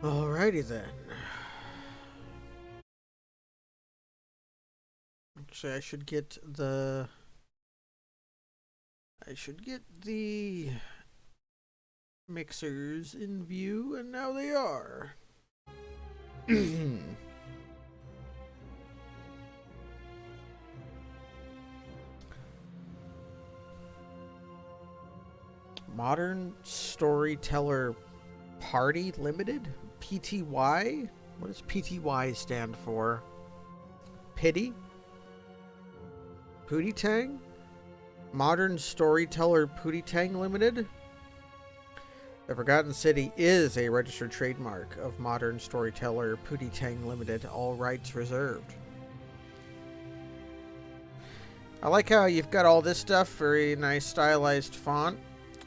Alrighty then. Actually, I should get the mixers in view, and now they are. Modern Storyteller Party Limited? PTY? What does PTY stand for? Pity? Pootie Tang? Modern Storyteller Pootie Tang Limited? The Forgotten City is a registered trademark of Modern Storyteller Pootie Tang Limited, all rights reserved. I like how you've got all this stuff, very nice stylized font.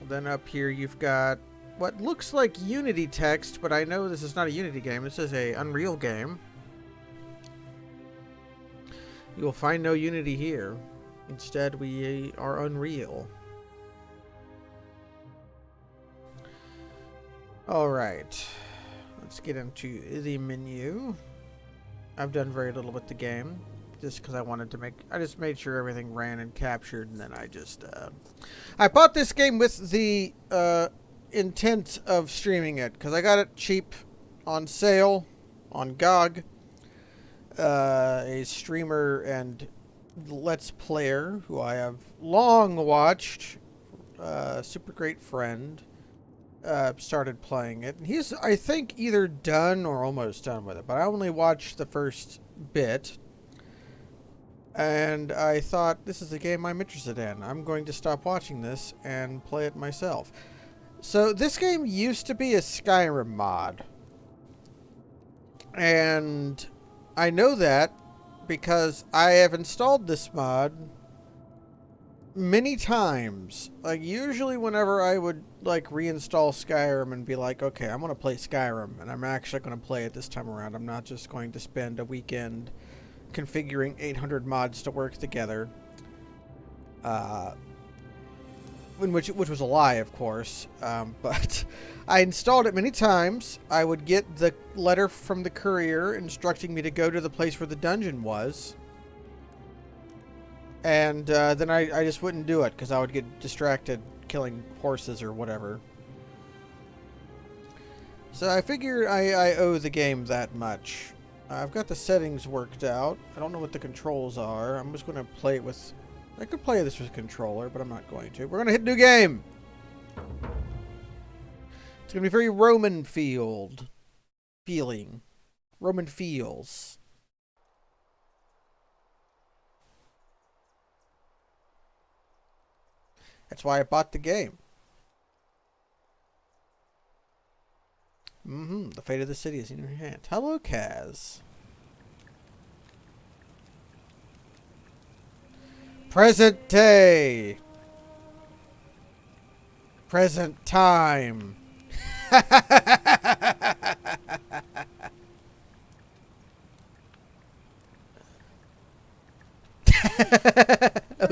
Then up here you've got what looks like Unity text, but I know this is not a Unity game, this is a Unreal game. You will find no Unity here. Instead, we are Unreal. Alright. Let's get into the menu. I've done very little with the game, just because I just made sure everything ran and captured, and then I bought this game with the intent of streaming it, because I got it cheap on sale on GOG. A streamer and Let's Player who I have long watched, super great friend, started playing it. And he's, I think, either done or almost done with it, but I only watched the first bit. And I thought, this is a game I'm interested in. I'm going to stop watching this and play it myself. So this game used to be a Skyrim mod. And I know that because I have installed this mod many times. Like, usually whenever I would, like, reinstall Skyrim and be like, okay, I'm going to play Skyrim, and I'm actually going to play it this time around. I'm not just going to spend a weekend configuring 800 mods to work together. Which was a lie, of course. But I installed it many times. I would get the letter from the courier instructing me to go to the place where the dungeon was. And then I just wouldn't do it because I would get distracted killing horses or whatever. So I figure I owe the game that much. I've got the settings worked out. I don't know what the controls are. I'm just going to play it with... I could play this with a controller, but I'm not going to. We're going to hit new game! It's going to be very Roman feeling. Roman feels. That's why I bought the game. The fate of the city is in your hands. Hello, Kaz. Present day. Present time. You're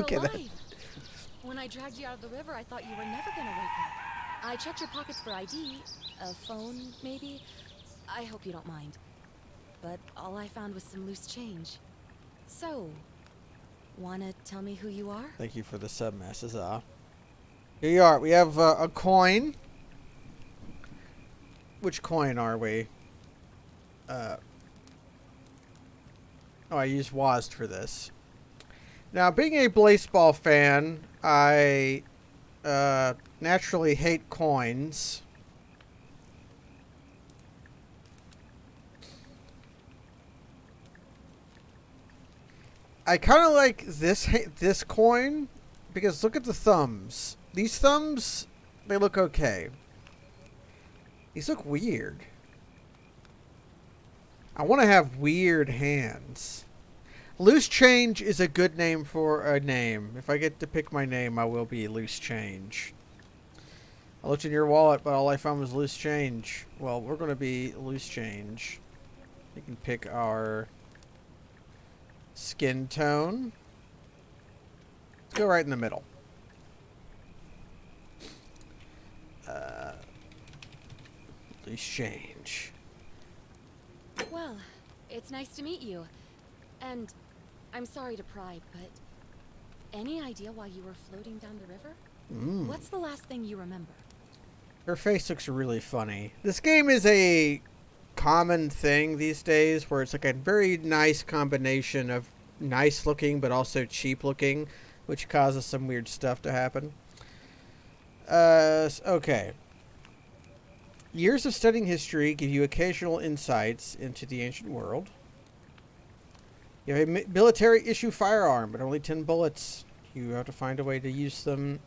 Okay, alive. When I dragged you out of the river, I thought you were never gonna wake up. I checked your pockets for ID, a phone, maybe. I hope you don't mind. But all I found was some loose change. So, wanna tell me who you are? Thank you for the sub masses. Here you are. We have a coin. Which coin are we? Oh, I used WASD for this. Now, being a baseball fan, I naturally hate coins. I kind of like this coin because look at the thumbs. These thumbs, they look okay. These look weird. I want to have weird hands. Loose Change is a good name for a name. If I get to pick my name, I will be Loose Change. I looked in your wallet, but all I found was Loose Change. Well, we're going to be Loose Change. We can pick our skin tone. Let's go right in the middle. Loose Change. Well, it's nice to meet you. And I'm sorry to pry, but any idea why you were floating down the river? What's the last thing you remember? Her face looks really funny. This game is a common thing these days where it's like a very nice combination of nice looking but also cheap looking, which causes some weird stuff to happen. Okay. Years of studying history give you occasional insights into the ancient world. You have a military issue firearm, but only 10 bullets. You have to find a way to use them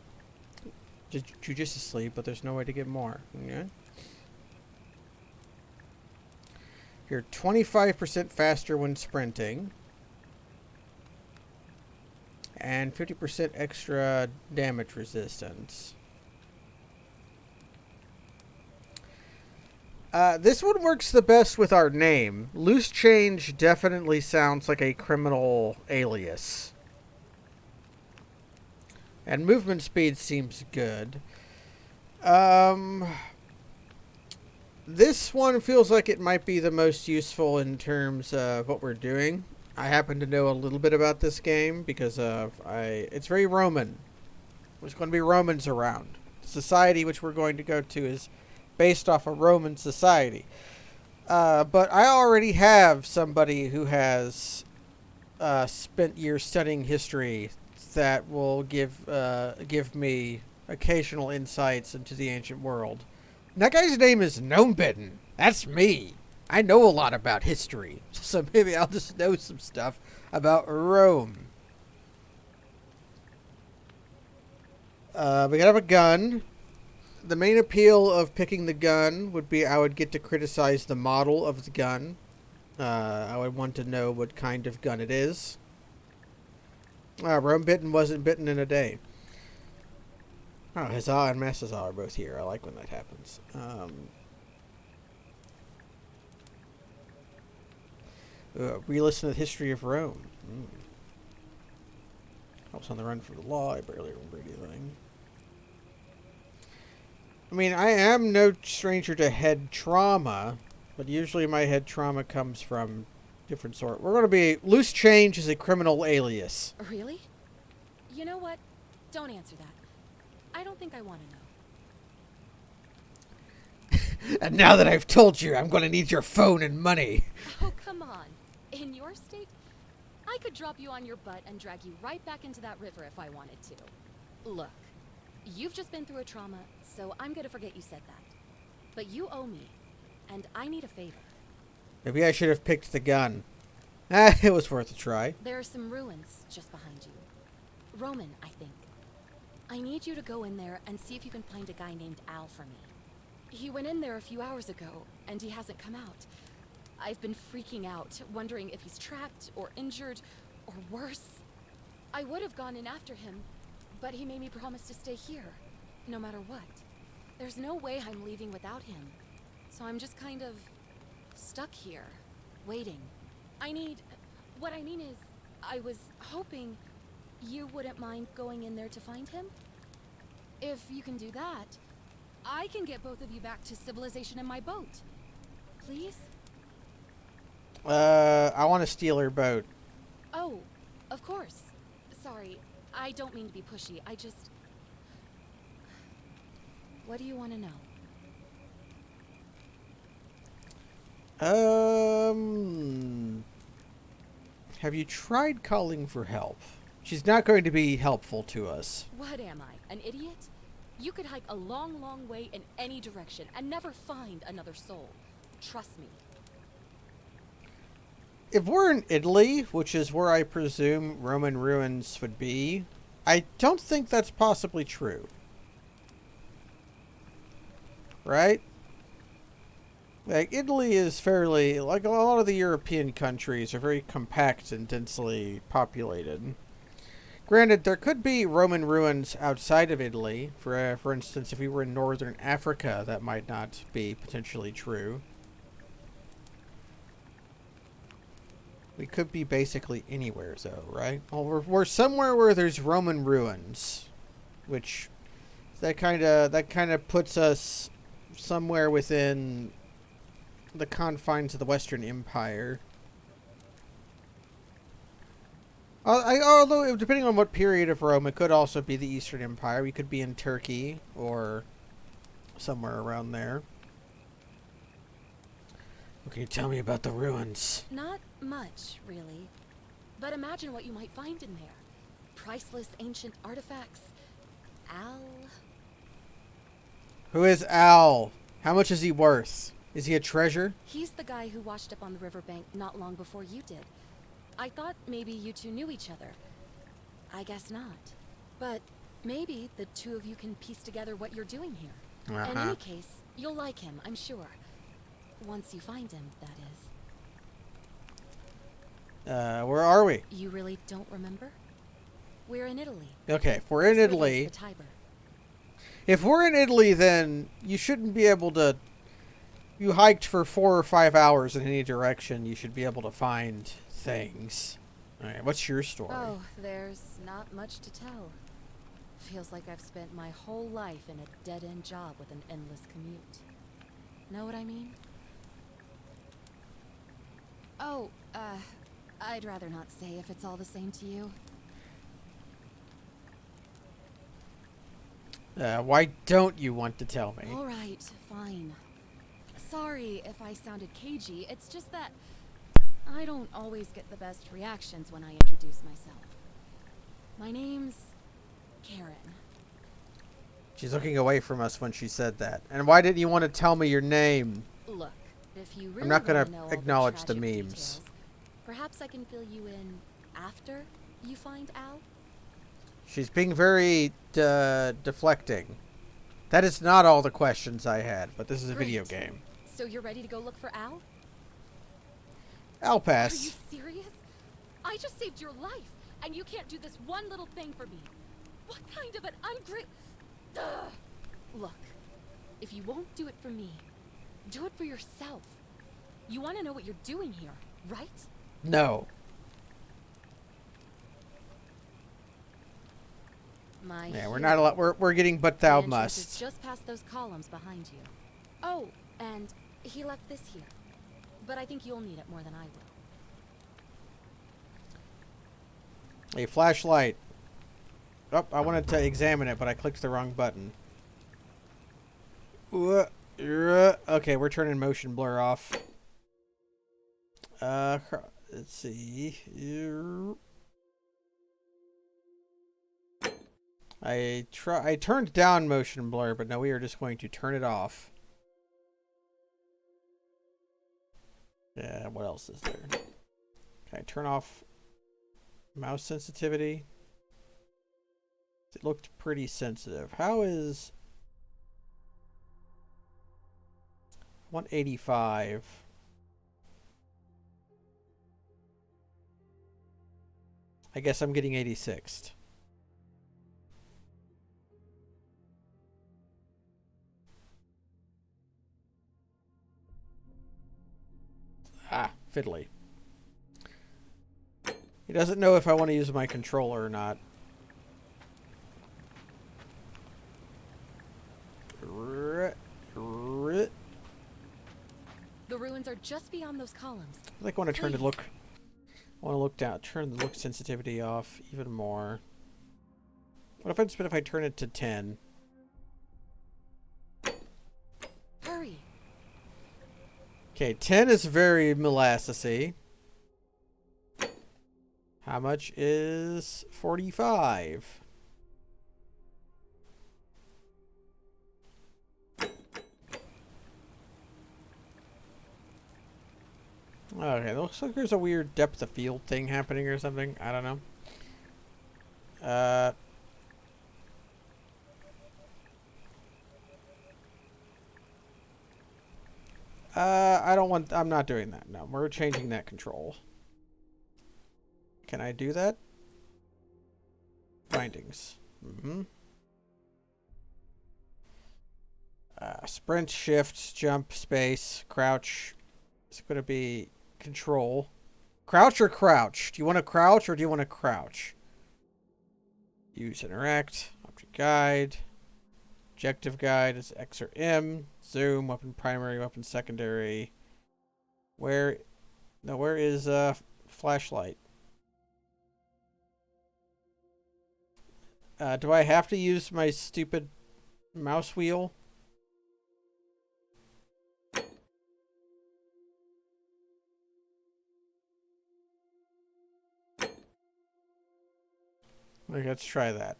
judiciously, but there's no way to get more. Okay? You're 25% faster when sprinting. And 50% extra damage resistance. This one works the best with our name. Loose Change definitely sounds like a criminal alias. And movement speed seems good. This one feels like it might be the most useful in terms of what we're doing. I happen to know a little bit about this game because it's very Roman. There's going to be Romans around. The society which we're going to go to is based off a Roman society. But I already have somebody who has spent years studying history that will give me occasional insights into the ancient world. And that guy's name is Gnomebitten. That's me. I know a lot about history, so maybe I'll just know some stuff about Rome. We gotta have a gun. The main appeal of picking the gun would be I would get to criticize the model of the gun. I would want to know what kind of gun it is. Rome bitten wasn't bitten in a day. Oh, Huzzah and Mass Huzzah are both here. I like when that happens. Re-listen to the history of Rome. I was on the run from the law. I barely remember anything. I mean, I am no stranger to head trauma, but usually my head trauma comes from different sort. We're going to be... Loose Change is a criminal alias. Really? You know what? Don't answer that. I don't think I want to know. And now that I've told you, I'm going to need your phone and money. Oh, come on. In your state, I could drop you on your butt and drag you right back into that river if I wanted to. Look, you've just been through a trauma, so I'm going to forget you said that. But you owe me, and I need a favor. Maybe I should have picked the gun. It was worth a try. There are some ruins just behind you. Roman, I think. I need you to go in there and see if you can find a guy named Al for me. He went in there a few hours ago, and he hasn't come out. I've been freaking out, wondering if he's trapped or injured or worse. I would have gone in after him, but he made me promise to stay here, no matter what. There's no way I'm leaving without him, so I'm just kind of stuck here, waiting. What I mean is, I was hoping you wouldn't mind going in there to find him. If you can do that, I can get both of you back to civilization in my boat. Please? I want to steal her boat. Oh, of course. Sorry, I don't mean to be pushy. I just... What do you want to know? Have you tried calling for help? She's not going to be helpful to us. What am I, an idiot? You could hike a long, long way in any direction and never find another soul. Trust me. If we're in Italy, which is where I presume Roman ruins would be, I don't think that's possibly true. Right? Like, Italy is fairly... Like, a lot of the European countries are very compact and densely populated. Granted, there could be Roman ruins outside of Italy. For instance, if we were in northern Africa, that might not be potentially true. We could be basically anywhere, though, right? Well, we're somewhere where there's Roman ruins, which that kind of puts us somewhere within the confines of the Western Empire. Although, depending on what period of Rome, it could also be the Eastern Empire. We could be in Turkey or somewhere around there. What can you tell me about the ruins? Not much, really. But imagine what you might find in there. Priceless ancient artifacts. Al... Who is Al? How much is he worth? Is he a treasure? He's the guy who washed up on the riverbank not long before you did. I thought maybe you two knew each other. I guess not. But maybe the two of you can piece together what you're doing here. In any case, you'll like him, I'm sure. Once you find him, that is. Where are we? You really don't remember? We're in Italy. Okay, if we're in This river's Italy... the Tiber. If we're in Italy, then you shouldn't be able to... You hiked for 4 or 5 hours in any direction, you should be able to find things. Alright, what's your story? Oh, there's not much to tell. Feels like I've spent my whole life in a dead-end job with an endless commute. Know what I mean? Oh, I'd rather not say if it's all the same to you. Why don't you want to tell me? All right, fine. Sorry if I sounded cagey, it's just that I don't always get the best reactions when I introduce myself. My name's Karen. She's looking away from us when she said that. And why didn't you want to tell me your name? Look, if you really I'm not wanna gonna know all acknowledge the tragic memes. details, perhaps I can fill you in after you find Al? She's being very deflecting. That is not all the questions I had, but this is a video Great. game. So you're ready to go look for Al? I'll Are you pass. serious? I just saved your life, and you can't do this one little thing for me. What kind of an Look, if you won't do it for me, do it for yourself. You want to know what you're doing here, right? No. Yeah, we're not allowed. We're getting but The thou entrance is must. just past those columns behind you. Oh, and he left this here. But I think you'll need it more than I will. A flashlight. Oh, I wanted to examine it, but I clicked the wrong button. Okay, we're turning motion blur off. Let's see. I turned down motion blur, but now we are just going to turn it off. Yeah, what else is there? Can I turn off mouse sensitivity? It looked pretty sensitive. How is 185? I guess I'm getting 86th. Ah, fiddly. He doesn't know if I want to use my controller or not. The ruins are just beyond those columns. I like want to turn the look. I want to look down. Turn the look sensitivity off even more. What if I turn it to 10? Hurry. Okay, 10 is very molassesy. How much is 45? Okay, it looks like there's a weird depth of field thing happening or something. I don't know. I don't want... I'm not doing that. No, we're changing that control. Can I do that? Bindings. Mm-hmm. Sprint, shift, jump, space, crouch. It's going to be control. Crouch or crouch? Do you want to crouch or do you want to crouch? Use interact. Object guide. Objective guide is X or M. Zoom, weapon primary, weapon secondary. Where? No, where is flashlight? Do I have to use my stupid mouse wheel? Okay, let's try that.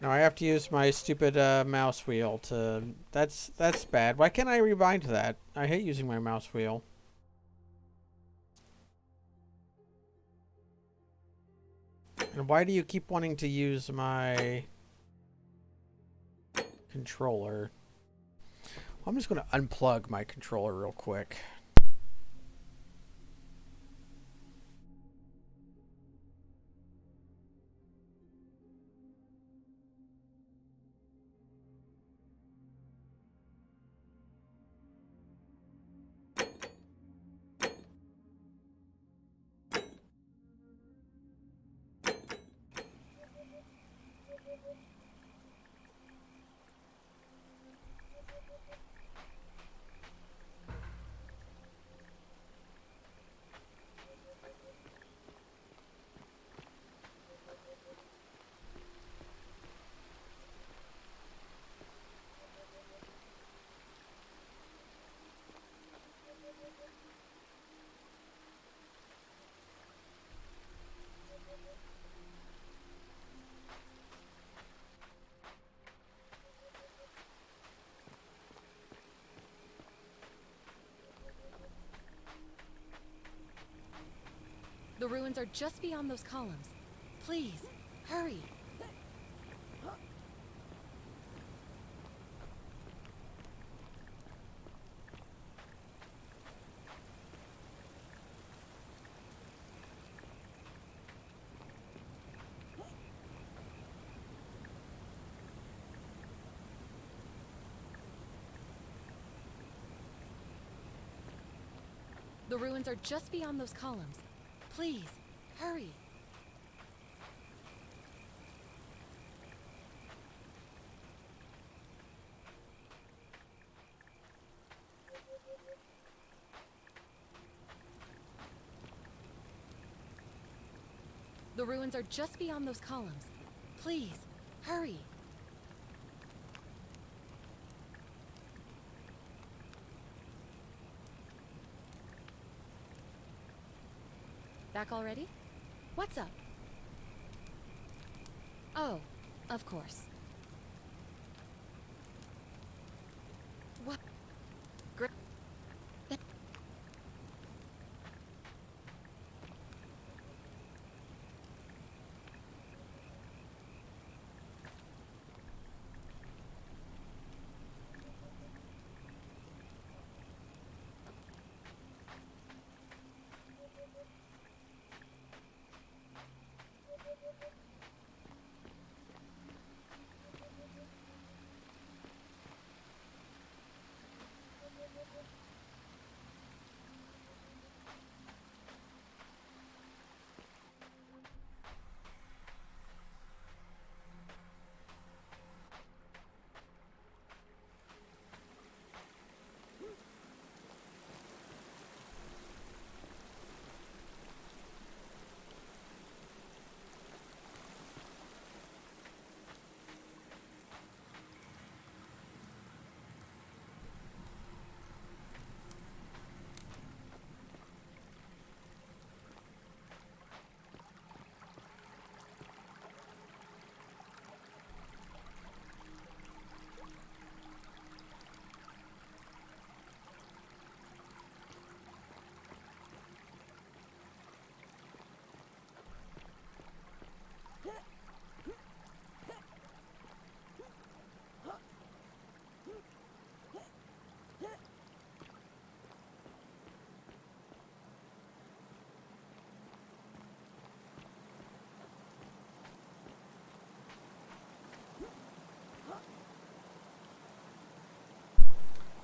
Now I have to use my stupid mouse wheel to... That's bad. Why can't I rebind that? I hate using my mouse wheel. And why do you keep wanting to use my controller? I'm just going to unplug my controller real quick. The ruins are just beyond those columns. Please, hurry. The ruins are just beyond those columns. Please, hurry. The ruins are just beyond those columns. Please, hurry. Back already? What's up? Oh, of course. What? Great.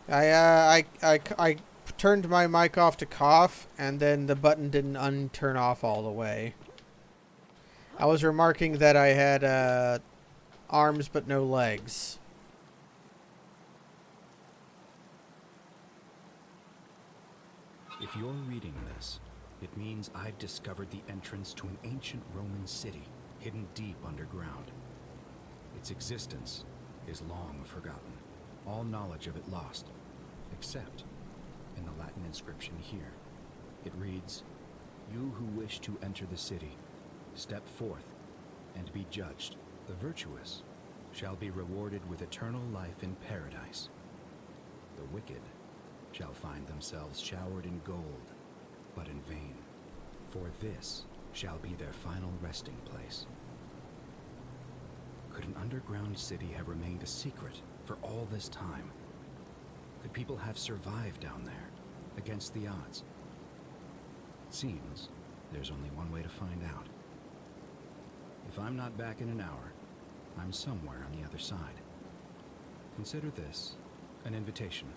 I turned my mic off to cough, and then the button didn't unturn off all the way. I was remarking that I had arms but no legs. If you're reading this, it means I've discovered the entrance to an ancient Roman city hidden deep underground. Its existence is long forgotten, all knowledge of it lost, except in the Latin inscription here. It reads, "You who wish to enter the city, step forth and be judged. The virtuous shall be rewarded with eternal life in paradise. The wicked shall find themselves showered in gold, but in vain, for this shall be their final resting place." Could an underground city have remained a secret for all this time? Could people have survived down there, against the odds? It seems there's only one way to find out. If I'm not back in an hour, I'm somewhere on the other side. Consider this an invitation,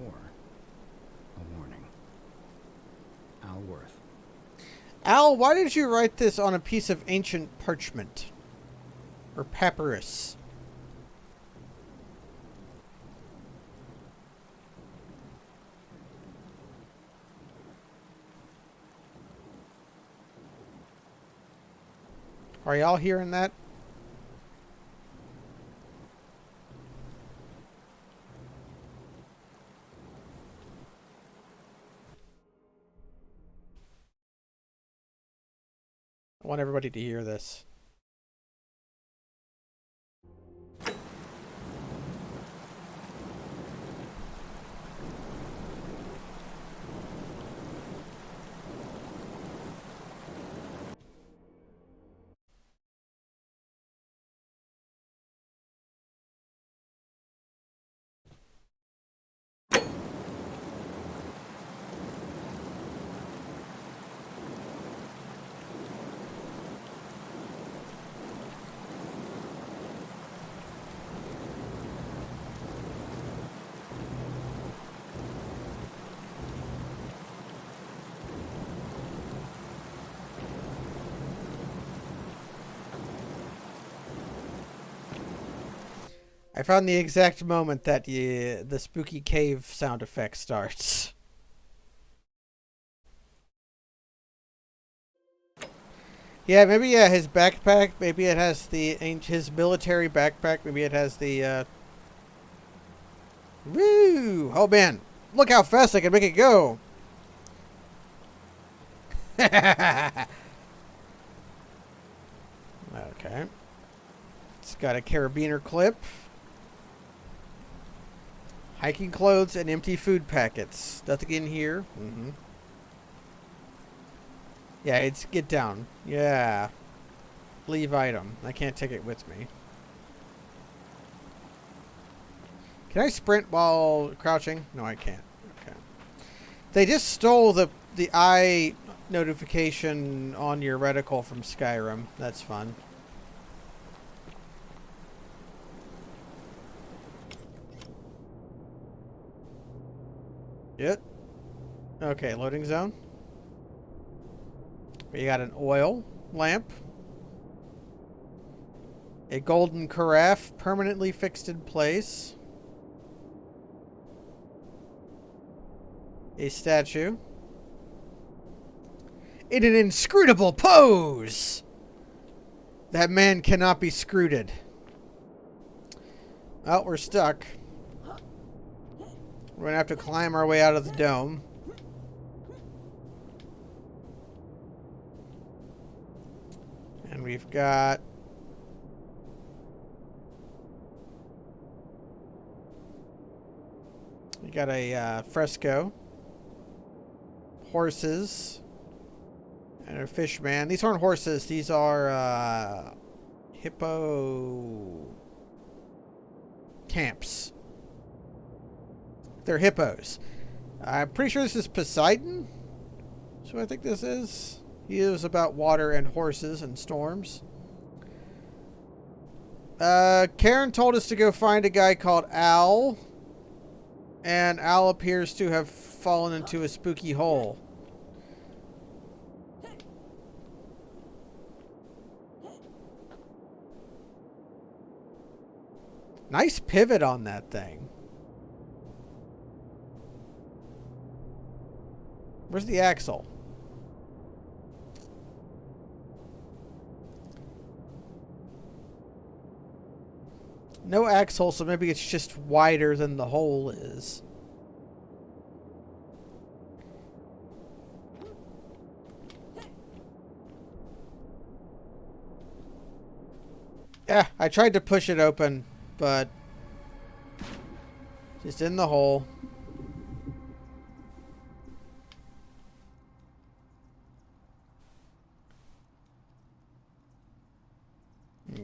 or a warning. Al Worth. Al, why did you write this on a piece of ancient parchment? Or papyrus? Are y'all hearing that? I want everybody to hear this. I found the exact moment that the spooky cave sound effect starts. Yeah, maybe his backpack. Maybe it has his military backpack. Maybe it has the. Woo! Oh man, look how fast I can make it go. Okay. It's got a carabiner clip. Hiking clothes and empty food packets. Nothing in here. Mm-hmm. Yeah, it's get down. Yeah. Leave item. I can't take it with me. Can I sprint while crouching? No, I can't. Okay. They just stole the eye notification on your reticle from Skyrim. That's fun. Yep. Okay, loading zone. We got an oil lamp. A golden carafe permanently fixed in place. A statue. In an inscrutable pose! That man cannot be screwed. Oh, we're stuck. We're going to have to climb our way out of the dome. And we've got... We got a fresco. Horses. And a fish man. These aren't horses. These are hippo camps. They're hippos. I'm pretty sure this is Poseidon. So I think this is. He is about water and horses and storms. Karen told us to go find a guy called Al. And Al appears to have fallen into a spooky hole. Nice pivot on that thing. Where's the axle? No axle, so maybe it's just wider than the hole is. Yeah, I tried to push it open, but just in the hole.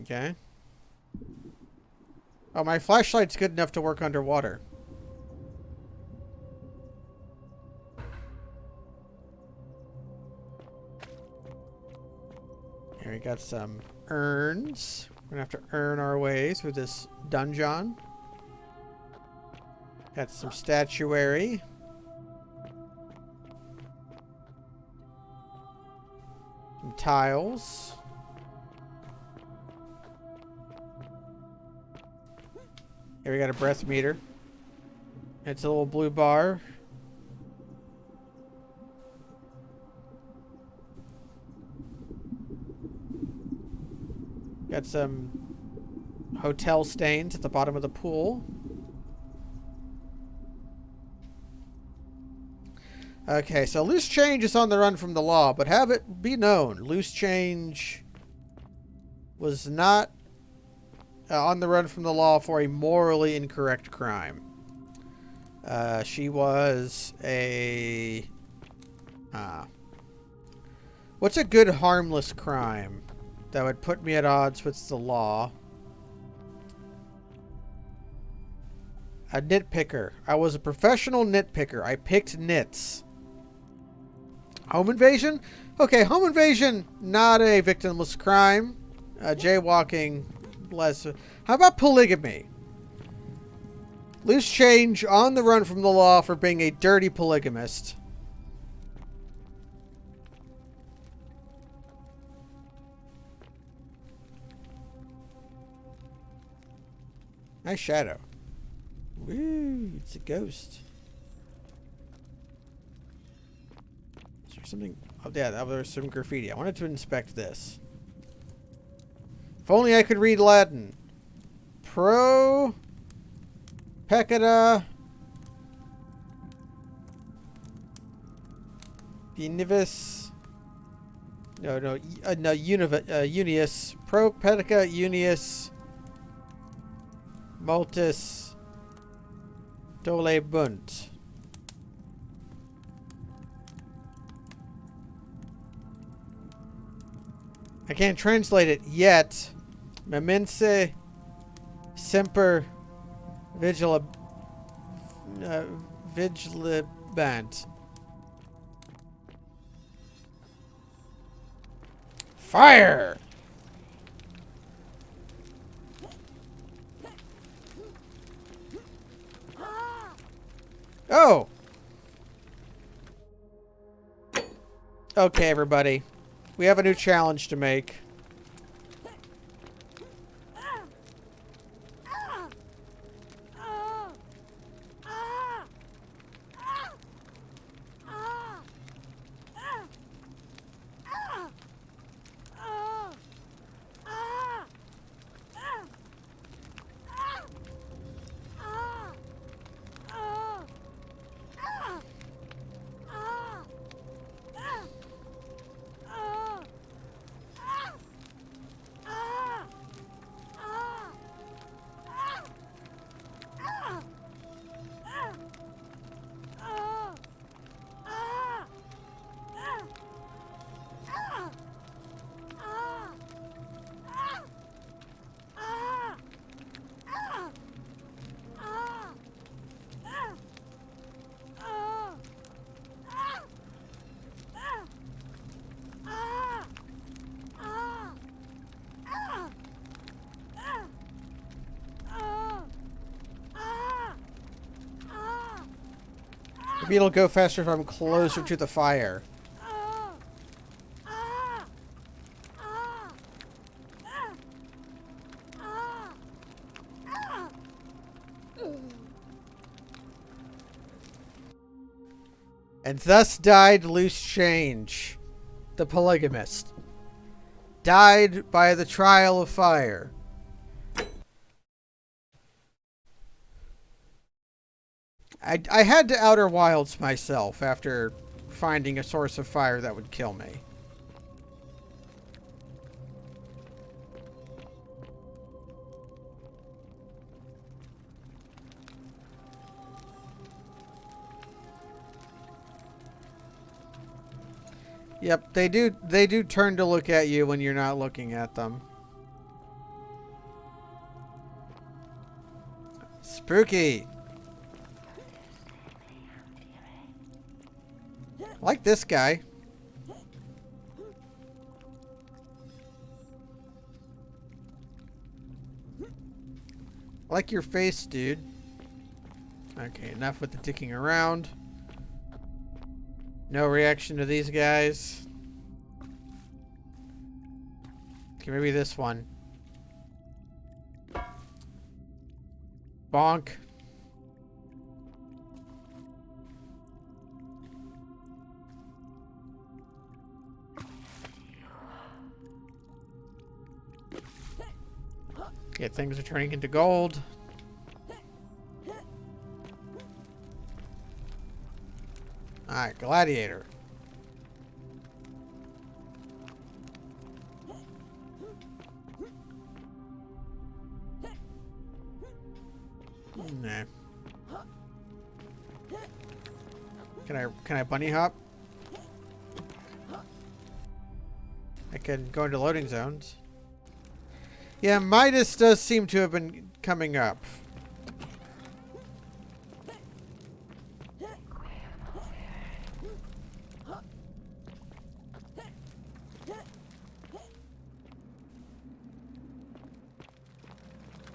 Okay. Oh, my flashlight's good enough to work underwater. Here we got some urns. We're gonna have to earn our way through this dungeon. Got some statuary. Some tiles. Here we got a breath meter. It's a little blue bar. Got some hotel stains at the bottom of the pool. Okay, so Loose Change is on the run from the law, but have it be known, Loose Change was not on the run from the law for a morally incorrect crime. She was a... what's a good harmless crime that would put me at odds with the law? A nitpicker. I was a professional nitpicker. I picked nits. Home invasion? Okay, home invasion, not a victimless crime. Jaywalking, less. How about polygamy? Loose Change on the run from the law for being a dirty polygamist. Nice shadow. Woo, it's a ghost. Is there something? Oh, yeah, there's some graffiti. I wanted to inspect this. If only I could read Latin. Pro peccata univis. No, unius. Pro pecca unius multis dolebunt. I can't translate it yet. Memense semper vigilabant. Fire! Oh! Okay, everybody. We have a new challenge to make. Maybe it'll go faster if I'm closer to the fire. And thus died Loose Change, the polygamist. Died by the trial of fire. I had to Outer Wilds myself after finding a source of fire that would kill me. Yep, they do turn to look at you when you're not looking at them. Spooky. Like this guy. Like your face, dude. Okay, enough with the dicking around. No reaction to these guys. Okay, maybe this one. Bonk. Yeah, things are turning into gold. Alright, Gladiator. Nah. Can I bunny hop? I can go into loading zones. Yeah, Midas does seem to have been coming up.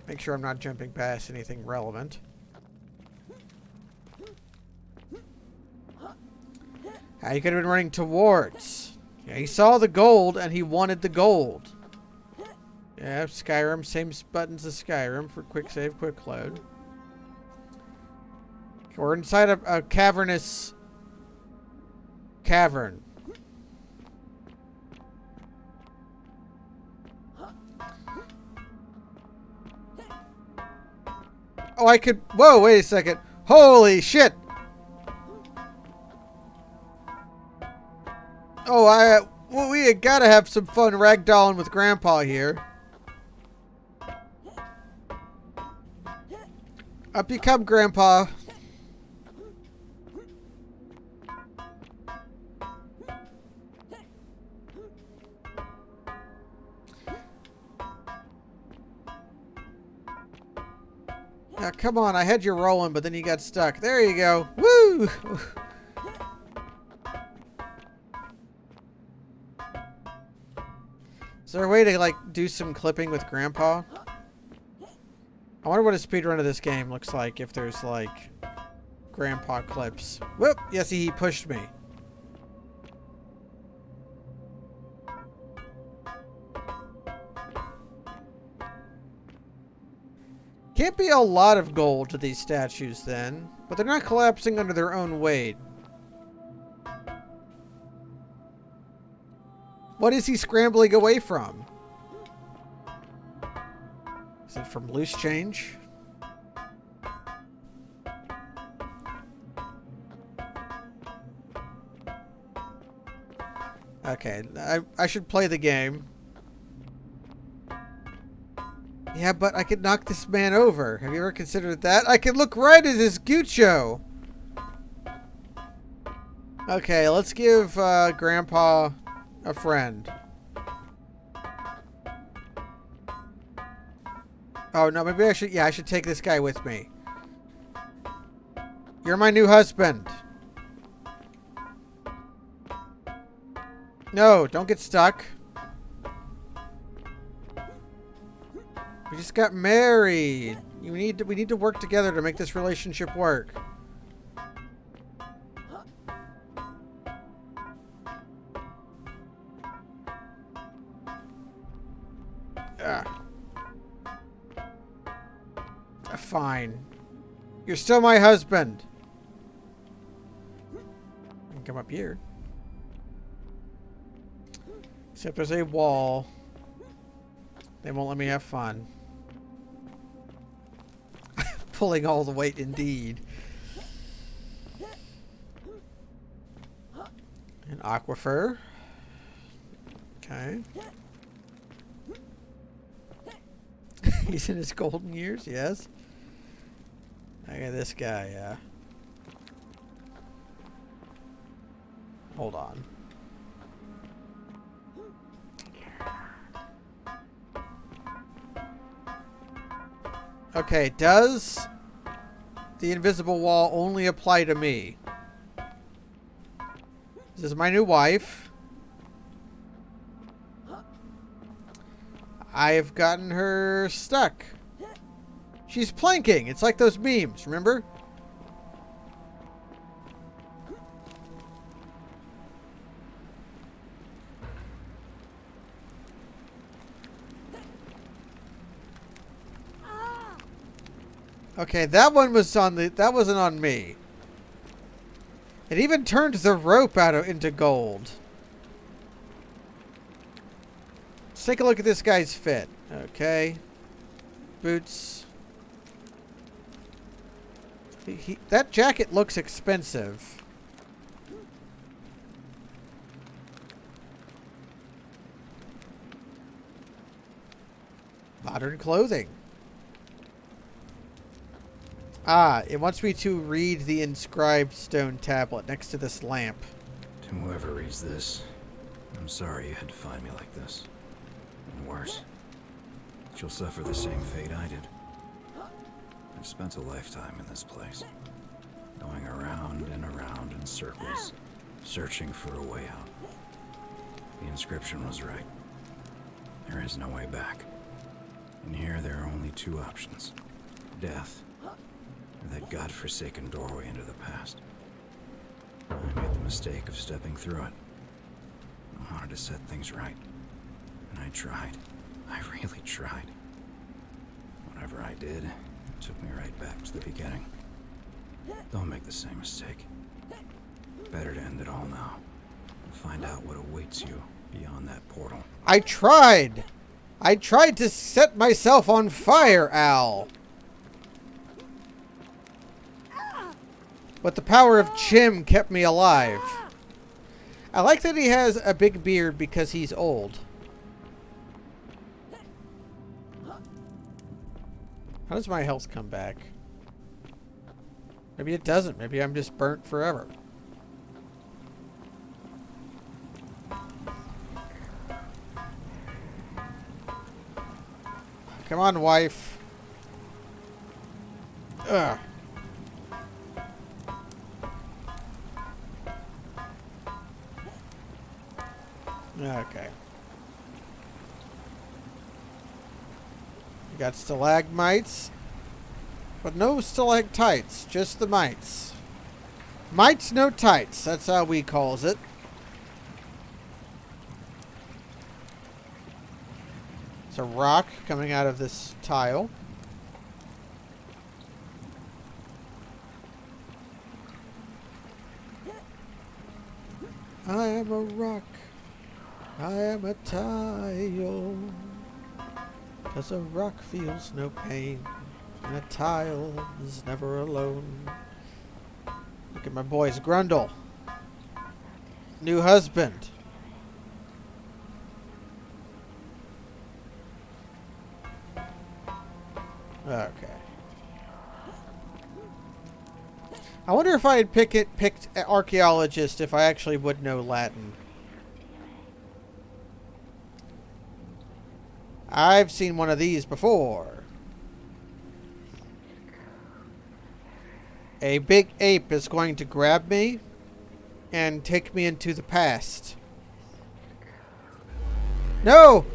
Make sure I'm not jumping past anything relevant. He could have been running towards. Yeah, he saw the gold and he wanted the gold. Yeah, Skyrim, same buttons as Skyrim for quick save, quick load. We're inside a cavernous cavern. Oh, I could... Whoa, wait a second. Holy shit! Oh, well, we gotta have some fun ragdolling with Grandpa here. Up you come, Grandpa. Now, come on, I had you rolling, but then you got stuck. There you go. Woo! Is there a way to, like, do some clipping with Grandpa? I wonder what a speedrun of this game looks like if there's, like, Grandpa clips. Whoop! Yes, he pushed me. Can't be a lot of gold to these statues then, but they're not collapsing under their own weight. What is he scrambling away from? Is it from Loose Change? Okay, I should play the game. Yeah, but I could knock this man over. Have you ever considered that? I could look right at his Guccio. Okay, let's give Grandpa a friend. Oh, no, maybe I should... Yeah, I should take this guy with me. You're my new husband. No, don't get stuck. We just got married. We need to work together to make this relationship work. Fine. You're still my husband. can come up here. Except there's a wall. They won't let me have fun. Pulling all the weight indeed. An aquifer. Okay. He's in his golden years, yes. Look at this guy, yeah. Hold on. Okay, does the invisible wall only apply to me? This is my new wife. I've gotten her stuck. She's planking. It's like those memes, remember? Okay, that one was on the... That wasn't on me. It even turned the rope into gold. Let's take a look at this guy's fit. Okay. Boots. That jacket looks expensive. Modern clothing. Ah, it wants me to read the inscribed stone tablet next to this lamp. To whoever reads this, I'm sorry you had to find me like this. And worse, you'll suffer the same fate I did. I've spent a lifetime in this place, going around and around in circles, searching for a way out. The inscription was right. There is no way back. And here there are only two options. Death, or that godforsaken doorway into the past. I made the mistake of stepping through it. I wanted to set things right. And I tried. I really tried. Whatever I did, it took me right back to the beginning. Don't make the same mistake. Better to end it all now. And find out what awaits you beyond that portal. I tried! I tried to set myself on fire, Al! But the power of Chim kept me alive. I like that he has a big beard because he's old. How does my health come back? Maybe it doesn't. Maybe I'm just burnt forever. Come on, wife. Ugh. Okay. We got stalagmites, but no stalactites, just the mites. Mites, no tights, that's how we calls it. It's a rock coming out of this tile. I am a rock. I am a tile. 'Cause a rock feels no pain, and a tile is never alone. Look at my boys, Grundle. New husband. Okay. I wonder if I had picked archaeologist if I actually would know Latin. I've seen one of these before. A big ape is going to grab me and take me into the past. No!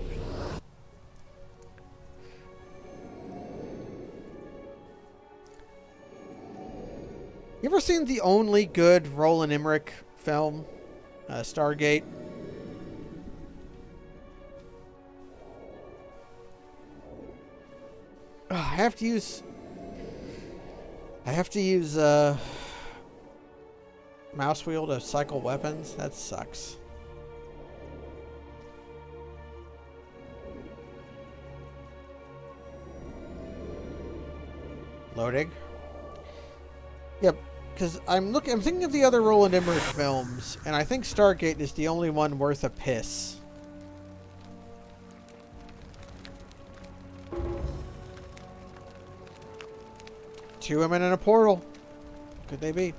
You ever seen the only good Roland Emmerich film, Stargate? Oh, I have to use mouse wheel to cycle weapons? That sucks. Loading. Yep, because I'm thinking of the other Roland Emmerich films, and I think Stargate is the only one worth a piss. Two women in a portal. Could they be?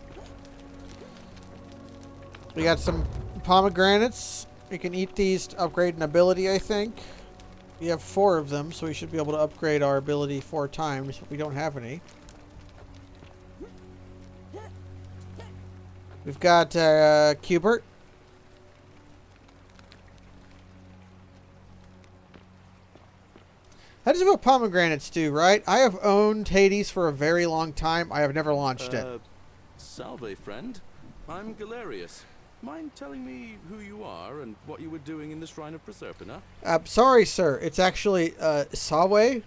We got some pomegranates. We can eat these to upgrade an ability, I think. We have 4 of them, so we should be able to upgrade our ability 4 times, but we don't have any. We've got Cubert. That is what pomegranates do, right? I have owned Hades for a very long time. I have never launched it. Salve, friend. I'm Galerius. Mind telling me who you are and what you were doing in the Shrine of Proserpina? Sorry, sir. It's actually Salve.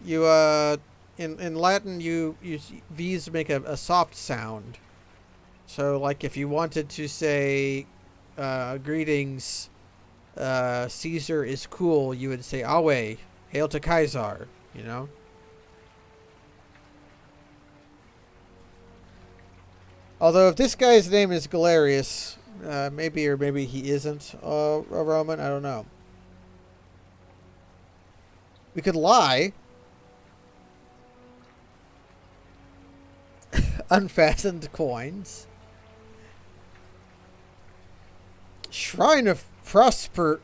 You in Latin you use V's to make a soft sound. So like if you wanted to say greetings, Caesar is cool, you would say Awe, hail to Caesar, you know? Although if this guy's name is Galerius, maybe or maybe he isn't a Roman, I don't know. We could lie. Unfastened coins. Shrine of Prosper.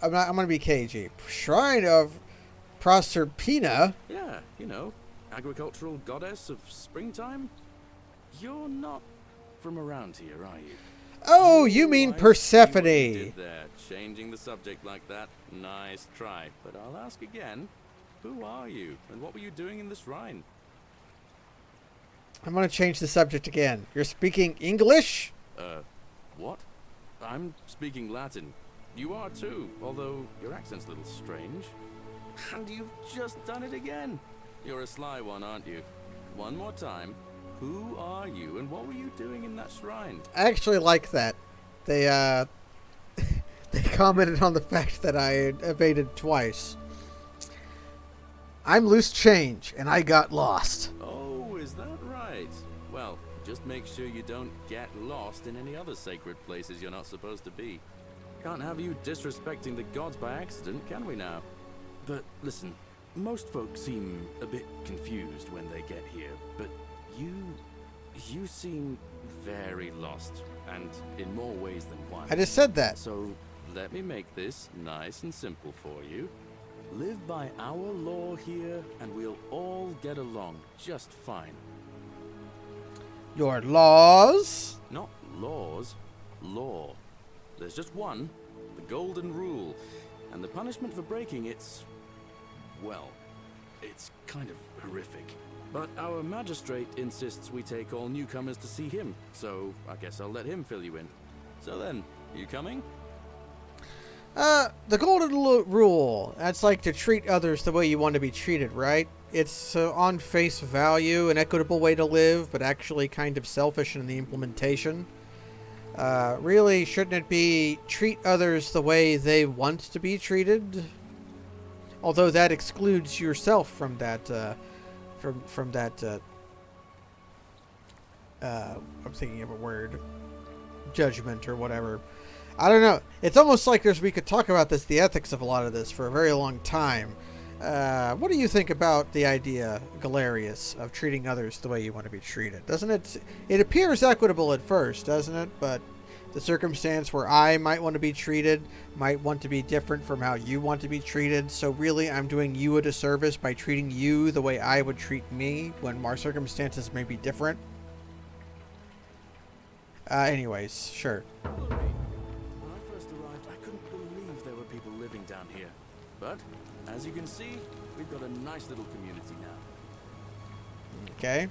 I'm gonna be KG. Shrine of Proserpina. Yeah, you know, agricultural goddess of springtime. You're not from around here, are you? Oh, you mean I see what Persephone. you did there, changing the subject like that. Nice try. But I'll ask again. Who are you, and what were you doing in the shrine? I'm gonna change the subject again. You're speaking English? What? I'm speaking Latin. You are too, although your accent's a little strange. And you've just done it again. You're a sly one, aren't you? One more time. Who are you, and what were you doing in that shrine? I actually like that. They they commented on the fact that I evaded twice. I'm loose change, and I got lost. Oh, is that right? Well, just make sure you don't get lost in any other sacred places you're not supposed to be. Can't have you disrespecting the gods by accident, can we now? But listen, most folks seem a bit confused when they get here, but you seem very lost, and in more ways than one. I just said that. So let me make this nice and simple for you. Live by our law here, and we'll all get along just fine. Your laws? Not laws, law. There's just one, the golden rule, and the punishment for breaking it's, well, it's kind of horrific. But our magistrate insists we take all newcomers to see him, so I guess I'll let him fill you in. So then, you coming? The golden rule. That's like to treat others the way you want to be treated, right? It's on face value an equitable way to live, but actually kind of selfish in the implementation. Really, shouldn't it be treat others the way they want to be treated? Although that excludes yourself from that, from that, I'm thinking of a word, judgment or whatever. I don't know. It's almost like we could talk about this, the ethics of a lot of this, for a very long time. What do you think about the idea, Galerius, of treating others the way you want to be treated? Doesn't it? It appears equitable at first, doesn't it? But the circumstance where I might want to be treated might want to be different from how you want to be treated. So really, I'm doing you a disservice by treating you the way I would treat me when our circumstances may be different. Anyways, sure. When I first arrived, I couldn't believe there were people living down here. But, as you can see, we've got a nice little community now. Okay.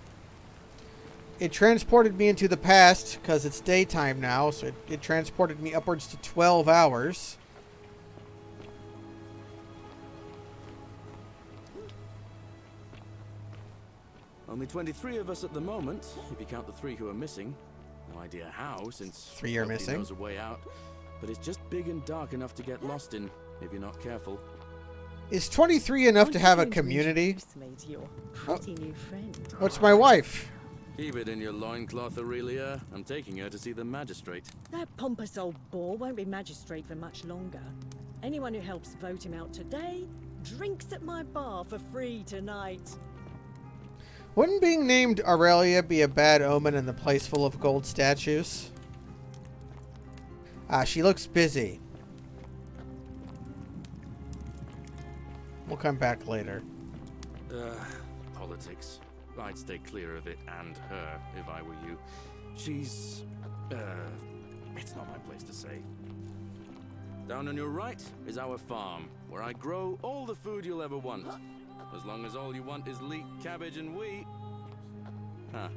It transported me into the past, because it's daytime now, so it transported me upwards to 12 hours. Only 23 of us at the moment, if you count the 3 who are missing. No idea how, since 3 you're nobody missing. knows a way out. But it's just big and dark enough to get lost in if you're not careful. Is 23 enough to have a community? Introduce me to your pretty new friend. What's my wife? Keep it in your loincloth, Aurelia. I'm taking her to see the magistrate. That pompous old bore won't be magistrate for much longer. Anyone who helps vote him out today drinks at my bar for free tonight. Wouldn't being named Aurelia be a bad omen in the place full of gold statues? Ah, she looks busy. We'll come back later. Politics. I'd stay clear of it and her if I were you. She's... it's not my place to say. Down on your right is our farm, where I grow all the food you'll ever want. As long as all you want is leek, cabbage, and wheat. Huh.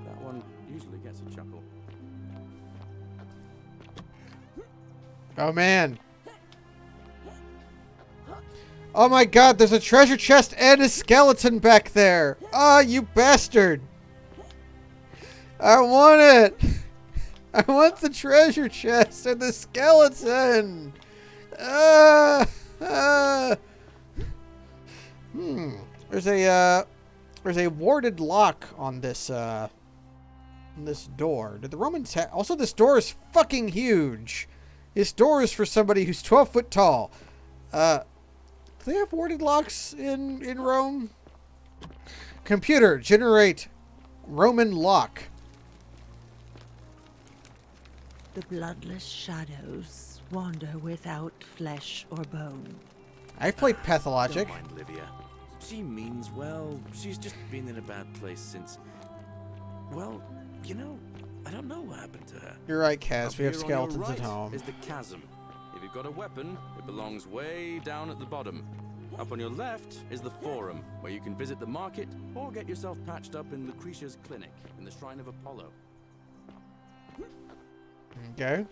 That one usually gets a chuckle. Oh, man. Oh, my God. There's a treasure chest and a skeleton back there. Ah, you bastard. I want it. I want the treasure chest and the skeleton. There's a warded lock on this door. Did the Romans have... Also, this door is fucking huge. This door is for somebody who's 12 foot tall. Do they have warded locks in Rome? Computer, generate Roman lock. The bloodless shadows wander without flesh or bone. I've played Pathologic. Don't mind Livia. She means well. She's just been in a bad place since... Well, you know, I don't know what happened to her. You're right, Kaz. Up We have here on your skeletons at right home. is the chasm. If you've got a weapon, it belongs way down at the bottom. Up on your left is the Forum, where you can visit the market or get yourself patched up in Lucretia's clinic in the Shrine of Apollo. Okay.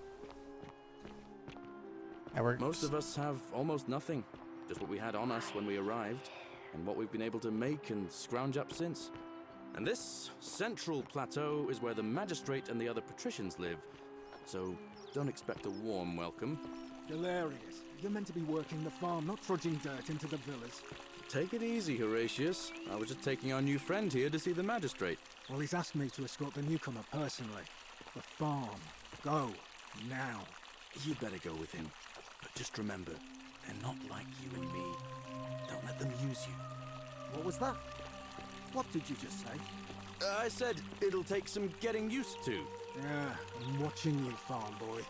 That works. Most of us have almost nothing, just what we had on us when we arrived, and what we've been able to make and scrounge up since. And this central plateau is where the magistrate and the other patricians live, so don't expect a warm welcome. Hilarious. You're meant to be working the farm, not trudging dirt into the villas. Take it easy, Horatius. I was just taking our new friend here to see the magistrate. Well, he's asked me to escort the newcomer personally. The farm. Go. Now. You'd better go with him. But just remember, they're not like you and me. Don't let them use you. What was that? What did you just say? I said it'll take some getting used to. Yeah, I'm watching you, farm boy.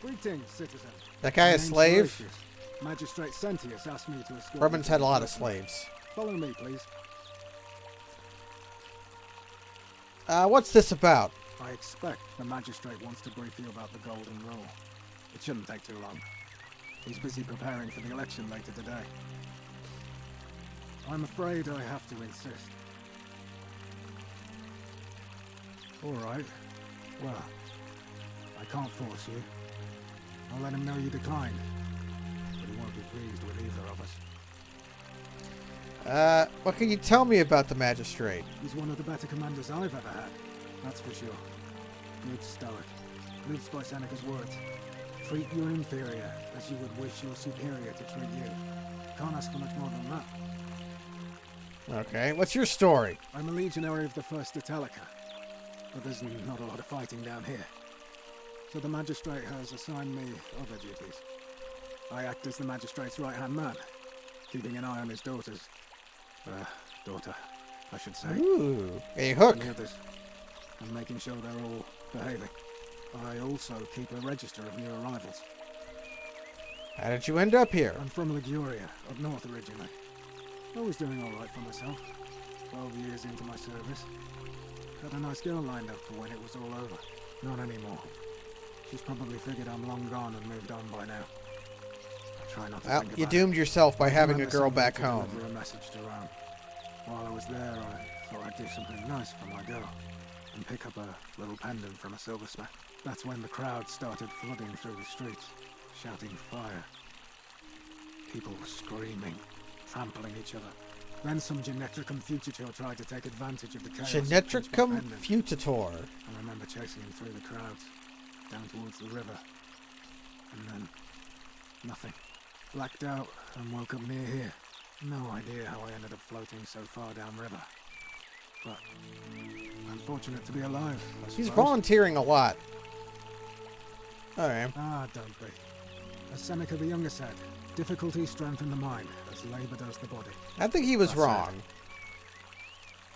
Greetings, citizen. That guy My a name's slave? Horatius. Magistrate Sentius asked me to escort... Romans you had a to lot of personally. slaves. Follow me, please. What's this about? I expect the magistrate wants to brief you about the Golden Rule. It shouldn't take too long. He's busy preparing for the election later today. I'm afraid I have to insist. All right. Well, I can't force you. I'll let him know you declined. But he won't be pleased with either of us. What can you tell me about the magistrate? He's one of the better commanders I've ever had. That's for sure. Good stoic. Lives by Seneca's words. Treat your inferior as you would wish your superior to treat you. Can't ask for much more than that. Okay, what's your story? I'm a legionary of the First Italica, but there's not a lot of fighting down here. So the magistrate has assigned me other duties. I act as the magistrate's right-hand man, keeping an eye on his daughter, I should say. Ooh, a hook. And the others, and making sure they're all behaving. I also keep a register of new arrivals. How did you end up here? I'm from Liguria, up north originally. I was doing alright for myself. 12 years into my service. Had a nice girl lined up for when it was all over. Not anymore. She's probably figured I'm long gone and moved on by now. I try not to Well, think you about doomed it. yourself by I having a remember girl somebody back to home. deliver a message to Rome. While I was there, I thought I'd do something nice for my girl and pick up a little pendant from a silversmith. That's when the crowd started flooding through the streets, shouting fire. People were screaming, trampling each other. Then some Genetricum Futator tried to take advantage of the chaos. of Genetricum Pendant. Futator. I remember chasing him through the crowds, down towards the river. And then, nothing. Blacked out and woke up near here. No idea how I ended up floating so far downriver. But I'm fortunate to be alive, I He's suppose. volunteering a lot. Alright. Ah, don't be. As Seneca the Younger said, difficulty strengthens the mind, as labour does the body. I think he was That's it. wrong.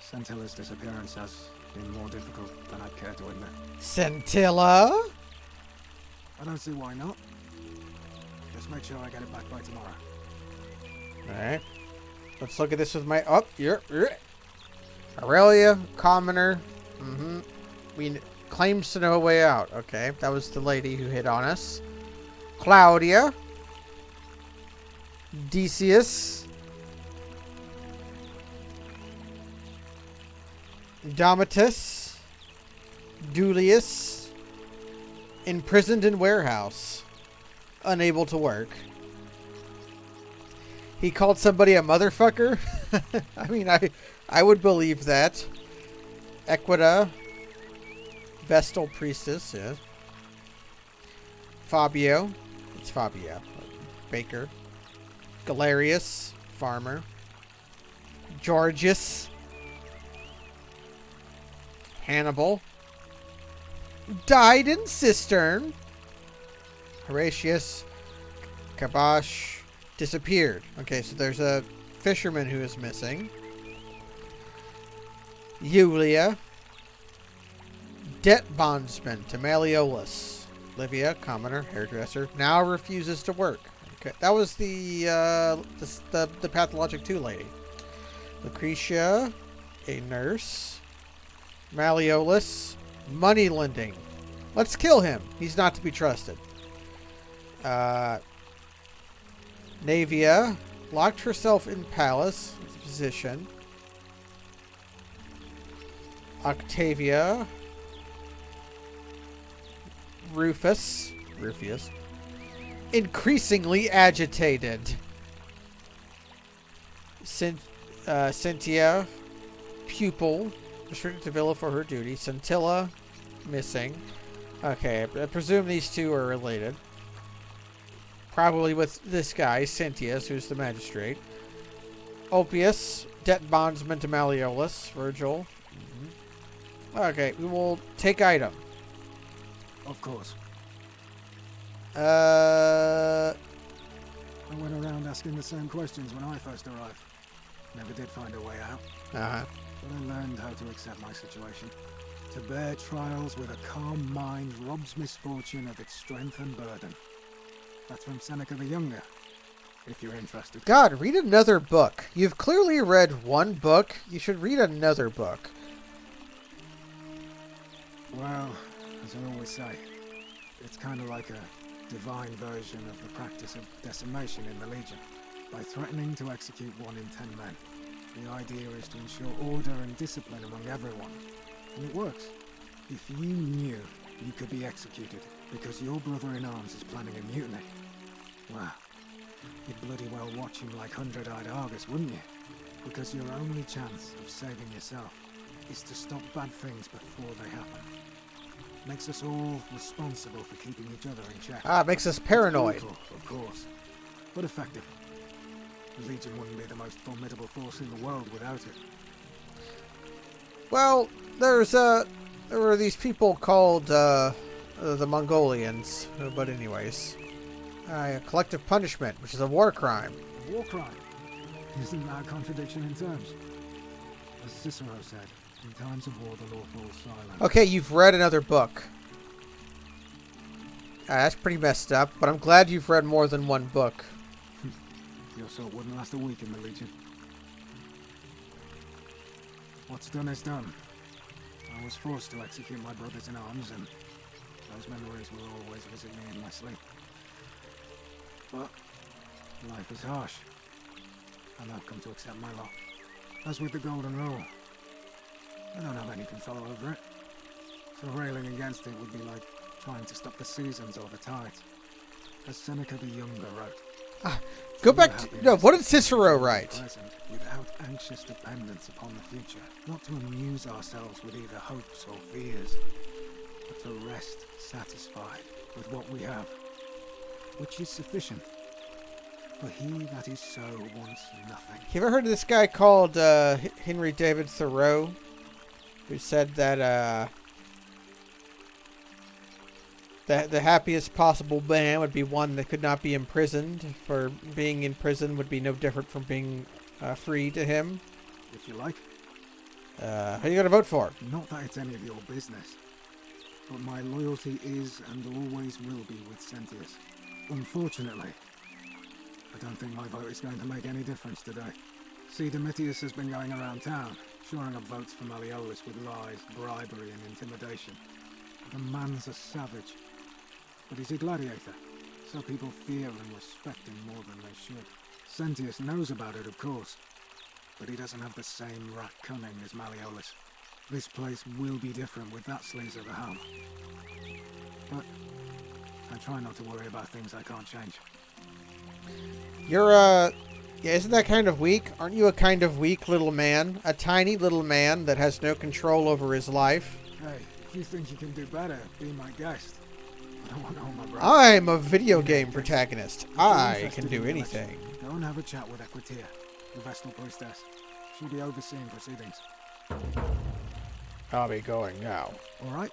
Scintilla's disappearance has been more difficult than I'd care to admit. Scintilla? I don't see why not. Just make sure I get it back by tomorrow. Alright. Let's look at this with my... Oh, Aurelia, commoner. Claims to know a way out. Okay, that was the lady who hit on us. Claudia. Decius. Domitus. Dulius. Imprisoned in warehouse. Unable to work. He called somebody a motherfucker? I mean, I would believe that. Equita. Vestal Priestess, yes. Fabio. It's Fabio. Baker. Galerius. Farmer. Georgius. Hannibal. Died in cistern. Horatius. Kabash. Disappeared. Okay, so there's a fisherman who is missing. Julia. Debt bondsman to Malleolus. Livia, commoner, hairdresser, now refuses to work. Okay, that was the Pathologic 2 lady. Lucretia, a nurse. Malleolus, money lending. Let's kill him. He's not to be trusted. Navia locked herself in palace position. Octavia. Rufius. Increasingly agitated. Cynthia. Pupil. Restricted to Villa for her duty. Scintilla. Missing. Okay, I presume these two are related. Probably with this guy, Cynthius, who's the magistrate. Opius. Debt bondsman to Malleolus. Virgil. Okay, we will take item. Of course. Uh, I went around asking the same questions when I first arrived. Never did find a way out, uh-huh. but I learned how to accept my situation. To bear trials with a calm mind robs misfortune of its strength and burden. That's from Seneca the Younger, if you're interested. God, read another book. You've clearly read one book. You should read another book. Well, as I always say, it's kind of like a divine version of the practice of decimation in the Legion. By threatening to execute 1 in 10 men, the idea is to ensure order and discipline among everyone. And it works. If you knew you could be executed because your brother-in-arms is planning a mutiny, well, you'd bloody well watch him like 100-eyed Argus, wouldn't you? Because your only chance of saving yourself is to stop bad things before they happen. Makes us all responsible for keeping each other in check. Ah, it makes us paranoid. It's brutal, of course, but effective. The Legion wouldn't be the most formidable force in the world without it. Well, there were these people called the Mongolians. But anyways, collective punishment, which is a war crime. A war crime? Isn't that a contradiction in terms? As Cicero said, in times of war the law falls silent. Okay, you've read another book. That's pretty messed up, but I'm glad you've read more than one book. Your sort wouldn't last a week in the Legion. What's done is done. I was forced to execute my brothers in arms, and those memories will always visit me in my sleep. But life is harsh, and I've come to accept my lot. As with the Golden Rule, I don't have any control over it, so railing against it would be like trying to stop the seasons or the tides. As Seneca the Younger wrote. Go back to... No, what did Cicero write? Present, without anxious dependence upon the future. Not to amuse ourselves with either hopes or fears, but to rest satisfied with what we have, which is sufficient. For he that is so wants nothing. You ever heard of this guy called Henry David Thoreau? Who said that the happiest possible man would be one that could not be imprisoned, for being in prison would be no different from being free to him. If you like. Who are you going to vote for? Not that it's any of your business, but my loyalty is and always will be with Sentius. Unfortunately, I don't think my vote is going to make any difference today. See, Domitius has been going around town, shoring up votes for Malleolus with lies, bribery and intimidation. The man's a savage, but he's a gladiator, so people fear and respect him more than they should. Sentius knows about it, of course, but he doesn't have the same rat cunning as Malleolus. This place will be different with that sleaze at the helm. But I try not to worry about things I can't change. You're, yeah, isn't that kind of weak? Aren't you a kind of weak little man? A tiny little man that has no control over his life? Hey, if you think you can do better, be my guest. I don't want to hold my breath. I'm a video game protagonist. I can do anything. Go and have a chat with Equitia, the Vestal Priestess. She'll be overseeing proceedings. I'll be going now. All right?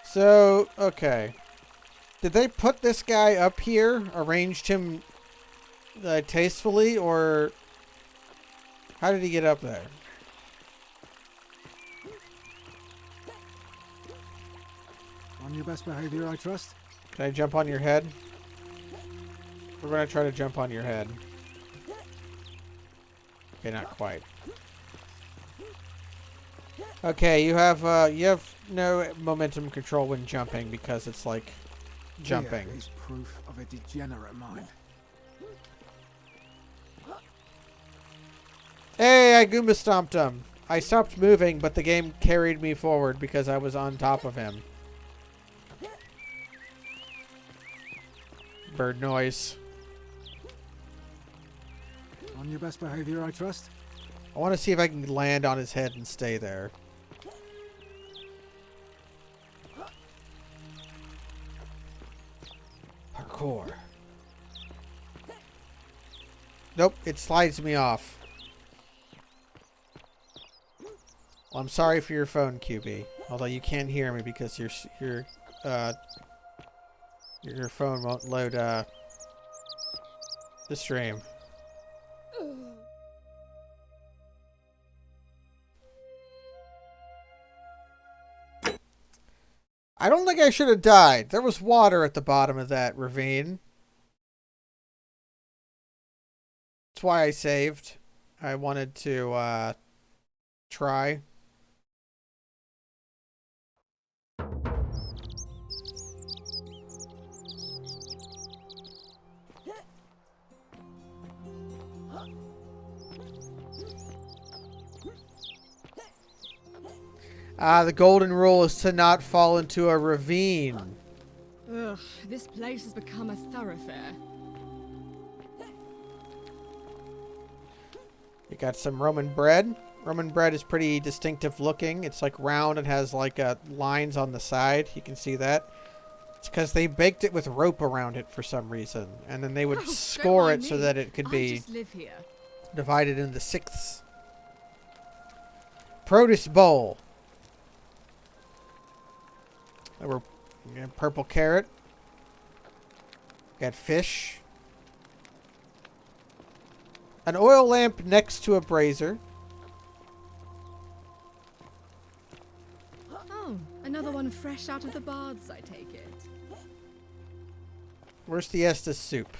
So, okay. Did they put this guy up here, arranged him tastefully, or how did he get up there? On your best behavior, I trust. Can I jump on your head? We're going to try to jump on your head. Okay, not quite. Okay, you have no momentum control when jumping because it's like jumping. Here is proof of a degenerate mind. Hey, I Goomba stomped him. I stopped moving, but the game carried me forward because I was on top of him. Bird noise. On your best behavior, I trust. I want to see if I can land on his head and stay there. Parkour. Nope, it slides me off. Well, I'm sorry for your phone, QB. Although you can't hear me because your phone won't load the stream. I don't think I should have died. There was water at the bottom of that ravine. That's why I saved. I wanted to try. The golden rule is to not fall into a ravine. Ugh, this place has become a thoroughfare. You got some Roman bread. Roman bread is pretty distinctive looking. It's like round and has like lines on the side. You can see that. It's because they baked it with rope around it for some reason. And then they would score it so that it could be just live here. divided into sixths. Produce bowl. There were purple carrot. Got fish. An oil lamp next to a brazier. Oh, another one fresh out of the baths, I take it. Where's the Estes soup?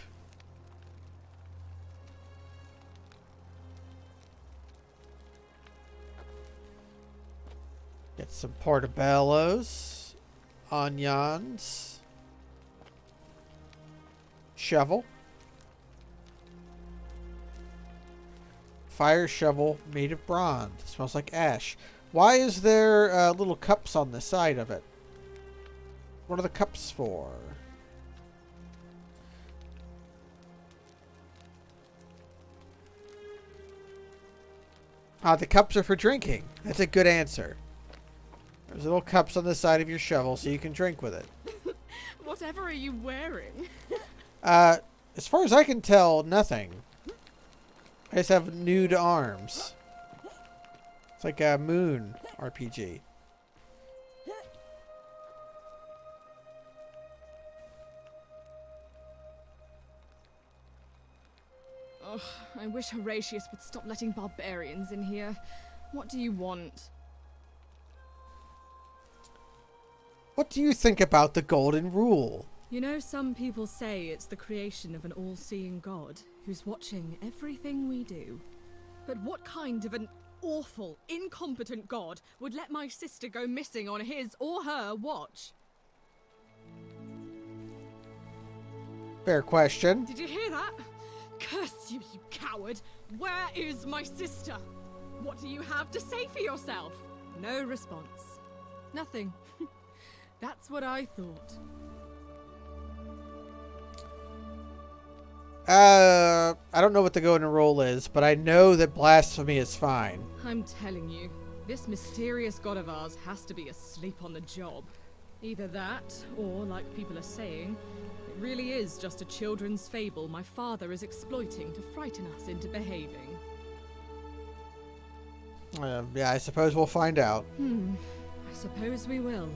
Get some portobellos. Onions. Shovel. Fire shovel made of bronze. It smells like ash. Why is there little cups on the side of it? What are the cups for? Ah, the cups are for drinking. That's a good answer. There's little cups on the side of your shovel so you can drink with it. Whatever are you wearing? As far as I can tell, nothing. I just have nude arms. It's like a Moon RPG. Ugh, I wish Horatius would stop letting barbarians in here. What do you want? What do you think about the Golden Rule? You know, some people say it's the creation of an all-seeing god who's watching everything we do. But what kind of an awful, incompetent god would let my sister go missing on his or her watch? Fair question. Did you hear that? Curse you, you coward! Where is my sister? What do you have to say for yourself? No response. Nothing. That's what I thought. I don't know what the Golden Rule is, but I know that blasphemy is fine. I'm telling you, this mysterious god of ours has to be asleep on the job. Either that, or, like people are saying, it really is just a children's fable my father is exploiting to frighten us into behaving. Yeah, I suppose we'll find out. I suppose we will.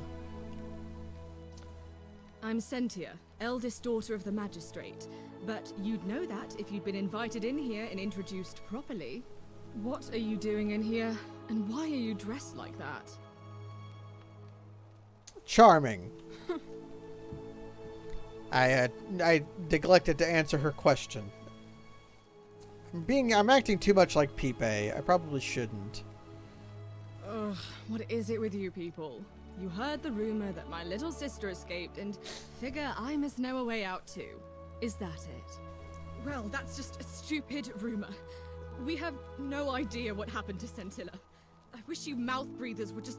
I'm Sentia, eldest daughter of the magistrate, but you'd know that if you'd been invited in here and introduced properly. What are you doing in here, and why are you dressed like that? Charming. I neglected to answer her question. I'm acting too much like Pipe. I probably shouldn't. Ugh, what is it with you people? You heard the rumor that my little sister escaped and figure I must know a way out too. Is that it? Well, that's just a stupid rumor. We have no idea what happened to Scintilla. I wish you mouth breathers would just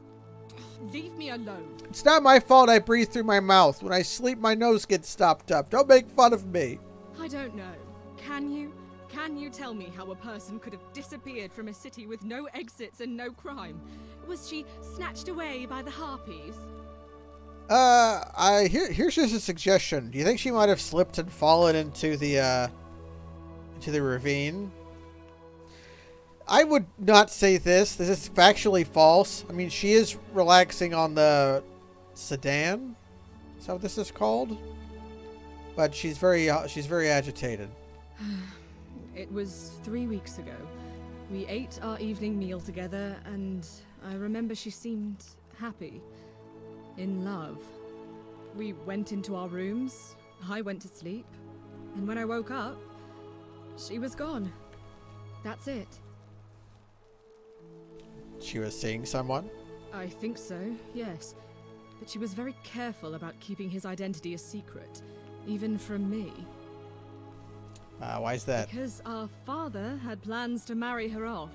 leave me alone. It's not my fault I breathe through my mouth. When I sleep, my nose gets stopped up. Don't make fun of me. I don't know. Can you? Can you tell me how a person could have disappeared from a city with no exits and no crime? Was she snatched away by the harpies? Here's just a suggestion. Do you think she might have slipped and fallen into the ravine? I would not say this. This is factually false. I mean, she is relaxing on the sedan. Is that what this is called? But she's very agitated. It was 3 weeks ago. We ate our evening meal together, and I remember she seemed happy. In love. We went into our rooms, I went to sleep, and when I woke up, she was gone. That's it. She was seeing someone? I think so, yes. But she was very careful about keeping his identity a secret, even from me. Why is that? Because our father had plans to marry her off,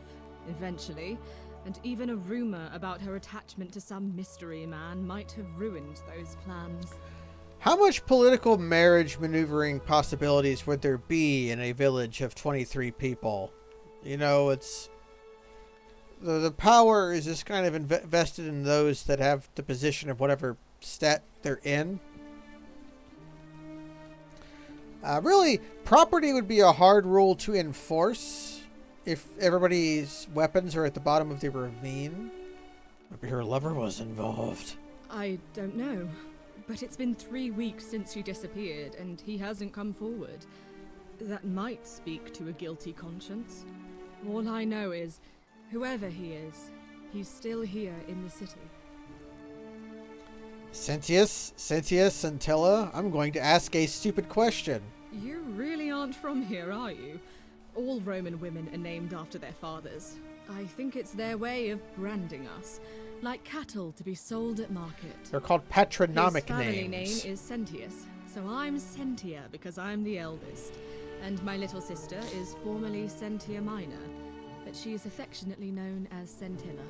eventually, and even a rumor about her attachment to some mystery man might have ruined those plans. How much political marriage maneuvering possibilities would there be in a village of 23 people? You know, it's... The power is just kind of invested in those that have the position of whatever stat they're in. Really, property would be a hard rule to enforce if everybody's weapons are at the bottom of the ravine. Maybe her lover was involved. I don't know, but it's been 3 weeks since she disappeared, and he hasn't come forward. That might speak to a guilty conscience. All I know is, whoever he is, he's still here in the city. Scintilla, Scintilla, I'm going to ask a stupid question. You really aren't from here, are you? All Roman women are named after their fathers. I think it's their way of branding us, like cattle to be sold at market. They're called patronymic His family names. name is Sentius, so I'm Sentia because I'm the eldest. And my little sister is formerly Sentia Minor, but she is affectionately known as Scintilla.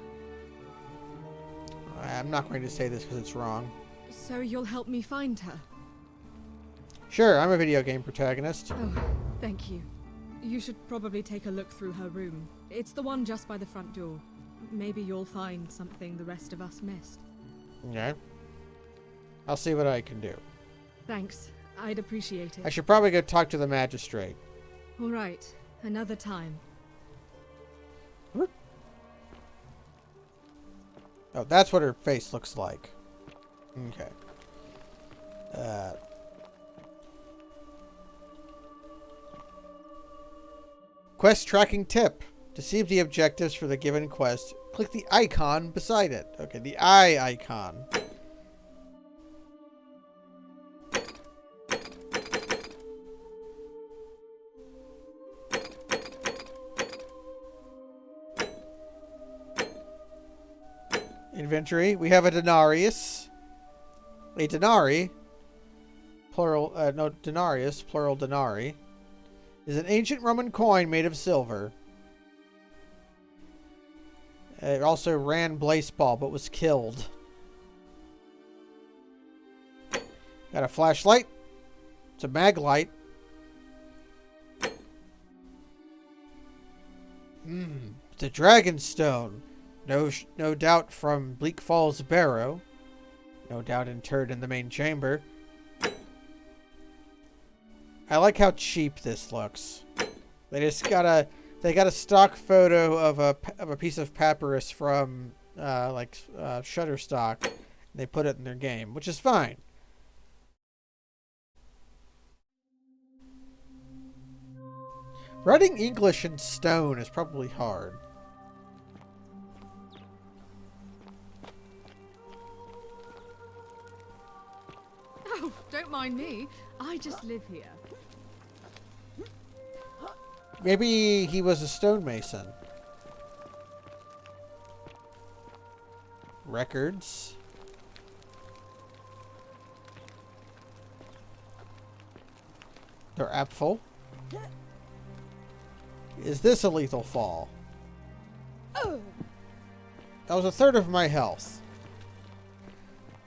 I'm not going to say this because it's wrong. So you'll help me find her? Sure, I'm a video game protagonist. Oh, thank you. You should probably take a look through her room. It's the one just by the front door. Maybe you'll find something the rest of us missed. Okay. I'll see what I can do. Thanks. I'd appreciate it. I should probably go talk to the magistrate. All right. Another time. Oh, that's what her face looks like. Okay. Quest tracking tip. To see the objectives for the given quest, click the icon beside it. Okay, the eye icon. Inventory. We have a denarius. A denari, plural, no, denarius, plural denari, is an ancient Roman coin made of silver. It also ran Blaseball, but was killed. Got a flashlight. It's a mag light. It's a dragon stone. No doubt from Bleak Falls Barrow. No doubt interred in the main chamber. I like how cheap this looks. They got a stock photo of a piece of papyrus from Shutterstock. And they put it in their game, which is fine. Writing English in stone is probably hard. Oh, don't mind me. I just live here. Maybe he was a stonemason. Records. They're apfel. Is this a lethal fall? That was a third of my health.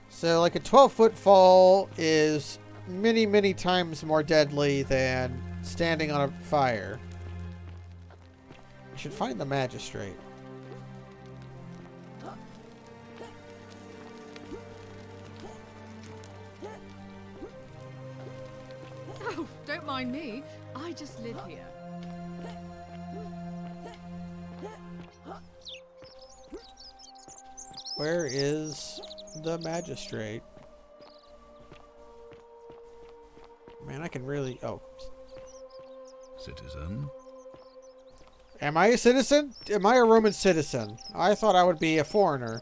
So, like, a 12-foot fall is many, many times more deadly than standing on a fire. I should find the magistrate. Oh, don't mind me. I just live here. Where is the magistrate? Man, I can really... Oh. Citizen? Am I a citizen? Am I a Roman citizen? I thought I would be a foreigner.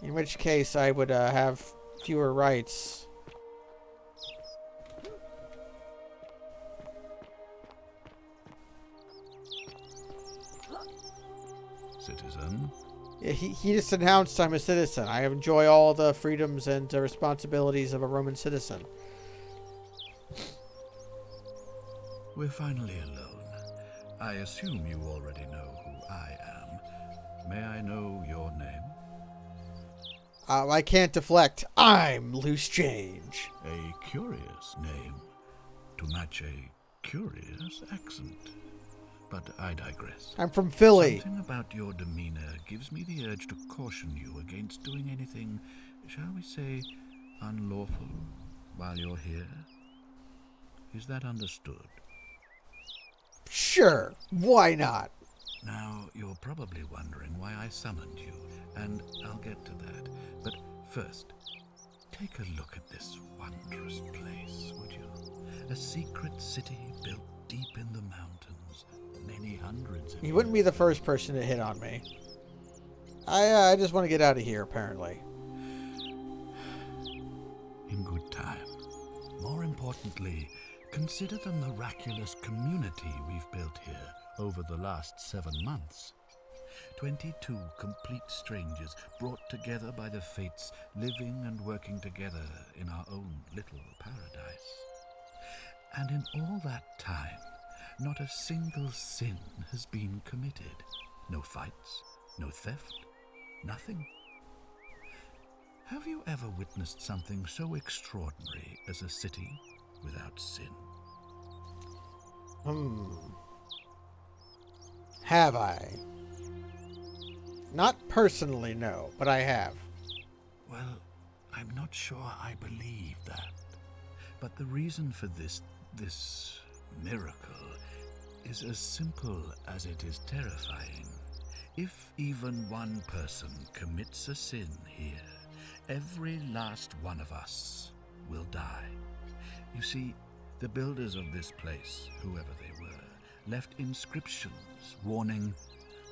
In which case, I would have fewer rights. Citizen? He just announced I'm a citizen. I enjoy all the freedoms and responsibilities of a Roman citizen. We're finally alone. I assume you already know who I am. May I know your name? I can't deflect. I'm Loose Change. A curious name to match a curious accent. But I digress. I'm from Philly. Something about your demeanor gives me the urge to caution you against doing anything, shall we say, unlawful while you're here. Is that understood? Sure. Why not? Now, you're probably wondering why I summoned you, and I'll get to that. But first, take a look at this wondrous place, would you? A secret city built deep in the mountains, many hundreds of You wouldn't be the first person to hit on me. I just want to get out of here, apparently. In good time. More importantly, consider the miraculous community we've built here over the last 7 months. 22 complete strangers brought together by the fates, living and working together in our own little paradise. And in all that time, not a single sin has been committed. No fights, no theft, nothing. Have you ever witnessed something so extraordinary as a city without sin? Have I? Not personally, no, but I have. Well, I'm not sure I believe that. But the reason for this miracle is as simple as it is terrifying. If even one person commits a sin here, every last one of us will die. You see, the builders of this place, whoever they were, left inscriptions warning,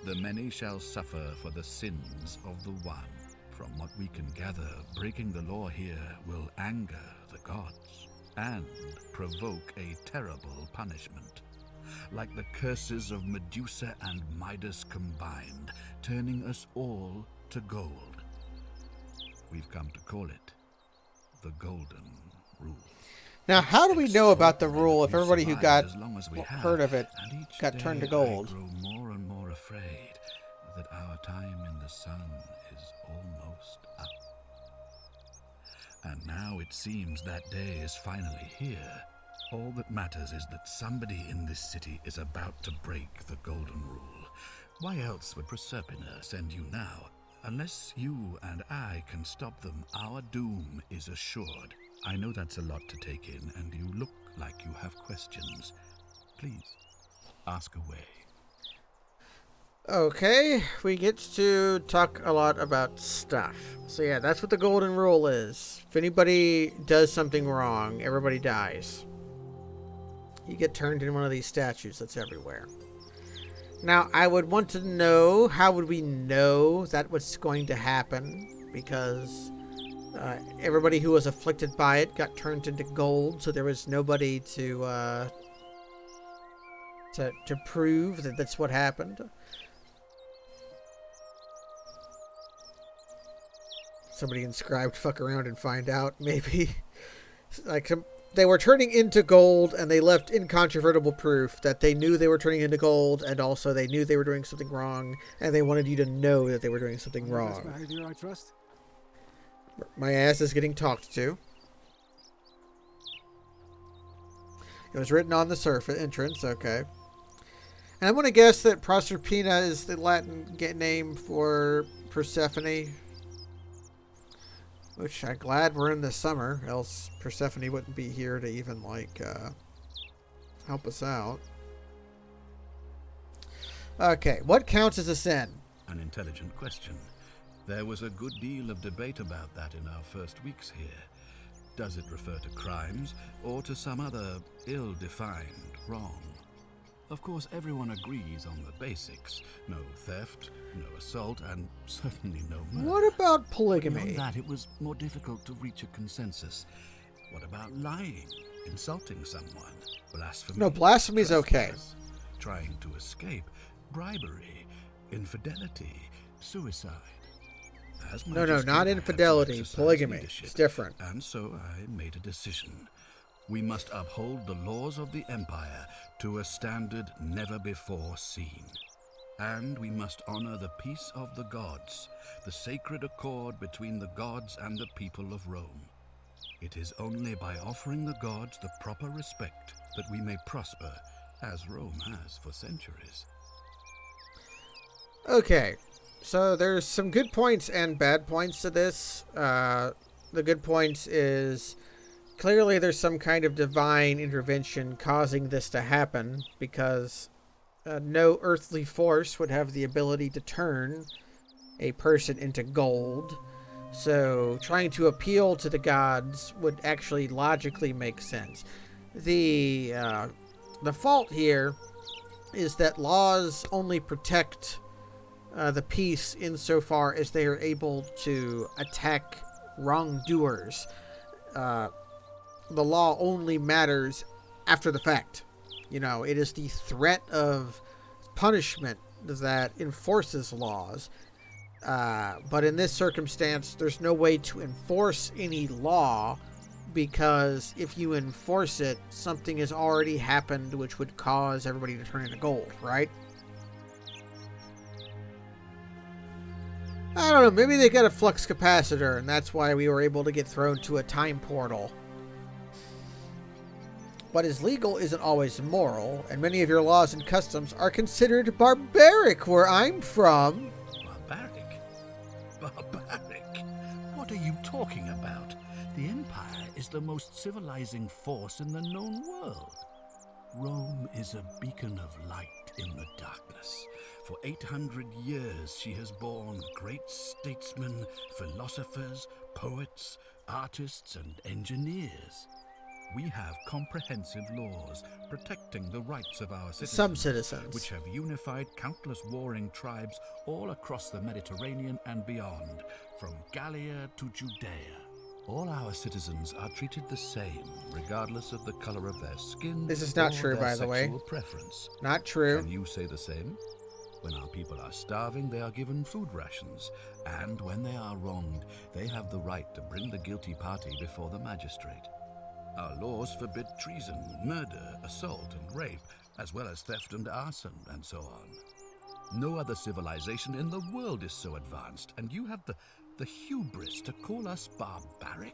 "The many shall suffer for the sins of the one." From what we can gather, breaking the law here will anger the gods and provoke a terrible punishment. Like the curses of Medusa and Midas combined, turning us all to gold. We've come to call it the Golden Rule. Now, how do we know about the rule if everybody who got as long as we have, heard of it and each got turned to day gold? I grow more and more afraid that our time in the sun is almost up. And now it seems that day is finally here. All that matters is that somebody in this city is about to break the Golden Rule. Why else would Proserpina send you now? Unless you and I can stop them, our doom is assured. I know that's a lot to take in, and you look like you have questions. Please, ask away. Okay, we get to talk a lot about stuff. So yeah, that's what the Golden Rule is. If anybody does something wrong, everybody dies. You get turned into one of these statues that's everywhere. Now, I would want to know, how would we know that was going to happen? Because everybody who was afflicted by it got turned into gold, so there was nobody to prove that that's what happened. Somebody inscribed "fuck around and find out," maybe. Like, they were turning into gold, and they left incontrovertible proof that they knew they were turning into gold, and also they knew they were doing something wrong, and they wanted you to know that they were doing something wrong. Best behavior, I trust. My ass is getting talked to. It was written on the surface entrance, okay. And I'm going to guess that Proserpina is the Latin name for Persephone. Which I'm glad we're in the summer, else Persephone wouldn't be here to even, like, help us out. Okay, what counts as a sin? An intelligent question. There was a good deal of debate about that in our first weeks here. Does it refer to crimes, or to some other ill-defined wrong? Of course, everyone agrees on the basics. No theft, no assault, and certainly no murder. What about polygamy? Beyond that, it was more difficult to reach a consensus. What about lying, insulting someone, blasphemy? No, blasphemy's okay. Trespass, trying to escape, bribery, infidelity, suicide. As No, magistrate, not I had to infidelity. exercise Polygamy. leadership, It's different. And so I made a decision. We must uphold the laws of the Empire to a standard never before seen. And we must honor the peace of the gods, the sacred accord between the gods and the people of Rome. It is only by offering the gods the proper respect that we may prosper, as Rome has for centuries. Okay, so there's some good points and bad points to this. The good points is clearly there's some kind of divine intervention causing this to happen, because no earthly force would have the ability to turn a person into gold. So trying to appeal to the gods would actually logically make sense. The fault here is that laws only protect the peace insofar as they are able to attack wrongdoers. The law only matters after the fact. You know, it is the threat of punishment that enforces laws. But in this circumstance, there's no way to enforce any law, because if you enforce it, something has already happened which would cause everybody to turn into gold, right? I don't know, maybe they got a flux capacitor, and that's why we were able to get thrown to a time portal. What is legal isn't always moral, and many of your laws and customs are considered barbaric where I'm from. Barbaric? Barbaric? What are you talking about? The Empire is the most civilizing force in the known world. Rome is a beacon of light in the darkness. For 800 years she has borne great statesmen, philosophers, poets, artists, and engineers. We have comprehensive laws protecting the rights of our citizens. Some citizens. Which have unified countless warring tribes all across the Mediterranean and beyond, from Gallia to Judea. All our citizens are treated the same, regardless of the color of their skin. This is not or true, their by the way. sexual preference. Not true. Can you say the same? When our people are starving, they are given food rations, and when they are wronged, they have the right to bring the guilty party before the magistrate. Our laws forbid treason, murder, assault, and rape, as well as theft and arson, and so on. No other civilization in the world is so advanced, and you have the hubris to call us barbaric?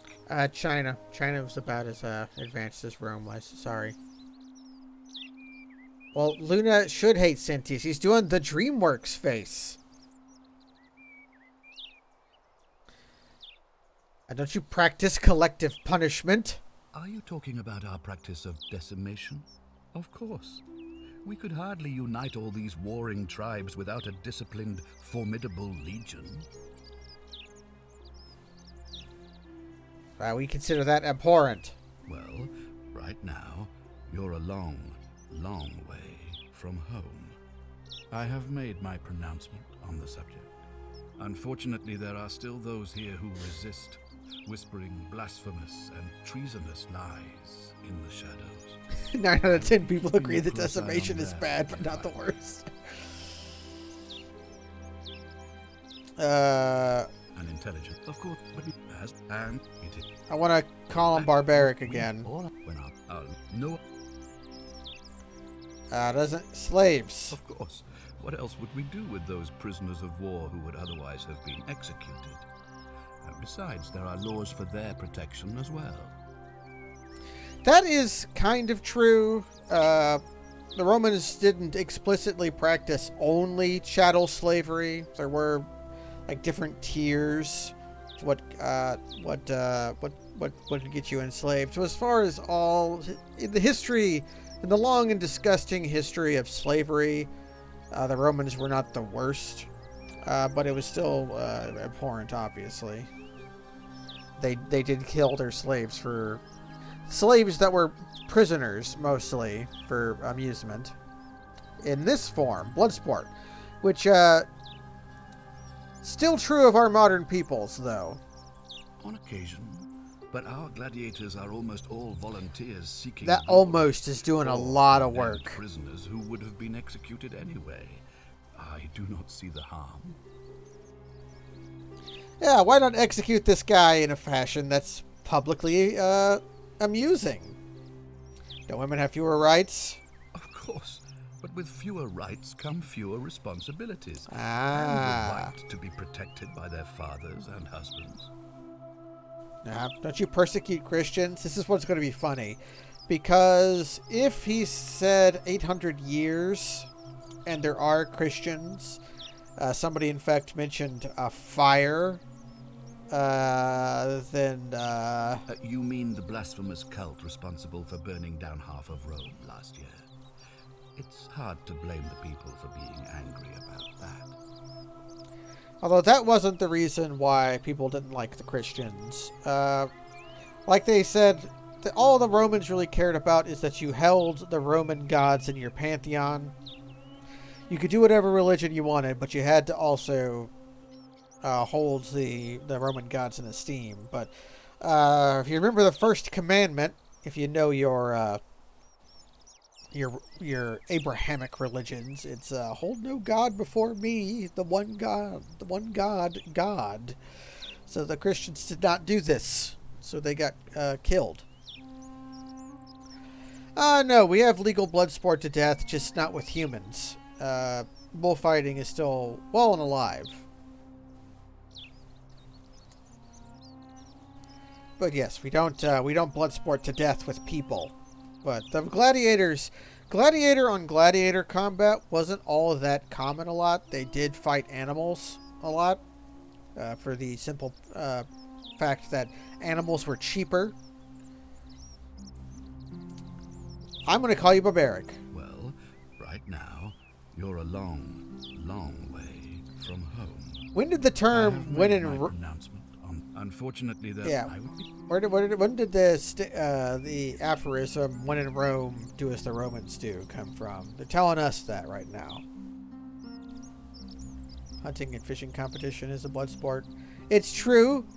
China. China was about as advanced as Rome was. Sorry. Well, Luna should hate Sentius. He's doing the DreamWorks face. And don't you practice collective punishment? Are you talking about our practice of decimation? Of course. We could hardly unite all these warring tribes without a disciplined, formidable legion. We consider that abhorrent. Well, right now, you're a long, long way from home. I have made my pronouncement on the subject. Unfortunately, there are still those here who resist, whispering blasphemous and treasonous lies in the shadows. 9 out of 10 people agree that Keep a close eye decimation on is that, bad, but if not the I- worst. Unintelligent, of course, but it has, and it is. I want to call him barbaric again. When no, Doesn't slaves. of course. What else would we do with those prisoners of war who would otherwise have been executed? And besides, there are laws for their protection as well. That is kind of true. The Romans didn't explicitly practice only chattel slavery. There were like different tiers. What would get you enslaved? So as far as all in the history, in the long and disgusting history of slavery, the Romans were not the worst, but it was still abhorrent. Obviously, they did kill their slaves that were prisoners mostly for amusement. In this form, Bloodsport, which still true of our modern peoples, though. On occasion, but our gladiators are almost all volunteers seeking. That glory, almost is doing a or lot of condemned work. Prisoners who would have been executed anyway. I do not see the harm. Yeah, why not execute this guy in a fashion that's publicly amusing? Don't women have fewer rights? Of course, but with fewer rights come fewer responsibilities. Ah. And the right to be protected by their fathers and husbands. Nah, don't you persecute Christians? This is what's going to be funny. Because if he said 800 years and there are Christians, somebody in fact mentioned fire, then... You mean the blasphemous cult responsible for burning down half of Rome last year? It's hard to blame the people for being angry about that. Although that wasn't the reason why people didn't like the Christians. Like they said, all the Romans really cared about is that you held the Roman gods in your pantheon. You could do whatever religion you wanted, but you had to also hold the Roman gods in esteem. But if you remember the first commandment, if you know your Abrahamic religions, it's hold no god before me, the one God. So the Christians did not do this, so they got killed. No, we have legal blood sport to death, just not with humans. Bullfighting is still well and alive. But yes, we don't blood sport to death with people. But the gladiator on gladiator combat wasn't all that common a lot. They did fight animals a lot, for the simple fact that animals were cheaper. I'm going to call you barbaric. Well, right now, you're a long, long way from home. When did the term "when in announcement? Unfortunately, that yeah. I would be. When did the aphorism "when in Rome, do as the Romans do" come from? They're telling us that right now. Hunting and fishing competition is a blood sport. It's true,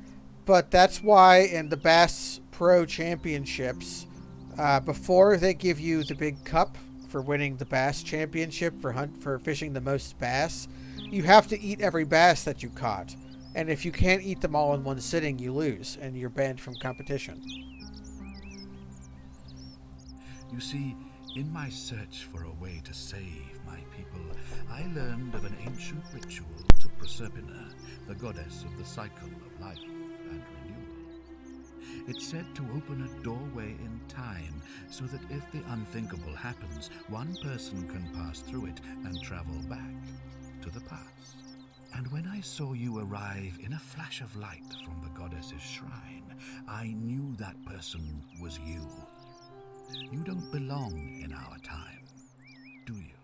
but that's why in the Bass Pro Championships, before they give you the big cup for winning the Bass Championship for fishing the most bass, you have to eat every bass that you caught. And if you can't eat them all in one sitting, you lose, and you're banned from competition. You see, in my search for a way to save my people, I learned of an ancient ritual to Proserpina, the goddess of the cycle of life and renewal. It's said to open a doorway in time, so that if the unthinkable happens, one person can pass through it and travel back to the past. And when I saw you arrive in a flash of light from the goddess's shrine, I knew that person was you. You don't belong in our time, do you?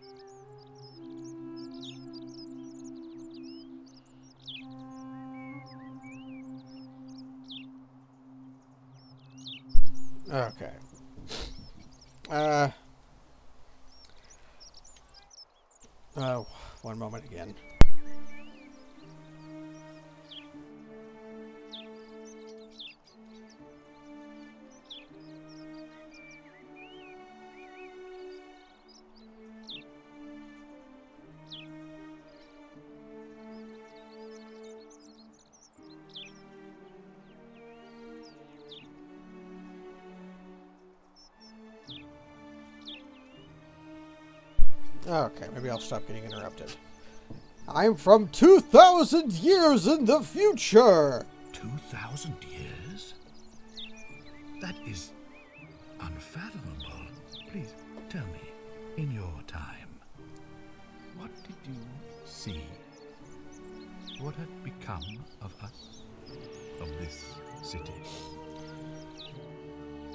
Okay. One moment again. Okay, maybe I'll stop getting interrupted. I'm from 2,000 years in the future! 2,000 years? That is unfathomable. Please, tell me, in your time, what did you see? What had become of us? Of this city?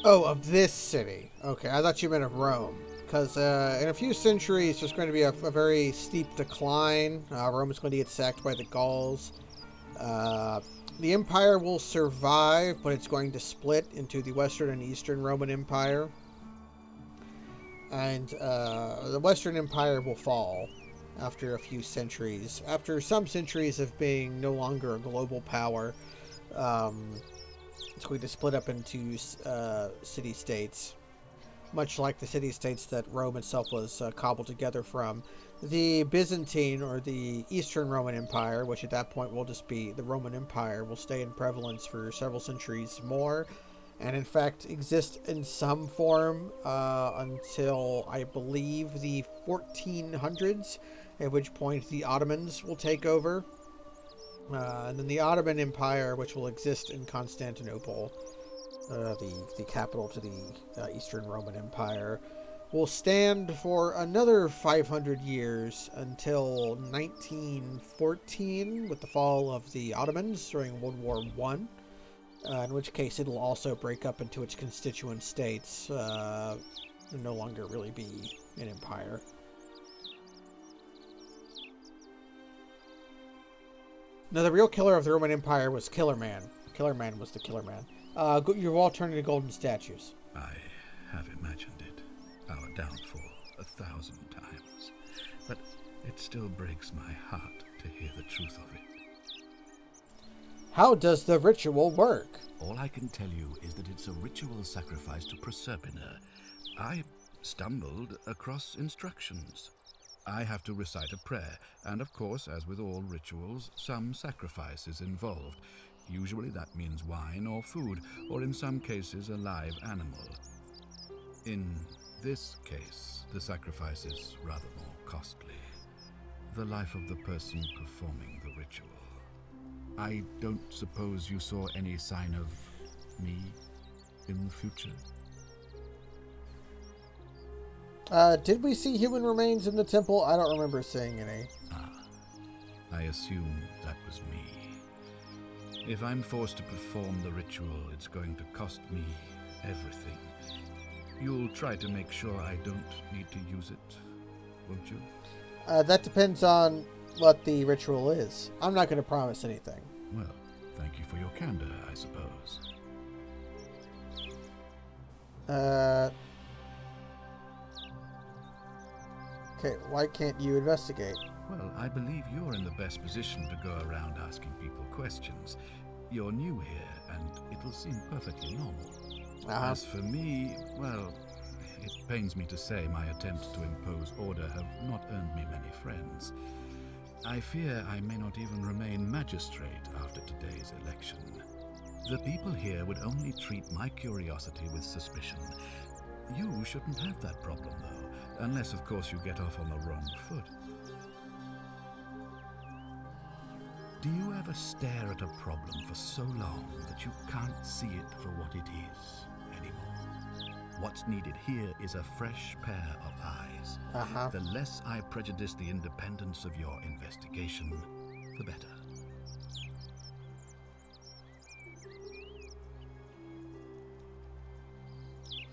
Oh, of this city. Okay, I thought you meant of Rome. Because in a few centuries, there's going to be a very steep decline. Rome is going to get sacked by the Gauls. The Empire will survive, but it's going to split into the Western and Eastern Roman Empire. And the Western Empire will fall after a few centuries. After some centuries of being no longer a global power, it's going to split up into city-states. Much like the city-states that Rome itself was cobbled together from. The Byzantine, or the Eastern Roman Empire, which at that point will just be the Roman Empire, will stay in prevalence for several centuries more, and in fact exist in some form until, I believe, the 1400s, at which point the Ottomans will take over. And then the Ottoman Empire, which will exist in Constantinople, the capital to the Eastern Roman Empire, will stand for another 500 years until 1914 with the fall of the Ottomans during World War I, in which case it'll also break up into its constituent states and no longer really be an empire. Now, the real killer of the Roman Empire was Killer Man. Killer Man was the Killer Man. You've all turned into golden statues. I have imagined it, our downfall, 1,000 times. But it still breaks my heart to hear the truth of it. How does the ritual work? All I can tell you is that it's a ritual sacrifice to Proserpina. I stumbled across instructions. I have to recite a prayer, and of course, as with all rituals, some sacrifice is involved. Usually that means wine or food, or in some cases a live animal. In this case, the sacrifice is rather more costly. The life of the person performing the ritual. I don't suppose you saw any sign of me in the future? Did we see human remains in the temple? I don't remember seeing any. I assume that was me. If I'm forced to perform the ritual, it's going to cost me everything. You'll try to make sure I don't need to use it, won't you? That depends on what the ritual is. I'm not going to promise anything. Well, thank you for your candor, I suppose. Okay, why can't you investigate? Well, I believe you're in the best position to go around asking people questions. You're new here, and it'll seem perfectly normal. As for me, well, it pains me to say my attempts to impose order have not earned me many friends. I fear I may not even remain magistrate after today's election. The people here would only treat my curiosity with suspicion. You shouldn't have that problem, though, unless, of course, you get off on the wrong foot. Do you ever stare at a problem for so long that you can't see it for what it is anymore? What's needed here is a fresh pair of eyes. The less I prejudice the independence of your investigation, the better.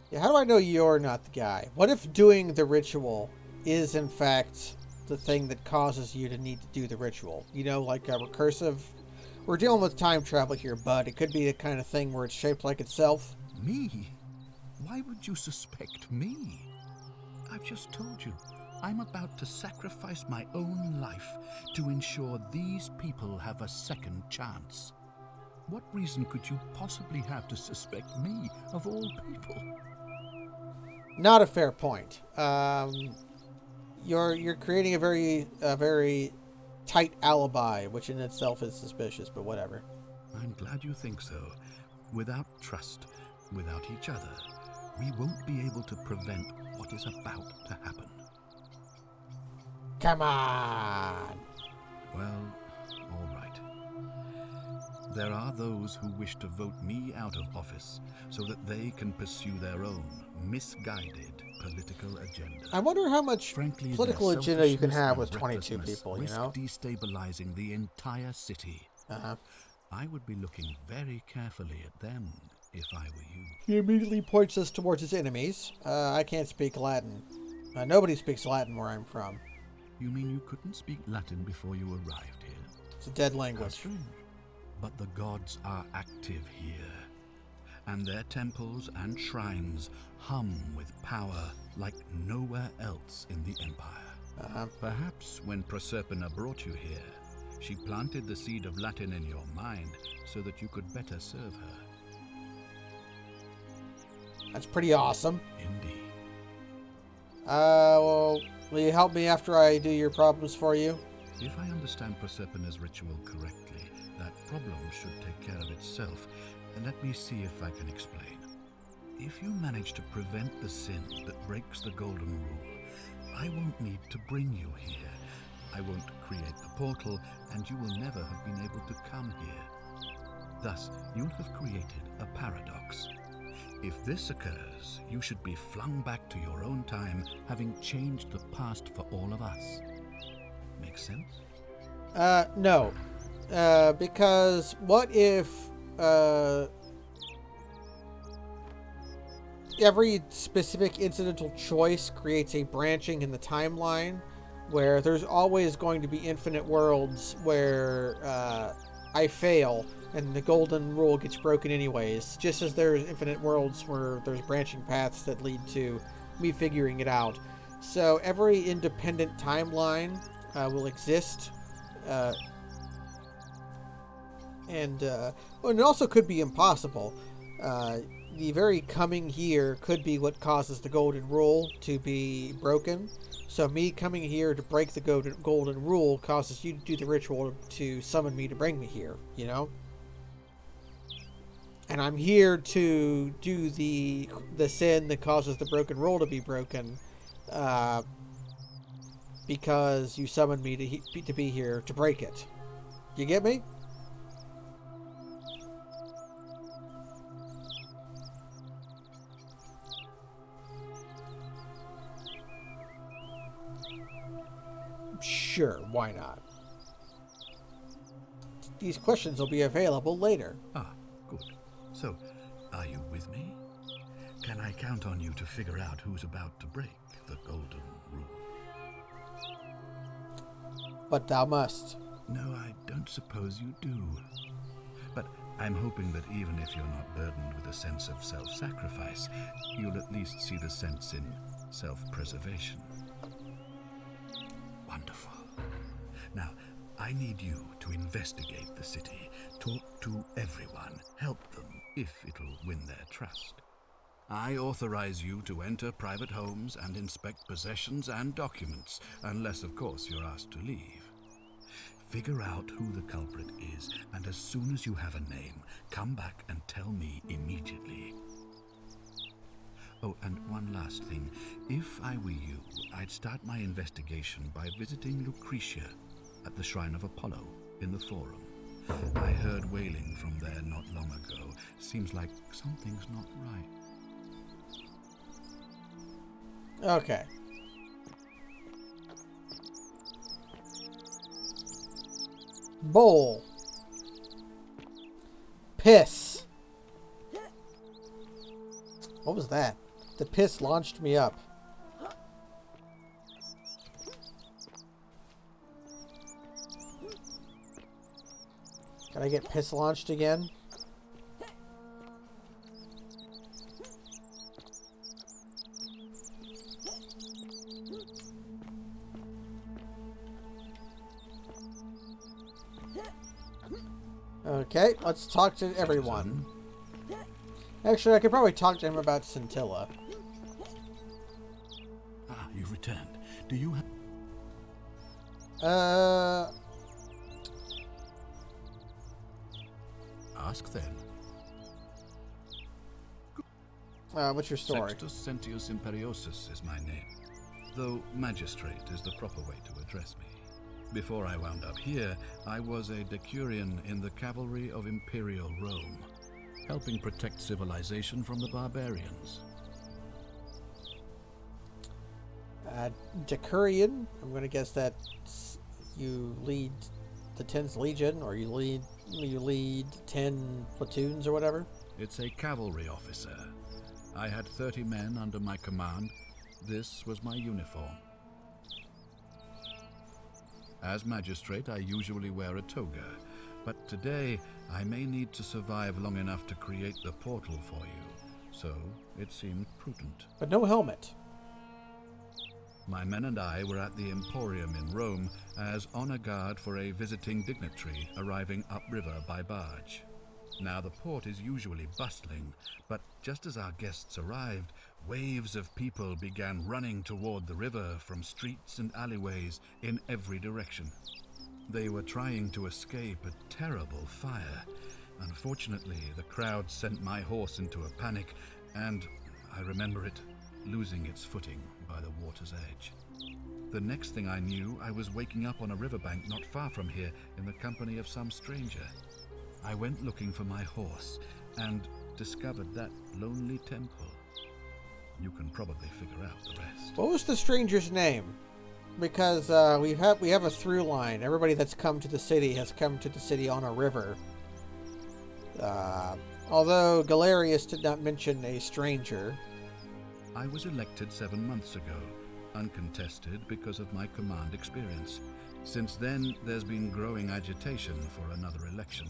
Yeah, how do I know you're not the guy? What if doing the ritual is, in fact, the thing that causes you to need to do the ritual? You know, like a recursive... We're dealing with time travel here, bud. It could be the kind of thing where it's shaped like itself. Me? Why would you suspect me? I've just told you, I'm about to sacrifice my own life to ensure these people have a second chance. What reason could you possibly have to suspect me, of all people? Not a fair point. You're creating a very tight alibi, which in itself is suspicious, but whatever. I'm glad you think so. Without trust, without each other, we won't be able to prevent what is about to happen. Come on! Well, all right. There are those who wish to vote me out of office so that they can pursue their own misguided political agenda. I wonder how much Frankly, political their agenda you can selfishness have and with 22 recklessness people, you risk know? destabilizing the entire city. I would be looking very carefully at them if I were you. He immediately points us towards his enemies. I can't speak Latin. Nobody speaks Latin where I'm from. You mean you couldn't speak Latin before you arrived here? It's a dead How language. strange. But the gods are active here, and their temples and shrines hum with power like nowhere else in the Empire. Perhaps when Proserpina brought you here, she planted the seed of Latin in your mind so that you could better serve her. That's pretty awesome. Indeed. Well, will you help me after I do your problems for you? If I understand Proserpina's ritual correctly, that problem should take care of itself. And let me see if I can explain. If you manage to prevent the sin that breaks the Golden Rule, I won't need to bring you here. I won't create the portal, and you will never have been able to come here. Thus, you'll have created a paradox. If this occurs, you should be flung back to your own time, having changed the past for all of us. Make sense? No. Because what if, every specific incidental choice creates a branching in the timeline where there's always going to be infinite worlds where, I fail and the golden rule gets broken anyways, just as there's infinite worlds where there's branching paths that lead to me figuring it out. So every independent timeline will exist, and it also could be impossible. The very coming here could be what causes the golden rule to be broken. So me coming here to break the golden rule causes you to do the ritual to summon me to bring me here, you know? And I'm here to do the sin that causes the broken rule to be broken, because you summoned me to be here to break it. You get me? Sure, why not? These questions will be available later. Ah, good. So, are you with me? Can I count on you to figure out who's about to break the golden rule? But thou must. No, I don't suppose you do. But I'm hoping that even if you're not burdened with a sense of self-sacrifice, you'll at least see the sense in self-preservation. Wonderful. Now, I need you to investigate the city, talk to everyone, help them if it'll win their trust. I authorize you to enter private homes and inspect possessions and documents, unless, of course, you're asked to leave. Figure out who the culprit is, and as soon as you have a name, come back and tell me immediately. Oh, and one last thing. If I were you, I'd start my investigation by visiting Lucretia at the Shrine of Apollo in the Forum. I heard wailing from there not long ago. Seems like something's not right. Okay. Bowl. Piss. What was that? The piss launched me up. Can I get piss launched again? Okay, let's talk to everyone. Actually, I could probably talk to him about Scintilla. Ah, you've returned. Do you have... Ask then. What's your story? Sextus Sentius Imperiosus is my name, though magistrate is the proper way to address me. Before I wound up here, I was a decurion in the cavalry of Imperial Rome, helping protect civilization from the barbarians. Decurion? I'm going to guess that you lead the 10th Legion, or you lead 10 platoons or whatever? It's a cavalry officer. I had 30 men under my command. This was my uniform. As magistrate, I usually wear a toga, but today I may need to survive long enough to create the portal for you, so it seemed prudent. But no helmet. My men and I were at the Emporium in Rome as honor guard for a visiting dignitary arriving upriver by barge. Now, the port is usually bustling, but just as our guests arrived, waves of people began running toward the river from streets and alleyways in every direction. They were trying to escape a terrible fire. Unfortunately, the crowd sent my horse into a panic, and I remember it losing its footing by the water's edge. The next thing I knew, I was waking up on a riverbank not far from here in the company of some stranger. I went looking for my horse and discovered that lonely temple. You can probably figure out the rest. What was the stranger's name? Because we have a through line. Everybody that's come to the city has come to the city on a river. Although Galerius did not mention a stranger. I was elected 7 months ago, uncontested because of my command experience. Since then, there's been growing agitation for another election.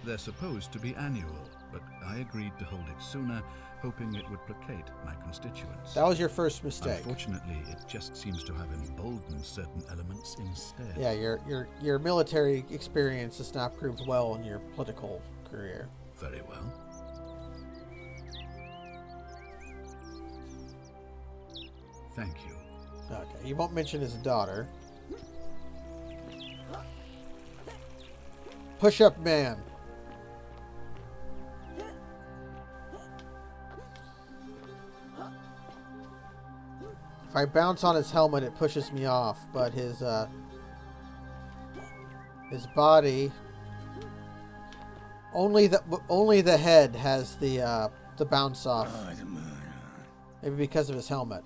They're supposed to be annual, but I agreed to hold it sooner, hoping it would placate my constituents. That was your first mistake. Unfortunately, it just seems to have emboldened certain elements instead. Yeah, your military experience has not proved well in your political career. Very well. Thank you. Okay, you won't mention his daughter. Push-up man. If I bounce on his helmet, it pushes me off, but his body, only the head has the bounce off. Maybe because of his helmet.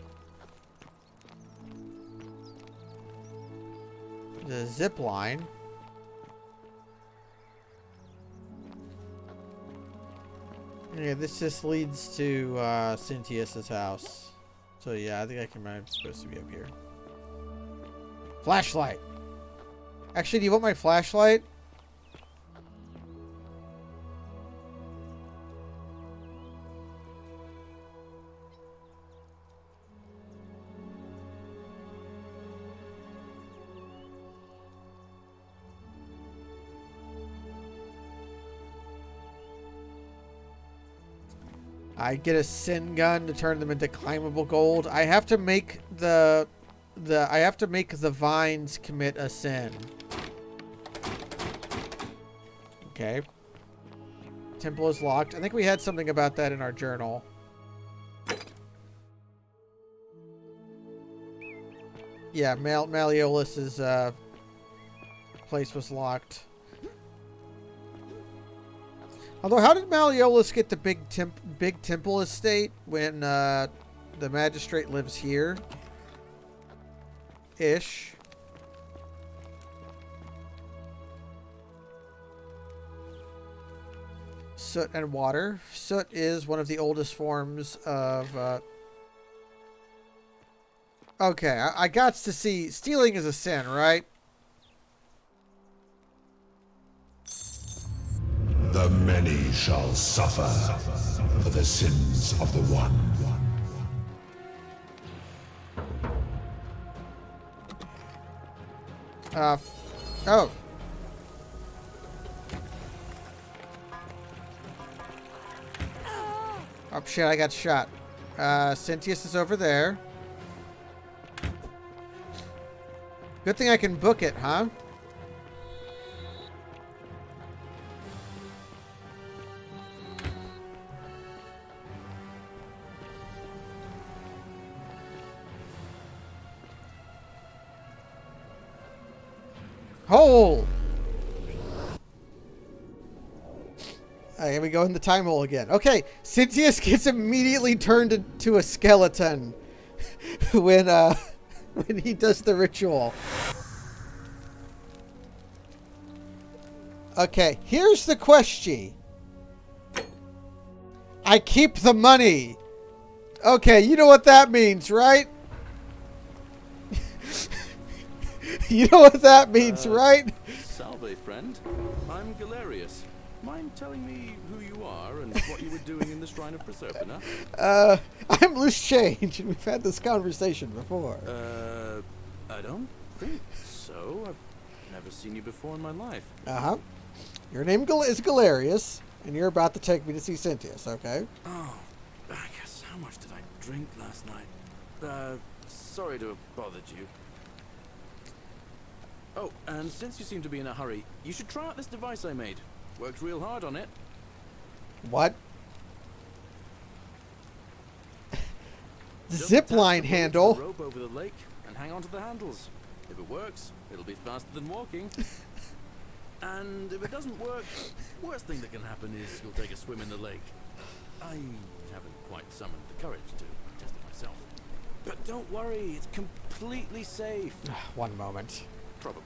the zip line. Yeah, this just leads to Cynthia's house. So yeah, I think I'm supposed to be up here. Flashlight. Actually, do you want my flashlight? I get a sin gun to turn them into climbable gold. I have to make the vines commit a sin. Okay. Temple is locked. I think we had something about that in our journal. Yeah, Malleolus's place was locked. Although, how did Malleolus get the big temple estate when the magistrate lives here? Ish. Soot and water. Soot is one of the oldest forms of... Okay, I got to see... Stealing is a sin, right? The many shall suffer for the sins of the one. Oh. Oh, shit, I got shot. Cynthia's is over there. Good thing I can book it, huh? Hole! Here we go in the time hole again. Okay, Cynthius gets immediately turned into a skeleton when he does the ritual. Okay, here's the question. I keep the money. Okay, you know what that means, right? You know what that means, right? Salve, friend. I'm Galerius. Mind telling me who you are and what you were doing in the Shrine of Proserpina? I'm Loose Change, and we've had this conversation before. I don't think so. I've never seen you before in my life. Uh-huh. Your name is Galerius, and you're about to take me to see Cynthius, okay? Oh, I guess how much did I drink last night? Sorry to have bothered you. Oh, and since you seem to be in a hurry, you should try out this device I made. Worked real hard on it. What? Zipline handle. Rope over the lake and hang on to the handles. If it works, it'll be faster than walking. And if it doesn't work, worst thing that can happen is you'll take a swim in the lake. I haven't quite summoned the courage to test it myself. But don't worry, it's completely safe. One moment. Probably.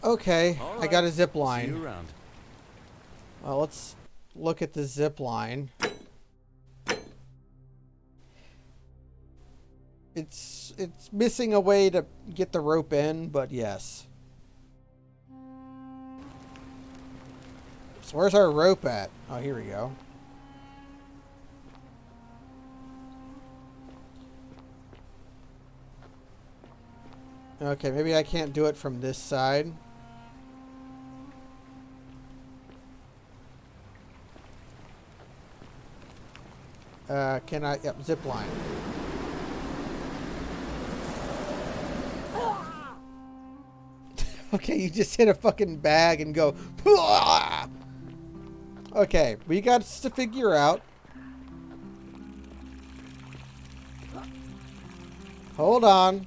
Okay, right. I got a zip See you line. around. Well, let's look at the zip line. It's missing a way to get the rope in, but yes. So where's our rope at? Oh, here we go. Okay, maybe I can't do it from this side. Can I? Yep, zip line. Okay, you just hit a fucking bag and go. Okay, we got to figure out. Hold on.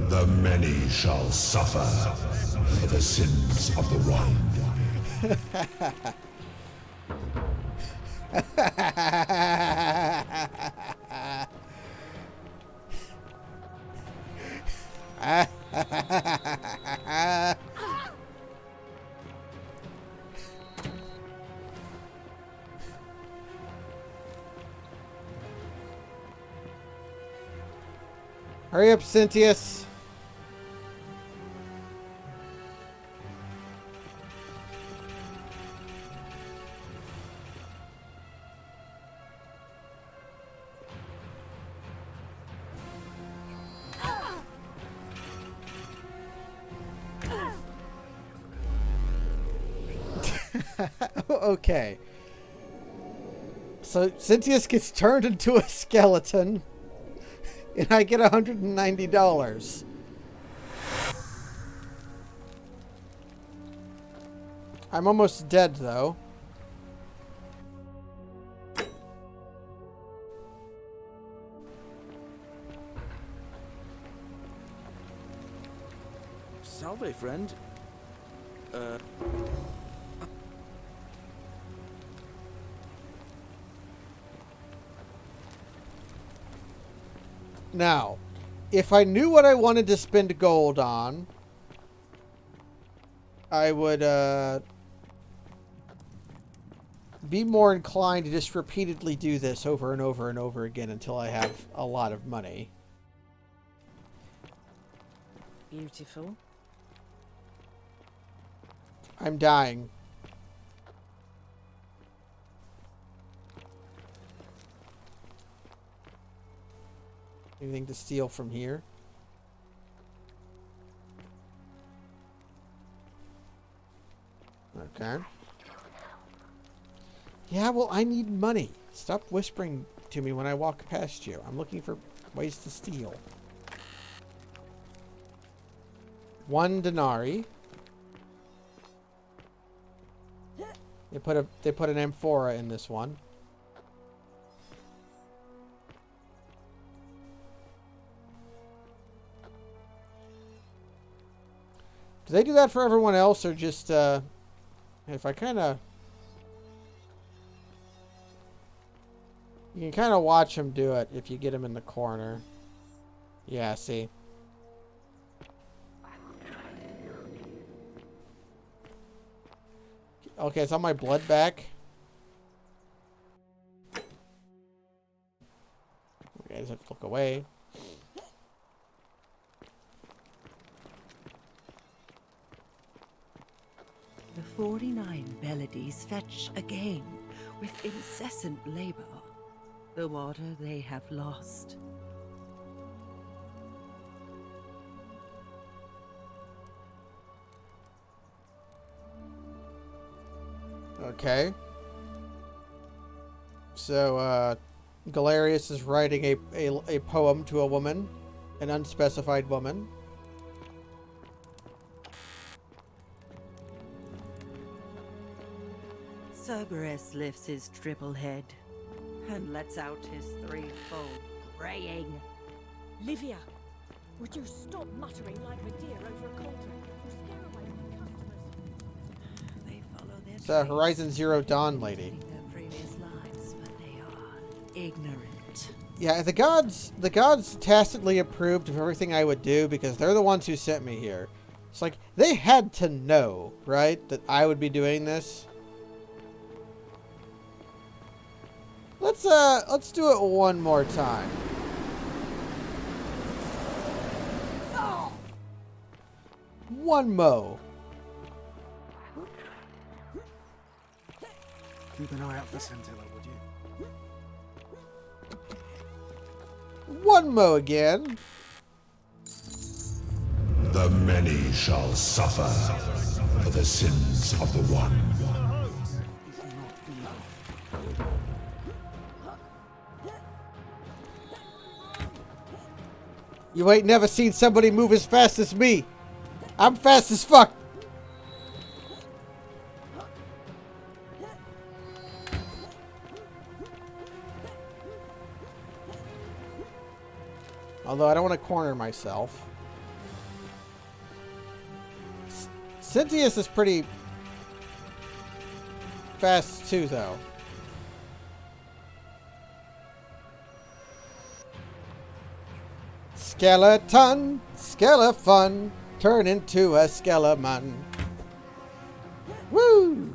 The many shall suffer for the sins of the one. Hurry up, Cynthius. Okay. So Cynthius gets turned into a skeleton, and I get $190. I'm almost dead, though. Salve, friend. Now, if I knew what I wanted to spend gold on, I would be more inclined to just repeatedly do this over and over and over again until I have a lot of money. Beautiful. I'm dying. Anything to steal from here? Okay. Yeah, well, I need money. Stop whispering to me when I walk past you. I'm looking for ways to steal. 1 denarii. They put an amphora in this one. Do they do that for everyone else, or just, if I kind of... You can kind of watch them do it if you get them in the corner. Yeah, see? Okay, it's on my blood back. Okay, I just have to look away. The 49 Beladies fetch again with incessant labor the water they have lost. Okay. So, Galerius is writing a poem to a woman, an unspecified woman. Cerberus lifts his triple head and lets out his threefold braying. Livia, would you stop muttering like the deer over a cauldron? You'll scare away the customers. They follow their It's a Horizon Zero Dawn lady. their previous lives, but they are ignorant. Yeah, the gods tacitly approved of everything I would do because they're the ones who sent me here. It's like they had to know, right, that I would be doing this. Let's do it one more time. One mo. Keep an eye out for Scintilla, would you? One mo again. The The many shall suffer for the sins of the one. You ain't never seen somebody move as fast as me. I'm fast as fuck. Although I don't want to corner myself. Cynthius is pretty fast too, though. Skeleton, skeleton, turn into a skeleton. Woo!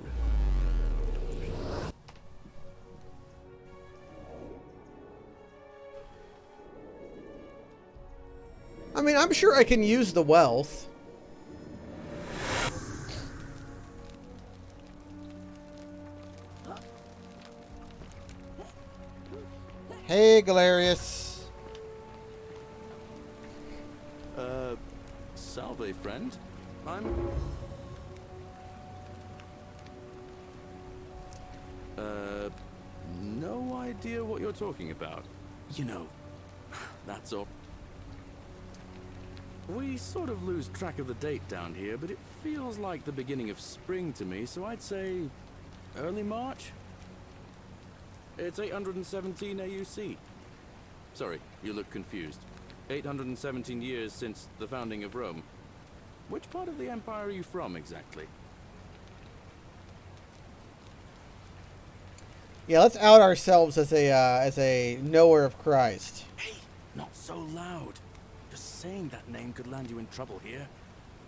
I mean, I'm sure I can use the wealth. Hey, Galerius. Salve, friend. No idea what you're talking about. You know, that's all. We sort of lose track of the date down here, but it feels like the beginning of spring to me, so I'd say early March? It's 817 AUC. Sorry, you look confused. 817 years since the founding of Rome. Which part of the Empire are you from, exactly? Yeah, let's out ourselves as a knower of Christ. Hey, not so loud. Just saying that name could land you in trouble here.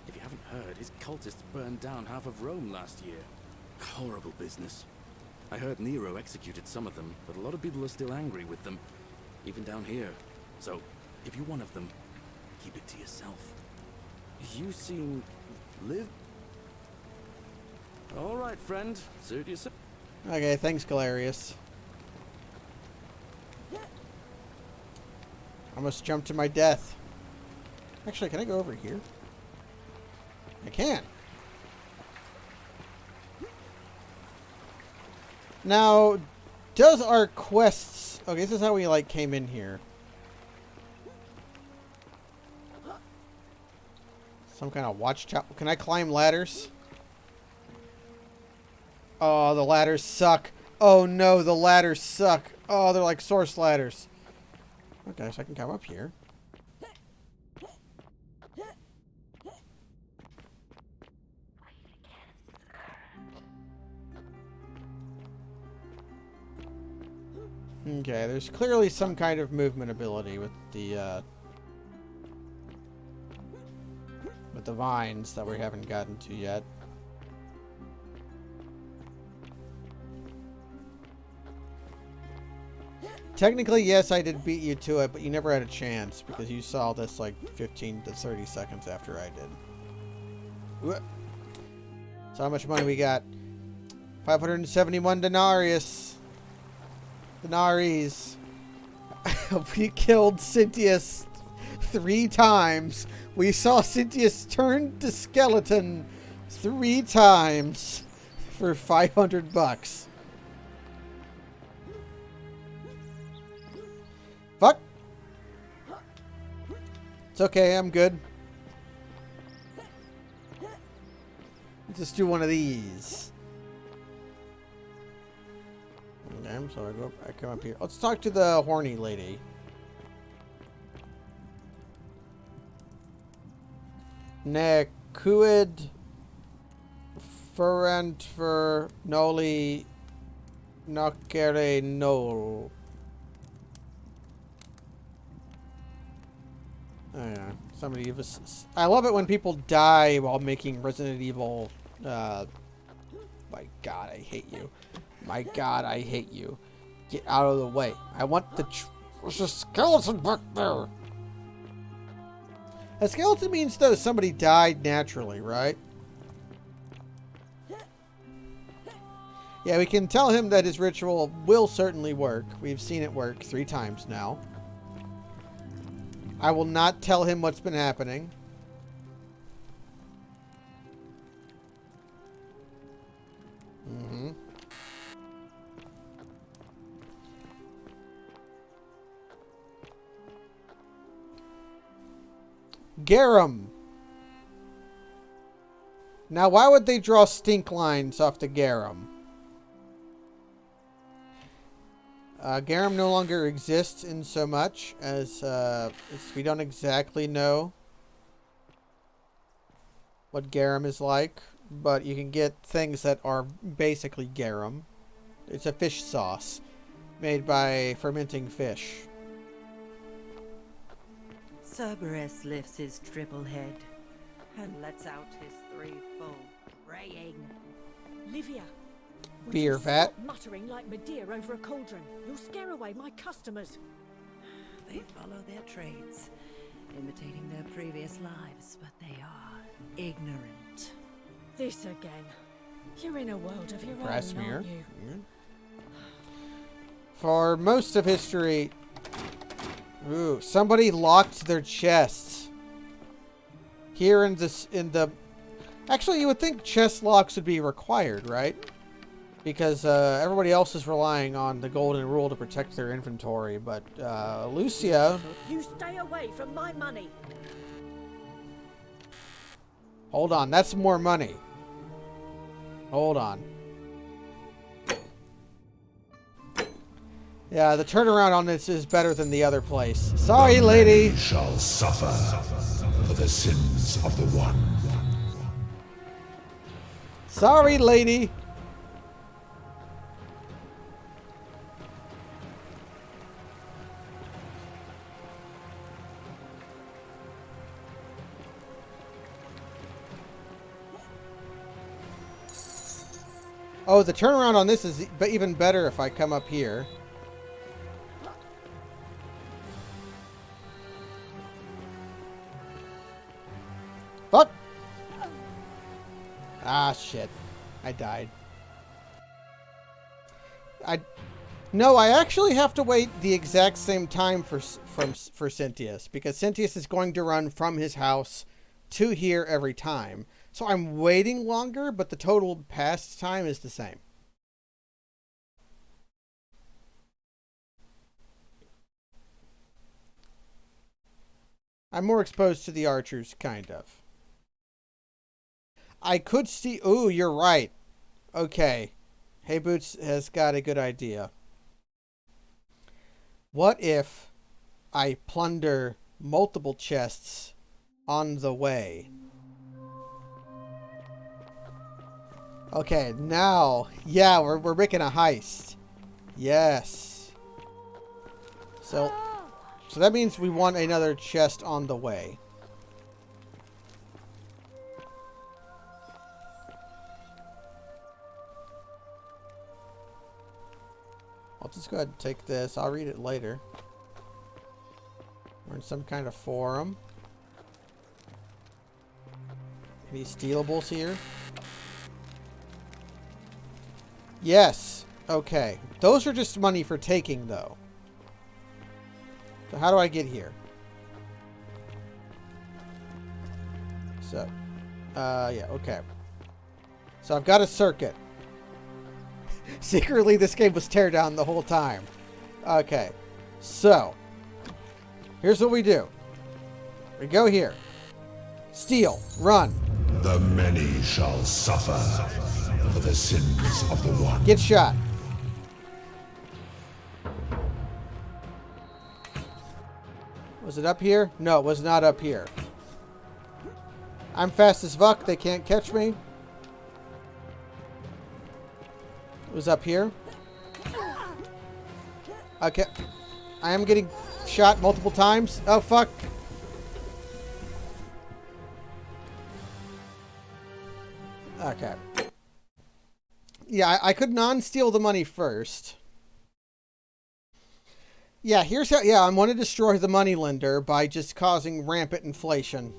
If you haven't heard, his cultists burned down half of Rome last year. Horrible business. I heard Nero executed some of them, but a lot of people are still angry with them, even down here. So, if you're one of them, keep it to yourself. You seem... live? Alright, friend. Suit yourself. Okay, thanks, Galerius. I must jump to my death. Actually, can I go over here? I can. Now, does our quests... Okay, this is how we, like, came in here. Some kind of watchtower. Can I climb ladders? Oh, the ladders suck. Oh, no, the ladders suck. Oh, they're like source ladders. Okay, so I can come up here. Okay, there's clearly some kind of movement ability with the vines that we haven't gotten to yet. Technically, yes, I did beat you to it, but you never had a chance because you saw this like 15 to 30 seconds after I did. Whoop. So how much money we got? 571 denarius. Denaries. We killed Cynthius 3 times. We saw Cynthius turn to skeleton 3 times for 500 bucks. Fuck. It's okay, I'm good. Let's just do one of these. Okay, so I come up here. Let's talk to the horny lady. Nekuid Ferentfer Noli Nokere Nol. Oh, yeah. Somebody give us... I love it when people die while making Resident Evil... my god, I hate you. My god, I hate you. Get out of the way. I want the... There's a skeleton back there. A skeleton means, though, somebody died naturally, right? Yeah, we can tell him that his ritual will certainly work. We've seen it work 3 times now. I will not tell him what's been happening. Garum. Now, why would they draw stink lines off the Garum? Garum no longer exists in so much as we don't exactly know what Garum is like, but you can get things that are basically Garum. It's a fish sauce made by fermenting fish. Cerberus lifts his triple head and lets out his threefold braying. Livia, would Beer you vat. stop muttering like Medea over a cauldron? You'll scare away my customers. They follow their trades, imitating their previous lives, but they are ignorant. This again. You're in a world of your own, Grasmere. aren't you? For most of history... Ooh, somebody locked their chests. Here in the... Actually, you would think chest locks would be required, right? Because everybody else is relying on the golden rule to protect their inventory, but Lucia... You stay away from my money. Hold on, that's more money. Hold on. Yeah, the turnaround on this is better than the other place. Sorry, lady. Many shall suffer for the sins of the one. Sorry, lady. Oh, the turnaround on this is even better if I come up here. Fuck! Ah, shit. I died. No, I actually have to wait the exact same time for Cynthius, because Cynthius is going to run from his house to here every time. So I'm waiting longer, but the total past time is the same. I'm more exposed to the archers, kind of. I could see... Ooh, you're right. Okay. Hey Boots has got a good idea. What if I plunder multiple chests on the way? Okay, now... Yeah, we're making a heist. Yes. So that means we want another chest on the way. I'll just go ahead and take this. I'll read it later. We're in some kind of forum. Any stealables here? Yes. Okay. Those are just money for taking, though. So how do I get here? So, yeah, okay. So I've got a circuit. Secretly, this game was tear down the whole time. Okay. So, here's what we do. We go here. Steal. Run. The many shall suffer for the sins of the one. Get shot. Was it up here? No, it was not up here. I'm fast as fuck. They can't catch me. It was up here. Okay. I am getting shot multiple times. Oh, fuck. Okay. Yeah, I could non-steal the money first. Yeah, here's how... Yeah, I want to destroy the moneylender by just causing rampant inflation.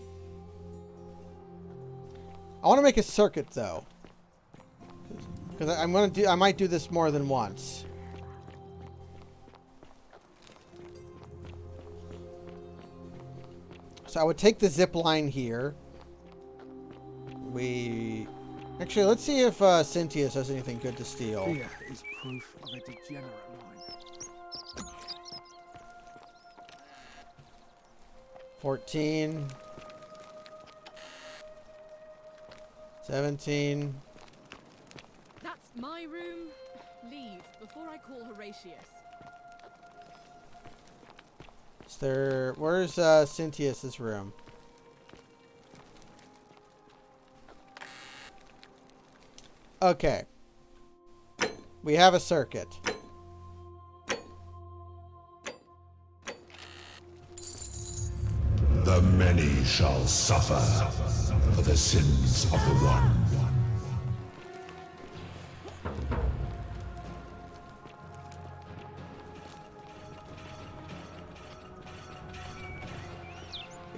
I want to make a circuit, though. Because I'm going to do... I might do this more than once. So I would take the zip line here. Actually, let's see if Cynthius has anything good to steal. Fear is proof of a degenerate mind. 14. 17. That's my room. Leave before I call Horatius. Is there... Where's Cynthia's room? Okay. We have a circuit. The many shall suffer for the sins of the one.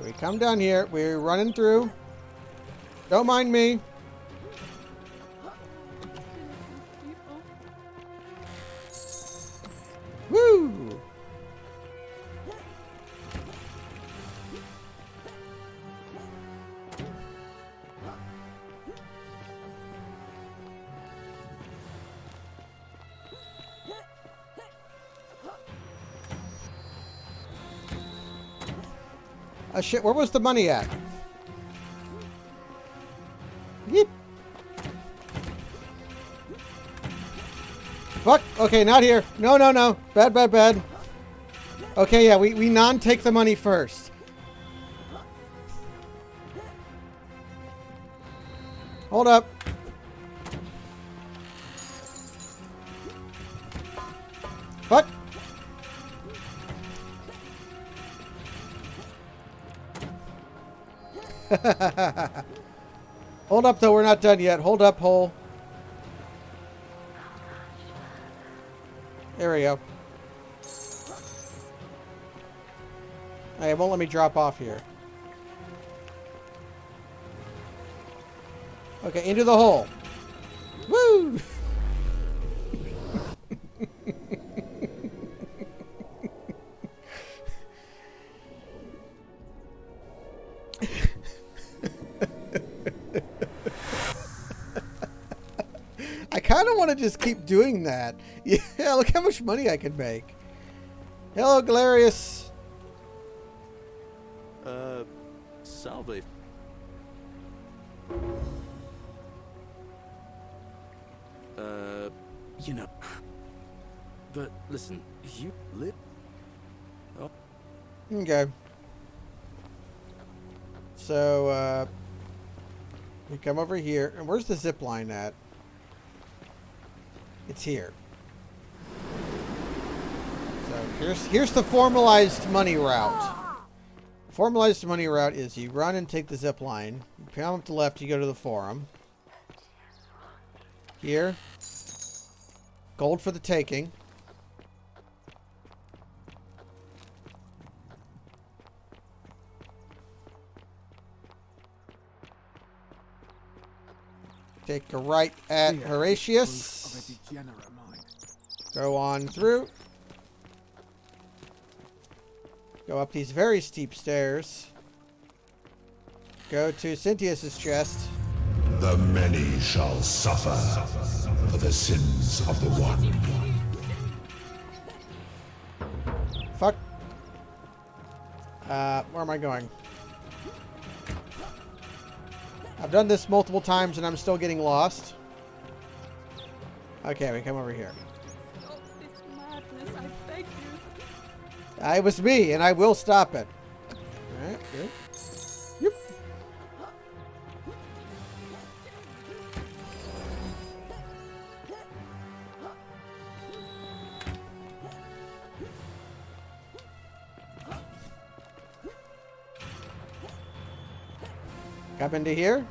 We come down here. We're running through. Don't mind me. Woo! Shit, where was the money at? Yeep. Fuck. Okay, not here. No, no, no. Bad, bad, bad. Okay, yeah, we non-take the money first. Hold up. Fuck. Hold up, though. We're not done yet. Hold up, hole. There we go. Hey, it won't let me drop off here. Okay, into the hole. Woo! I kind of want to just keep doing that. Yeah, look how much money I can make. Hello, Galerius. Salve. You know. But listen, you live. Oh. Okay. So, we come over here. And where's the zip line at? It's here. So here's the formalized money route. The formalized money route is you run and take the zip line. You come up to the left, you go to the forum. Here. Gold for the taking. Take a right at Horatius. Go on through. Go up these very steep stairs. Go to Cynthia's chest. The many shall suffer for the sins of the one. Fuck. Where am I going? I've done this multiple times and I'm still getting lost. Okay, we come over here. Stop this madness, I beg you. It was me, and I will stop it. Alright, good. Yep. Come into here.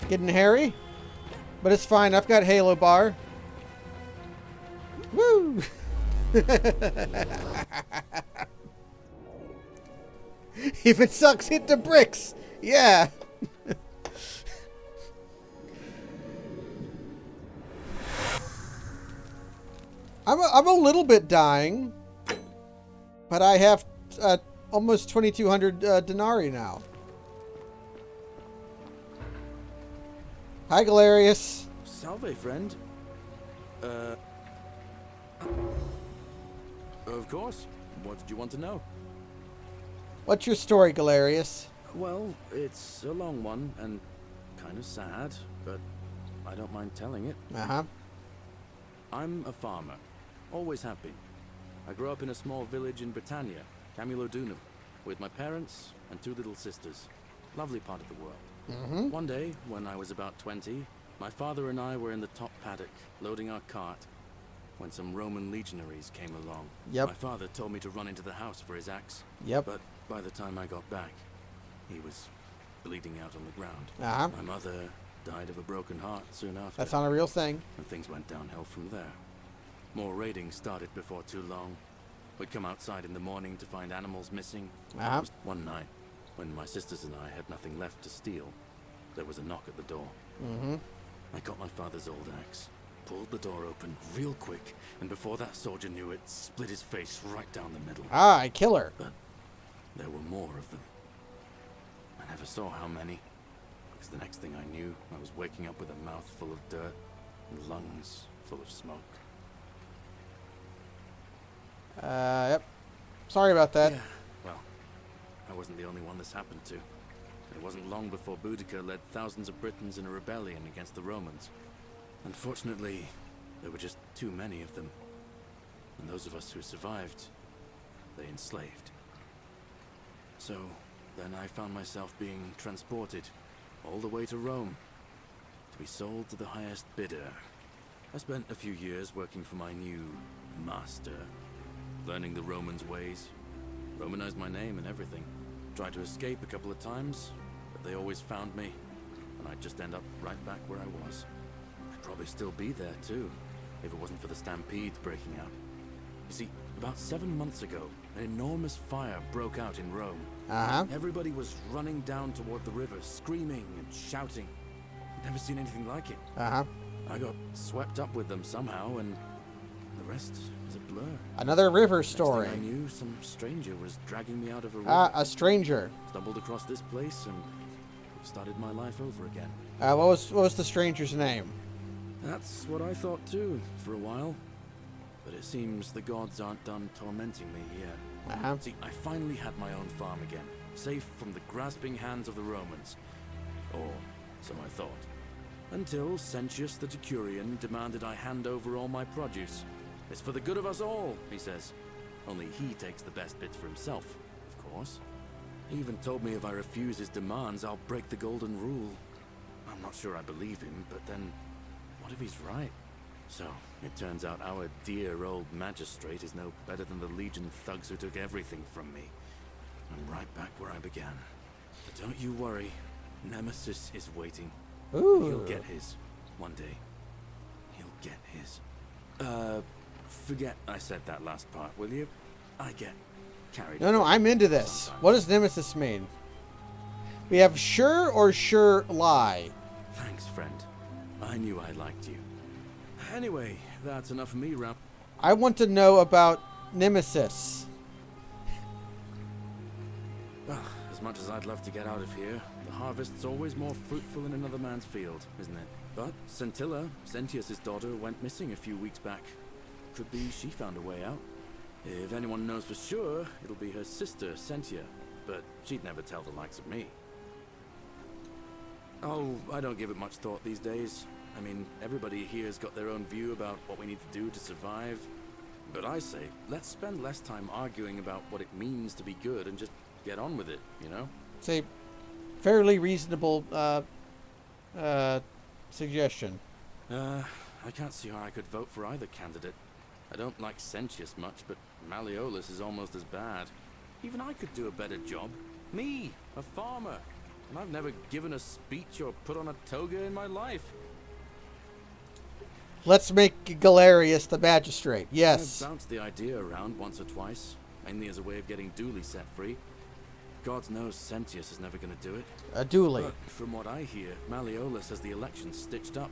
Getting hairy, but it's fine. I've got Halo Bar. Woo! If it sucks, hit the bricks. Yeah. I'm a little bit dying, but I have almost 2,200 denarii now. Hi, Galerius. Salve, friend. Of course. What did you want to know? What's your story, Galerius? Well, it's a long one and kind of sad, but I don't mind telling it. Uh-huh. I'm a farmer. Always have been. I grew up in a small village in Britannia, Camulodunum, with my parents and 2 little sisters. Lovely part of the world. Mm-hmm. One day, when I was about 20, my father and I were in the top paddock, loading our cart, when some Roman legionaries came along. Yep. My father told me to run into the house for his axe. Yep. But by the time I got back, he was bleeding out on the ground. Uh-huh. My mother died of a broken heart soon after. That's not a real thing. And things went downhill from there. More raiding started before too long. We'd come outside in the morning to find animals missing. Uh-huh. One night, when my sisters and I had nothing left to steal, there was a knock at the door. Mm-hmm. I got my father's old axe, pulled the door open real quick, and before that soldier knew it, split his face right down the middle. Ah, a killer. But there were more of them. I never saw how many, because the next thing I knew, I was waking up with a mouth full of dirt and lungs full of smoke. Yep. Sorry about that. Yeah, well, I wasn't the only one this happened to. It wasn't long before Boudica led thousands of Britons in a rebellion against the Romans. Unfortunately, there were just too many of them. And those of us who survived, they enslaved. So, then I found myself being transported all the way to Rome to be sold to the highest bidder. I spent a few years working for my new master, learning the Romans' ways, Romanized my name and everything. Tried to escape a couple of times, but they always found me, and I'd just end up right back where I was. I'd probably still be there too, if it wasn't for the stampedes breaking out. You see, about 7 months ago, an enormous fire broke out in Rome. Uh-huh. Everybody was running down toward the river, screaming and shouting. Never seen anything like it. Uh-huh. I got swept up with them somehow, and the rest is a blur. Another river story. Next thing I knew, some stranger was dragging me out of a river. Ah, a stranger. Stumbled across this place and started my life over again. What was the stranger's name? That's what I thought too, for a while. But it seems the gods aren't done tormenting me yet. Uh-huh. See, I finally had my own farm again, safe from the grasping hands of the Romans. Or so I thought. Until Sentius the Decurion demanded I hand over all my produce. It's for the good of us all, he says. Only he takes the best bits for himself, of course. He even told me if I refuse his demands, I'll break the golden rule. I'm not sure I believe him, but then, what if he's right? So, it turns out our dear old magistrate is no better than the Legion thugs who took everything from me. I'm right back where I began. But don't you worry, Nemesis is waiting. Ooh. He'll get his, one day. He'll get his. Forget I said that last part, will you? I get carried away. No, I'm into this. Sometimes. What does Nemesis mean? We have sure or sure lie. Thanks, friend. I knew I liked you. Anyway, that's enough of me, Ramp. I want to know about Nemesis. Well, as much as I'd love to get out of here, the harvest's always more fruitful in another man's field, isn't it? But Scintilla, Sentius's daughter, went missing a few weeks back. Could be she found a way out. If anyone knows for sure, it'll be her sister, Sentia. But she'd never tell the likes of me. Oh, I don't give it much thought these days. I mean, everybody here's got their own view about what we need to do to survive. But I say, let's spend less time arguing about what it means to be good and just get on with it, you know? It's a fairly reasonable suggestion. I can't see how I could vote for either candidate. I don't like Sentius much, but Malleolus is almost as bad. Even I could do a better job. Me, a farmer. And I've never given a speech or put on a toga in my life. Let's make Galerius the magistrate. Yes. I've bounced the idea around once or twice, mainly as a way of getting Dooley set free. God knows Sentius is never going to do it. Dooley. But from what I hear, Malleolus has the election stitched up.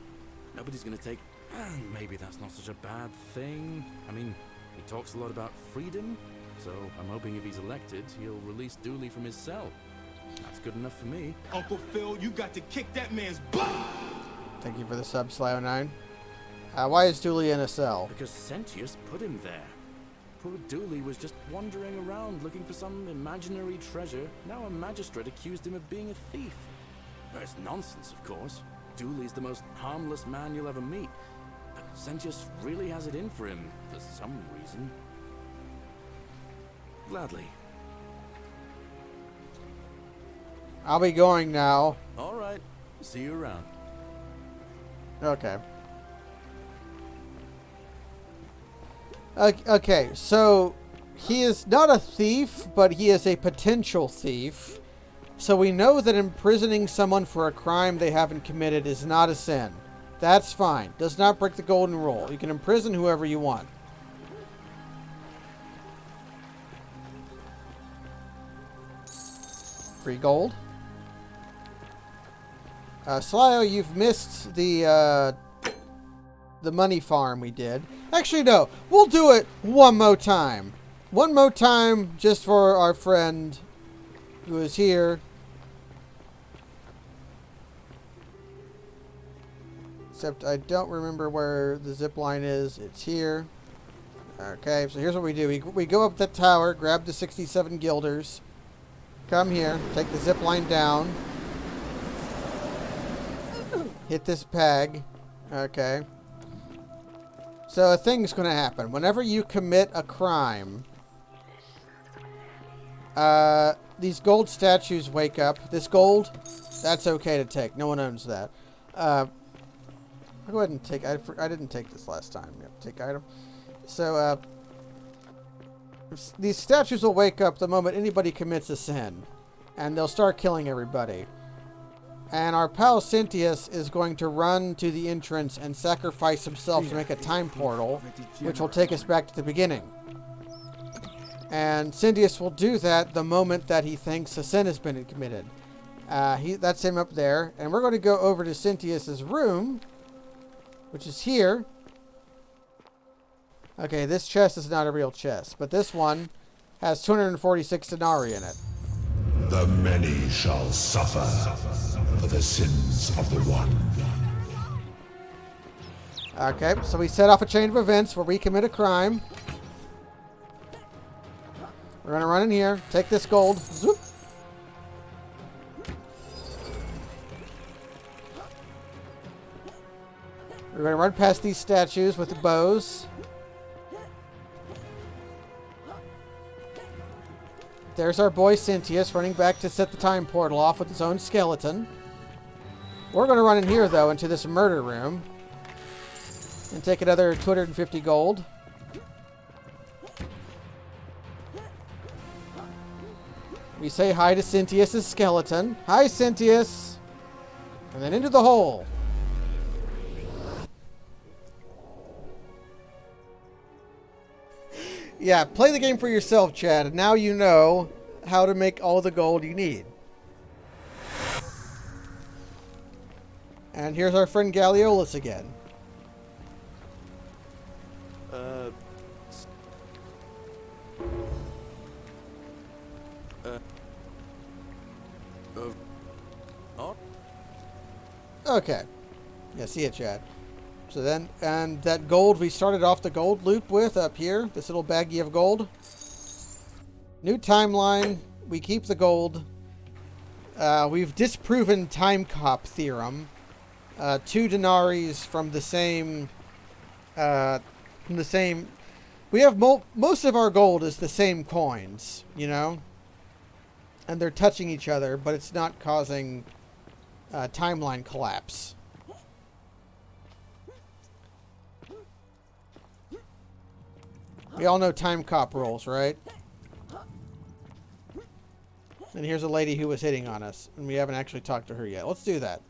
Nobody's going to take... maybe that's not such a bad thing. I mean, he talks a lot about freedom, so I'm hoping if he's elected, he'll release Dooley from his cell. That's good enough for me. Uncle Phil, you got to kick that man's butt! Thank you for the sub, Slyo9. Why is Dooley in a cell? Because Sentius put him there. Poor Dooley was just wandering around looking for some imaginary treasure. Now a magistrate accused him of being a thief. That's nonsense, of course. Dooley's the most harmless man you'll ever meet. But Sentius really has it in for him, for some reason. Gladly. I'll be going now. All right. See you around. Okay. Okay, so he is not a thief, but he is a potential thief. So we know that imprisoning someone for a crime they haven't committed is not a sin. That's fine. Does not break the golden rule. You can imprison whoever you want. Free gold. Slyo, you've missed the money farm we did. Actually, no. We'll do it one more time. One more time just for our friend who is here. Except I don't remember where the zip line is. It's here. Okay, so here's what we do. We go up the tower, grab the 67 guilders, come here, take the zip line down, hit this peg. Okay. So a thing's going to happen. Whenever you commit a crime, these gold statues wake up. This gold, that's okay to take. No one owns that. I'll go ahead and take... I didn't take this last time. Yep, take item. So, these statues will wake up the moment anybody commits a sin. And they'll start killing everybody. And our pal Sentius is going to run to the entrance and sacrifice himself to make a time portal, which will take us back to the beginning. And Sentius will do that the moment that he thinks a sin has been committed. That's him up there. And we're going to go over to Sentius's room, which is here. Okay, this chest is not a real chest, but this one has 246 denarii in it. The many shall suffer for the sins of the one. Okay, so we set off a chain of events where we commit a crime. We're going to run in here, take this gold. Zoop. We're going to run past these statues with the bows. There's our boy Sentius running back to set the time portal off with his own skeleton. We're going to run in here, though, into this murder room. And take another 250 gold. We say hi to Sentius' skeleton. Hi, Sentius! And then into the hole. Yeah, play the game for yourself, Chad. And now you know how to make all the gold you need. And here's our friend Galliolus again. Okay. Yeah, see it, Chad. So then, and that gold we started off the gold loop with up here, this little baggie of gold. New timeline, we keep the gold. We've disproven time cop theorem. 2 denaries from the same, we have most of our gold is the same coins, you know? And they're touching each other, but it's not causing timeline collapse. We all know time cop rules, right? And here's a lady who was hitting on us, and we haven't actually talked to her yet. Let's do that.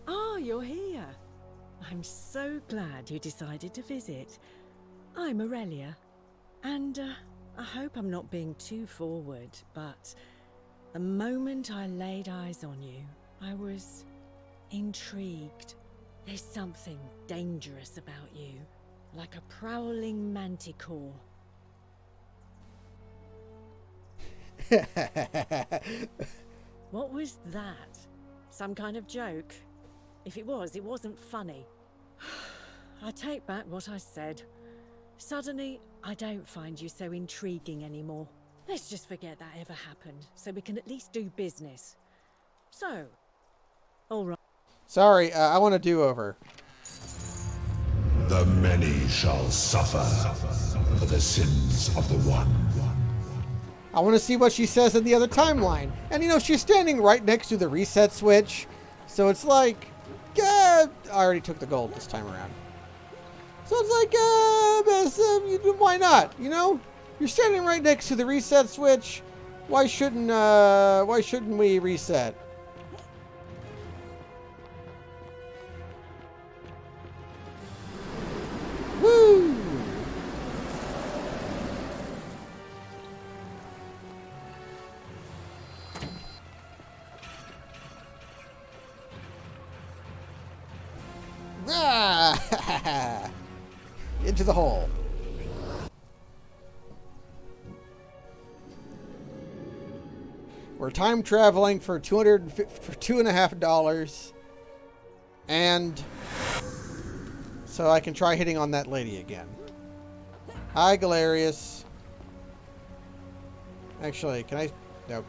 Ah, you're here. I'm so glad you decided to visit. I'm Aurelia, and I hope I'm not being too forward, but the moment I laid eyes on you, I was intrigued. There's something dangerous about you, like a prowling manticore. What was that? Some kind of joke? If it was, it wasn't funny. I take back what I said. Suddenly, I don't find you so intriguing anymore. Let's just forget that ever happened, so we can at least do business. So, all right. Sorry, I want a do-over. The many shall suffer for the sins of the one. I want to see what she says in the other timeline. And you know, she's standing right next to the reset switch. So it's like, I already took the gold this time around. So it's like, why not? You know, you're standing right next to the reset switch. Why shouldn't we reset? Woo! Ah! Into the hole. We're time traveling for $2.50, and so I can try hitting on that lady again. Hi, Galerius. Actually, can I? Nope.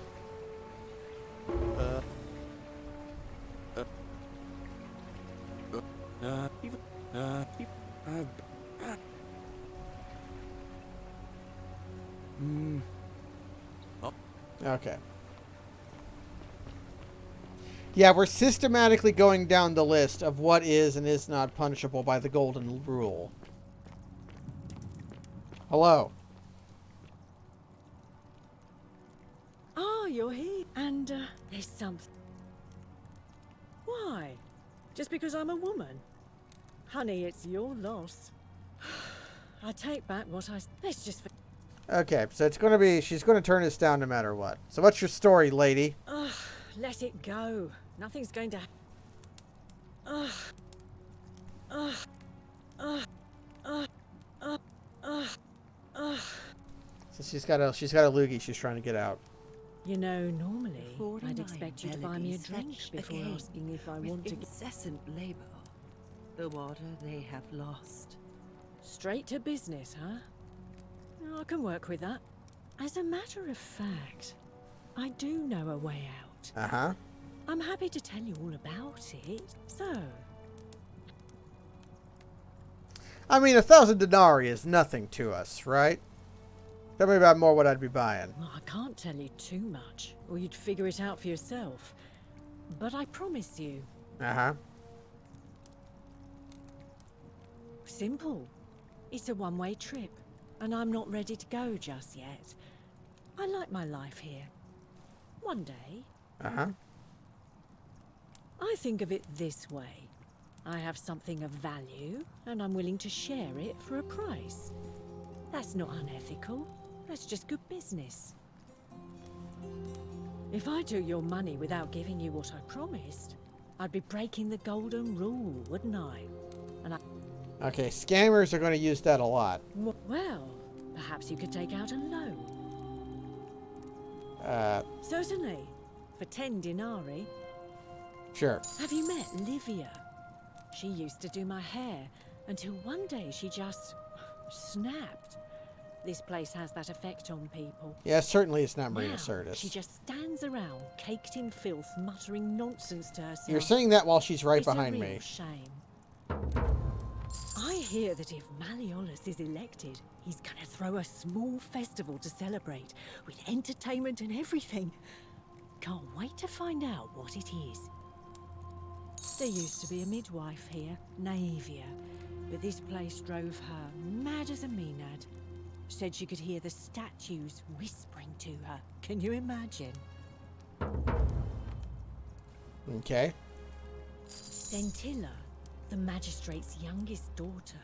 Okay. Yeah, we're systematically going down the list of what is and is not punishable by the golden rule. Hello. Oh, you're here. And, there's something. Why? Just because I'm a woman? Honey, it's your loss. I take back what I... Let's just... Okay, so it's gonna be... She's gonna turn us down no matter what. So what's your story, lady? Ugh, let it go. Nothing's going to... Ugh. Ugh. Ugh. Ugh. Ugh. Ugh. Ugh. So she's got a loogie she's trying to get out. You know, normally, 49 I'd expect you to buy me a melodies drink fetch before again asking if I with want to... incessant labor, the water they have lost. Straight to business, huh? I can work with that. As a matter of fact, I do know a way out. Uh-huh. I'm happy to tell you all about it. So... I mean, 1,000 denarii is nothing to us, right? Tell me about more what I'd be buying. Well, I can't tell you too much, or you'd figure it out for yourself. But I promise you. Uh-huh. Simple. It's a one-way trip, and I'm not ready to go just yet. I like my life here. One day. Uh-huh. I think of it this way. I have something of value, and I'm willing to share it for a price. That's not unethical. That's just good business. If I took your money without giving you what I promised, I'd be breaking the golden rule, wouldn't I? And Okay, scammers are going to use that a lot. Well, perhaps you could take out a loan. Certainly. For 10 denarii. Sure. Have you met Livia? She used to do my hair, until one day she just snapped. This place has that effect on people. Yeah, certainly it's not Marina Now, Sirtis. she just stands around, caked in filth, muttering nonsense to herself. You're saying that while she's right It's behind a real me. Shame. I hear that if Malleolus is elected, he's gonna throw a small festival to celebrate, with entertainment and everything. Can't wait to find out what it is. There used to be a midwife here, Naevia, but this place drove her mad as a Maenad. Said she could hear the statues whispering to her. Can you imagine? Okay. Centilla, the magistrate's youngest daughter,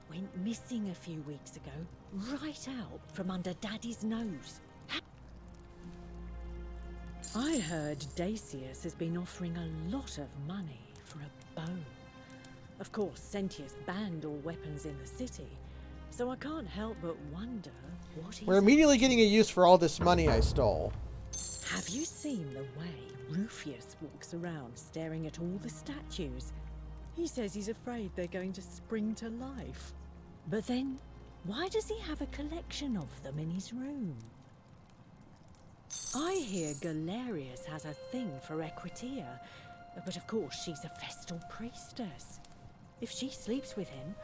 went missing a few weeks ago, right out from under Daddy's nose. I heard Dacius has been offering a lot of money for a bow. Of course, Sentius banned all weapons in the city, so I can't help but wonder what he's... We're immediately getting a use for all this money I stole. Have you seen the way Rufius walks around staring at all the statues? He says he's afraid they're going to spring to life. But then, why does he have a collection of them in his room? I hear Galerius has a thing for Equitia, but of course she's a Vestal priestess. If she sleeps with him,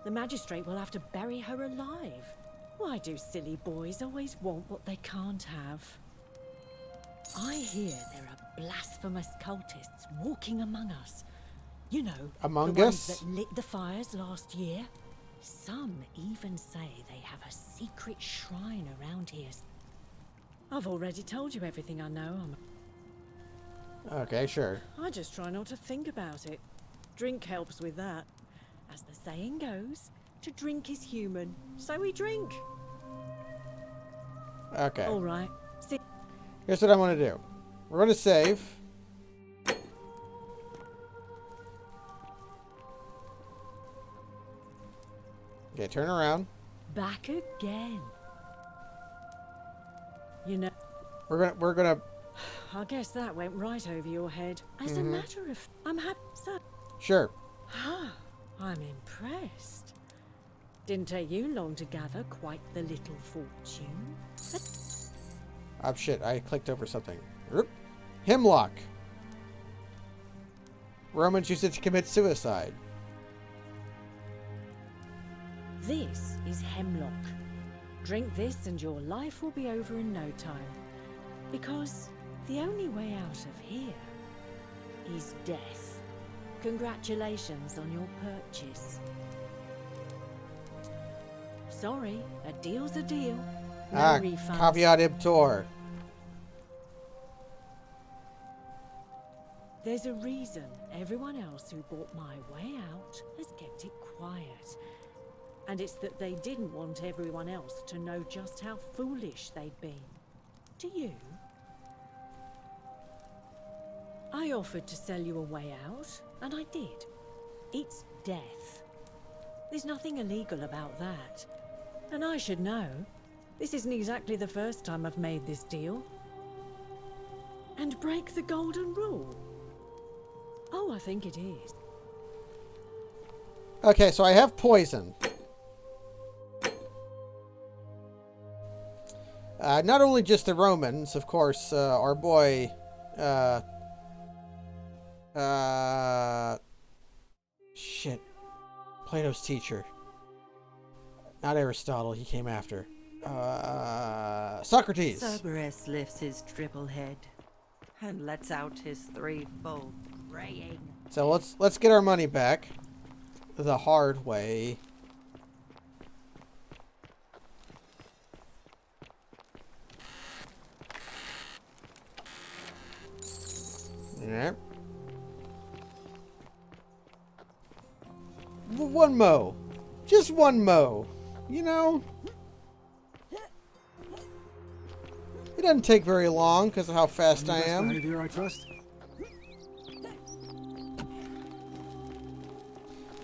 the magistrate will have to bury her alive. Why do silly boys always want what they can't have? I hear there are blasphemous cultists walking among us. You know, Among the us? ones that lit the fires last year. Some even say they have a secret shrine around here. I've already told you everything I know. Okay, sure. I just try not to think about it. Drink helps with that. As the saying goes, to drink is human, so we drink. Okay. All right. See. Here's what I want to do. We're going to save. Okay, turn around. Back again. You know, We're gonna. I guess that went right over your head. As a matter of, I'm happy. So, Sure. I'm impressed. Didn't take you long to gather quite the little fortune. Oh shit! I clicked over something. Oop. Hemlock. Romans used it to commit suicide. This is hemlock. Drink this and your life will be over in no time. Because the only way out of here is death. Congratulations on your purchase. Sorry, a deal's a deal. No refunds. Caveat emptor. There's a reason everyone else who bought my way out has kept it quiet. And it's that they didn't want everyone else to know just how foolish they'd been. Do you? I offered to sell you a way out, and I did. It's death. There's nothing illegal about that. And I should know. This isn't exactly the first time I've made this deal. And break the golden rule? Oh, I think it is. Okay, so I have poison. Not only just the Romans, of course, our boy, shit, Plato's teacher. Not Aristotle, he came after. Socrates. Cerberus lifts his triple head and lets out his threefold braying. So let's get our money back the hard way. Alright. One mo. Just one mo. You know? It doesn't take very long because of how fast I am. Behavior I trust.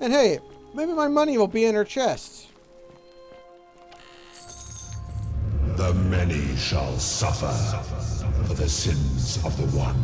And hey, maybe my money will be in her chest. The many shall suffer for the sins of the one.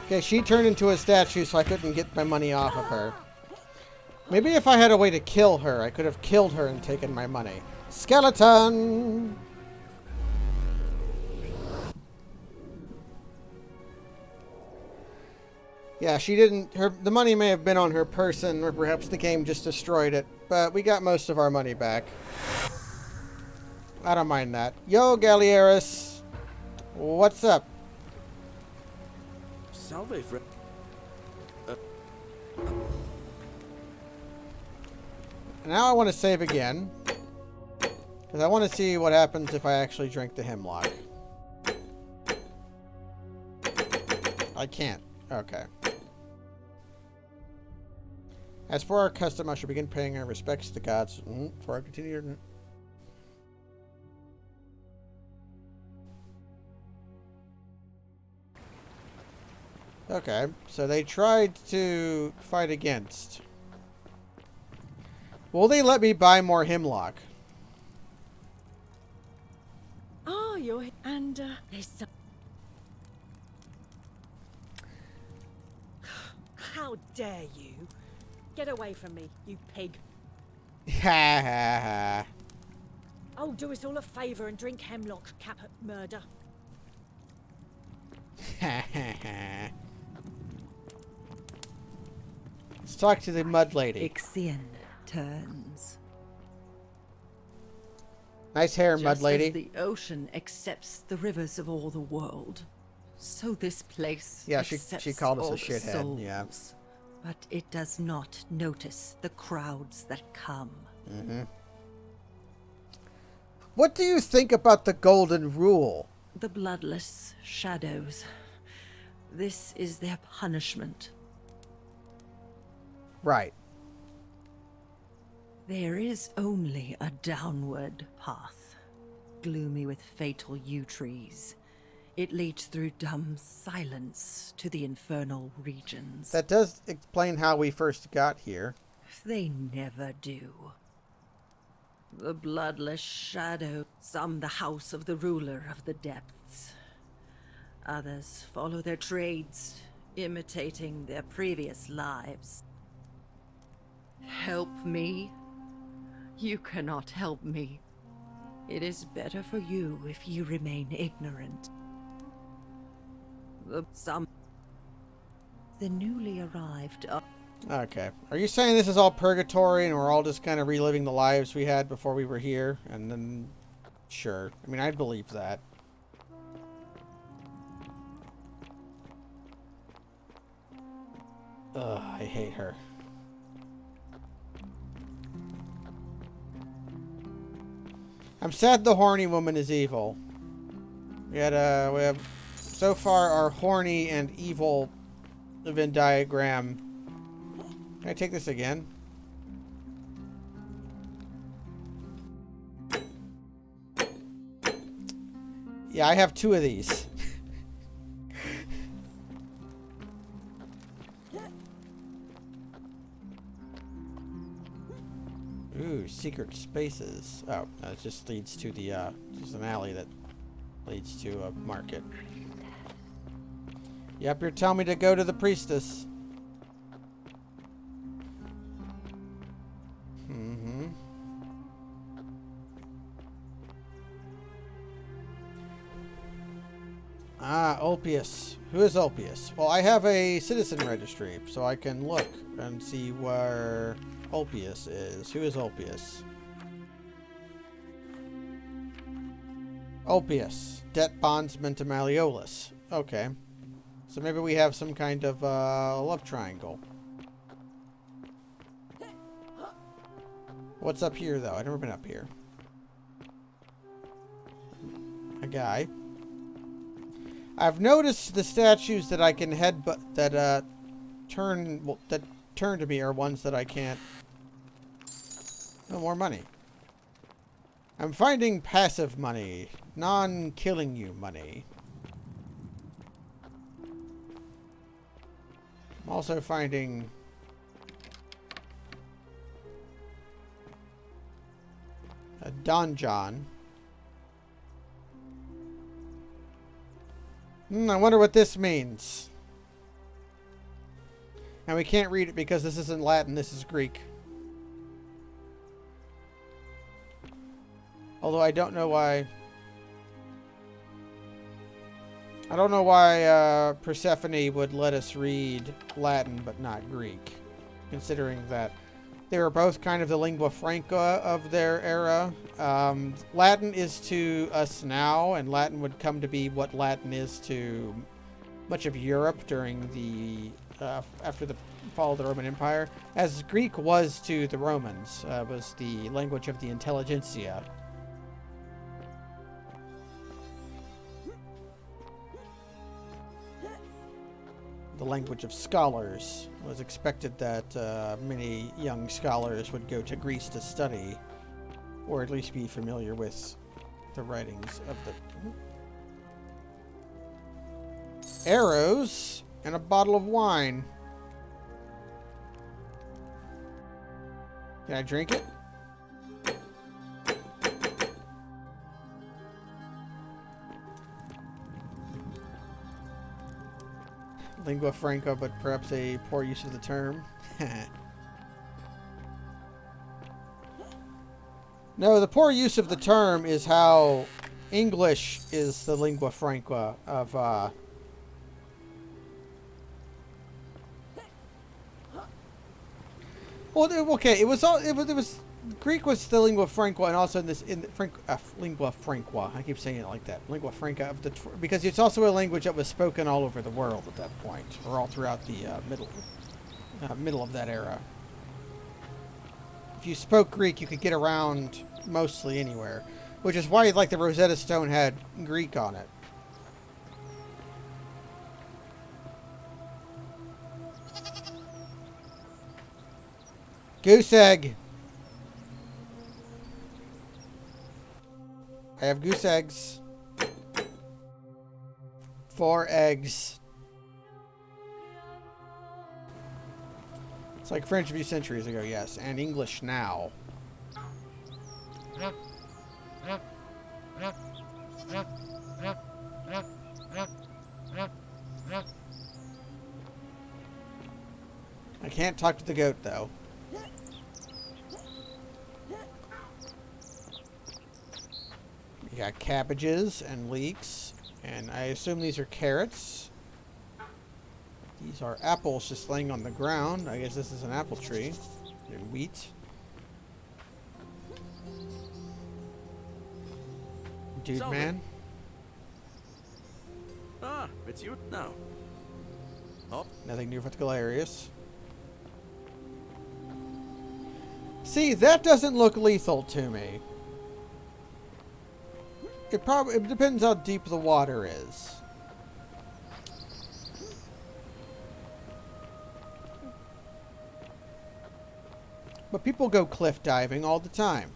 Okay, she turned into a statue, so I couldn't get my money off of her. Maybe if I had a way to kill her, I could have killed her and taken my money. Skeleton! Yeah, she didn't... the money may have been on her person, or perhaps the game just destroyed it, but we got most of our money back. I don't mind that. Yo, Galerius! What's up? Salve, friend. Now I want to save again. Because I want to see what happens if I actually drink the hemlock. I can't. Okay. As for our custom, I shall begin paying our respects to the gods before I continue. Okay, so they tried to fight against. Will they let me buy more hemlock? Oh, you're... And, there's some... How dare you? Get away from me, you pig. Ha ha ha. Oh, do us all a favour and drink hemlock, Caput Murder. Ha ha ha. Let's talk to the mud lady. Ixion turns. Nice hair, mud lady. Just as the ocean accepts the rivers of all the world, so this place accepts she called us all a shithead. souls. Yeah. But it does not notice the crowds that come. Mm-hmm. What do you think about the Golden Rule? The bloodless shadows. This is their punishment. Right. There is only a downward path, gloomy with fatal yew trees. It leads through dumb silence to the infernal regions. That does explain how we first got here. They never do. The bloodless shadow, some the house of the ruler of the depths. Others follow their trades, imitating their previous lives. Help me? You cannot help me. It is better for you if you remain ignorant. The newly arrived are... Okay. Are you saying this is all purgatory and we're all just kind of reliving the lives we had before we were here? And then... Sure. I mean, I'd believe that. Ugh, I hate her. I'm sad the horny woman is evil. We have so far our horny and evil Venn diagram. Can I take this again? Yeah, I have 2 of these. Ooh, secret spaces. Oh, no, it just leads to the, just an alley that leads to a market. Yep, you're telling me to go to the priestess. Mm-hmm. Ah, Ulpius. Who is Ulpius? Well, I have a citizen registry, so I can look and see where Ulpius is. Who is Ulpius? Ulpius. Debt bondsman to Malleolus. Okay. So maybe we have some kind of love triangle. What's up here, though? I've never been up here. A guy. I've noticed the statues that I can headbutt that turn to me are ones that I can't. No more money. I'm finding passive money, non-killing you money. I'm also finding a donjon. I wonder what this means. And we can't read it because this isn't Latin, this is Greek. Although I don't know why... I don't know why Persephone would let us read Latin but not Greek. Considering that they were both kind of the lingua franca of their era. Latin is to us now, and Latin would come to be what Latin is to much of Europe during the after the fall of the Roman Empire, as Greek was to the Romans. Was the language of the intelligentsia. the language of scholars. It was expected that many young scholars would go to Greece to study, or at least be familiar with the writings of the... Arrows and a bottle of wine. Can I drink it? Lingua franca, but perhaps a poor use of the term. No, the poor use of the term is how English is the lingua franca of, Well, okay, it was Greek was the lingua franca, and also lingua franca. I keep saying it like that, lingua franca of because it's also a language that was spoken all over the world at that point, or all throughout the middle of that era. If you spoke Greek, you could get around mostly anywhere, which is why, like, the Rosetta Stone had Greek on it. Goose egg. I have goose eggs. 4 eggs. It's like French a few centuries ago, yes, and English now. I can't talk to the goat, though. You got cabbages and leeks, and I assume these are carrots. These are apples just laying on the ground. I guess this is an apple tree. And wheat. Dude, Sully. man. Ah, it's you now. Oh. Nothing new with Galerius. See, that doesn't look lethal to me. It depends how deep the water is. But people go cliff diving all the time.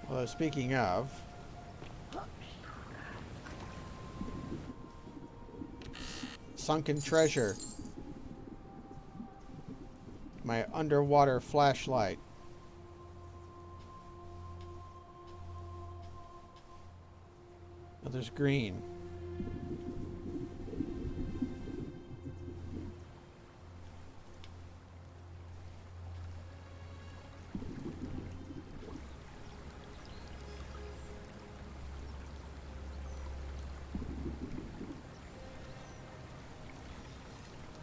Although, speaking of... sunken treasure. My underwater flashlight. Oh, there's green.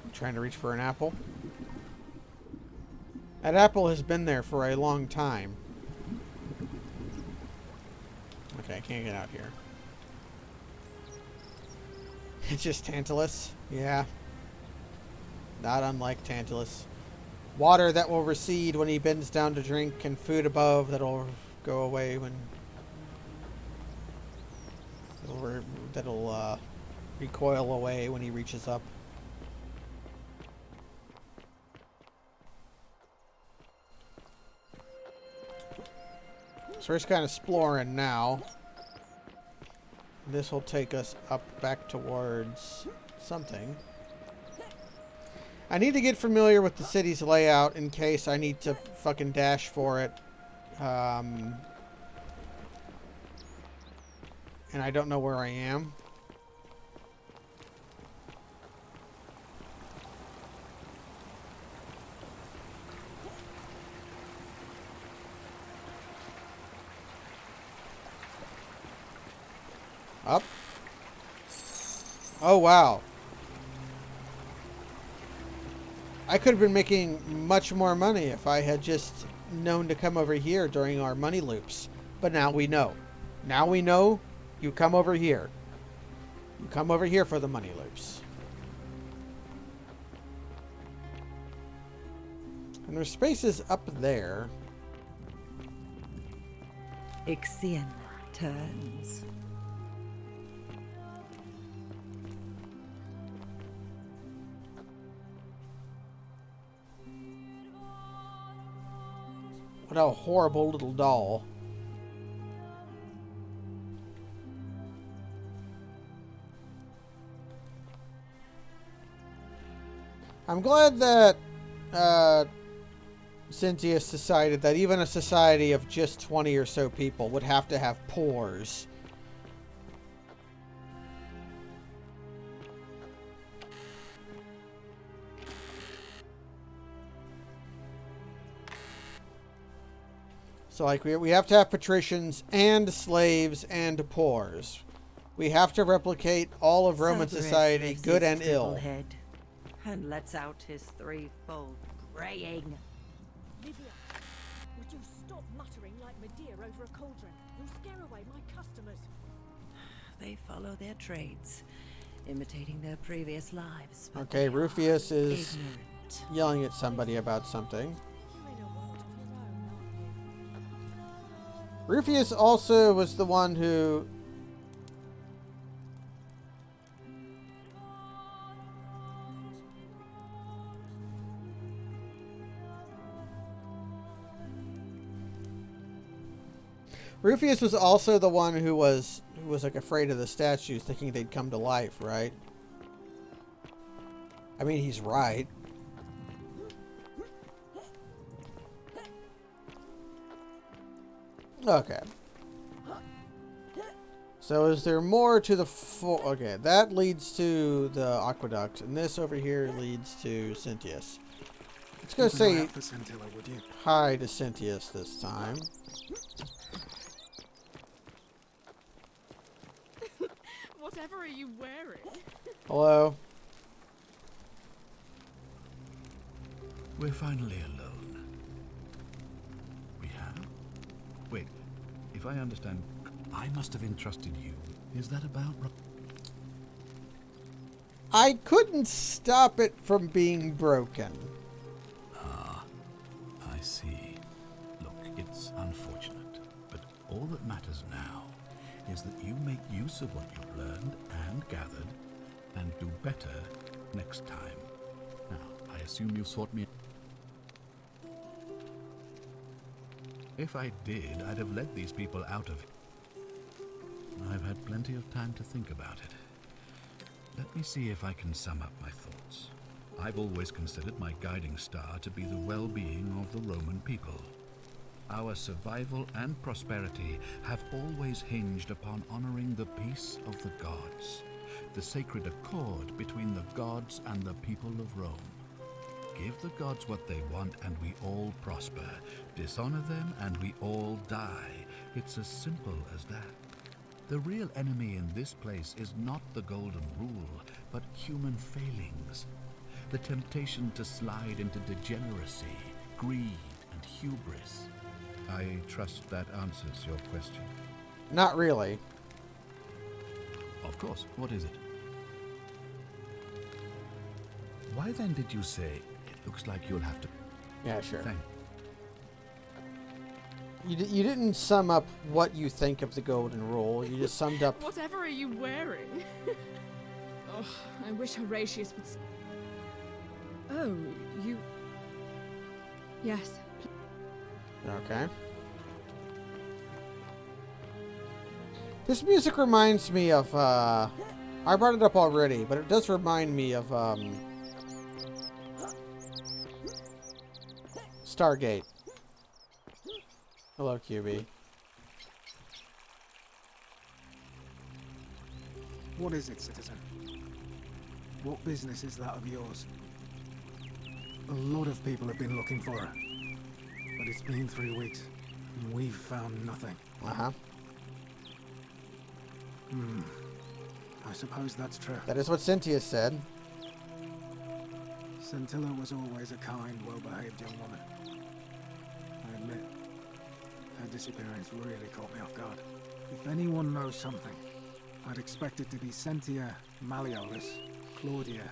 I'm trying to reach for an apple. That apple has been there for a long time. Okay, I can't get out here. It's just Tantalus. Yeah. Not unlike Tantalus. Water that will recede when he bends down to drink, and food above that'll go away when... That'll recoil away when he reaches up. So we're just kind of exploring now. This will take us up back towards something. I need to get familiar with the city's layout in case I need to fucking dash for it. And I don't know where I am. Up. Oh, wow. I could have been making much more money if I had just known to come over here during our money loops. But now we know. Now we know you come over here. You come over here for the money loops. And there's spaces up there. Ixion turns. What a horrible little doll. I'm glad that Cynthius decided that even a society of just 20 or so people would have to have pores. So, like, we have to have patricians and slaves and pores. We have to replicate all of Roman Cerberus society, lifts good his and ill. triple head and lets out his threefold braying. Livia, would you stop muttering like Medea over a cauldron? You'll scare away my customers. They follow their trades, imitating their previous lives. but Okay, they Rufius are is ignorant. yelling at somebody about something. You're in a world of your own, aren't you? Rufius also was the one who... Rufius was also the one who was like afraid of the statues, thinking they'd come to life, right? I mean, he's right. Okay. So is there more to the okay, that leads to the aqueduct, and this over here leads to Cynthius. Let's go Keep an eye say out for Scintilla, would you? hi to Cynthius this time. Whatever are you wearing? Hello? We're finally alone. We have? Wait, if I understand, I must have entrusted you. Is that about right? I couldn't stop it from being broken. Ah, I see. Look, it's unfortunate, but all that matters now is that you make use of what you've learned and gathered, and do better next time. Now, I assume you sought me. If I did, I'd have let these people out of it. I've had plenty of time to think about it. Let me see if I can sum up my thoughts. I've always considered my guiding star to be the well-being of the Roman people. Our survival and prosperity have always hinged upon honoring the peace of the gods, the sacred accord between the gods and the people of Rome. Give the gods what they want and we all prosper. Dishonor them and we all die. It's as simple as that. The real enemy in this place is not the golden rule, but human failings. The temptation to slide into degeneracy, greed, and hubris. I trust that answers your question. Not really. Of course. What is it? Why then did you say, it looks like you'll have to... Yeah, sure. Thank You didn't sum up what you think of the golden rule. You just summed up... Whatever are you wearing? Oh, I wish Horatius would... Oh, you... Yes. Okay. This music reminds me of, I brought it up already, but it does remind me of, Stargate. Hello, QB. What is it, citizen? What business is that of yours? A lot of people have been looking for her. But it's been 3 weeks, and we've found nothing. Uh-huh. I suppose that's true. That is what Cynthia said. Scintilla was always a kind, well-behaved young woman. I admit, her disappearance really caught me off guard. If anyone knows something, I'd expect it to be Sentia, Malleolus, Claudia,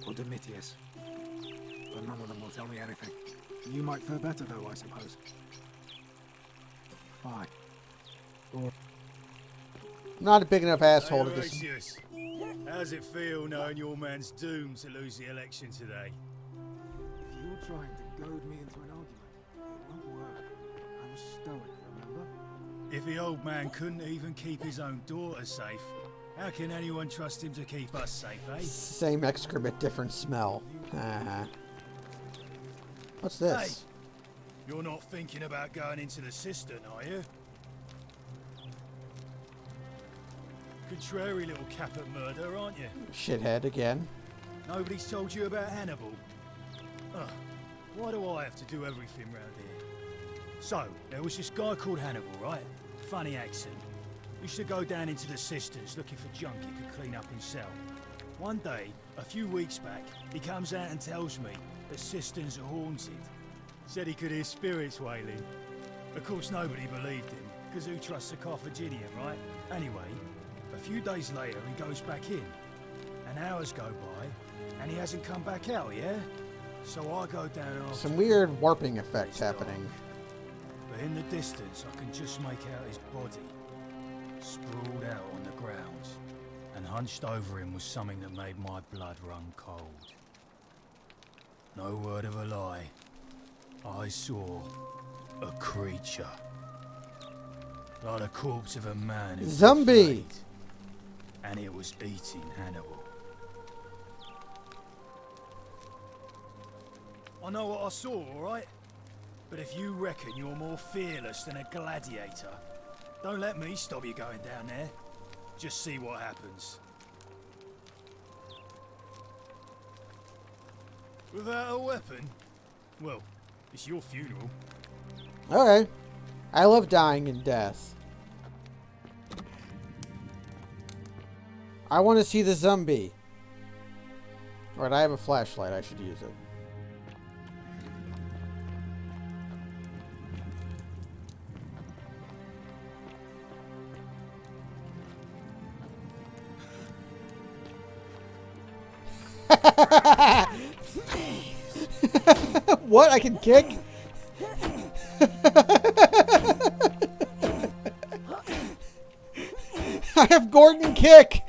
or Domitius. But none of them will tell me anything. You might fare better, though, I suppose. Fine. Or... Not a big enough asshole to just... Horatius, how's it feel knowing your man's doomed to lose the election today? If you're trying to goad me into an argument, it won't work. stoic, remember? If the old man couldn't even keep his own daughter safe, how can anyone trust him to keep us safe, eh? Same excrement, different smell. What's this? Hey, you're not thinking about going into the cistern, are you? Contrary little cap at murder, aren't you? Shithead again. Nobody's told you about Hannibal. Ugh, why do I have to do everything round here? So, there was this guy called Hannibal, right? Funny accent. Used to go down into the cisterns looking for junk he could clean up himself. One day, a few weeks back, he comes out and tells me the cisterns are haunted. Said he could hear spirits wailing. Of course, nobody believed him, because who trusts a Carthaginian, right? Anyway, a few days later, he goes back in. And hours go by, and he hasn't come back out, yeah? So I go down after. Some weird warping effects happening. But in the distance, I can just make out his body, sprawled out on the ground. And hunched over him was something that made my blood run cold. No word of a lie. I saw a creature. Like the corpse of a man who Zombie! And it was eating Hannibal. I know what I saw, alright? But if you reckon you're more fearless than a gladiator, don't let me stop you going down there. Just see what happens. Without a weapon? Well, it's your funeral. Okay. I love dying in death. I want to see the zombie. Alright, I have a flashlight. I should use it. What? I can kick? I have Gordon kick.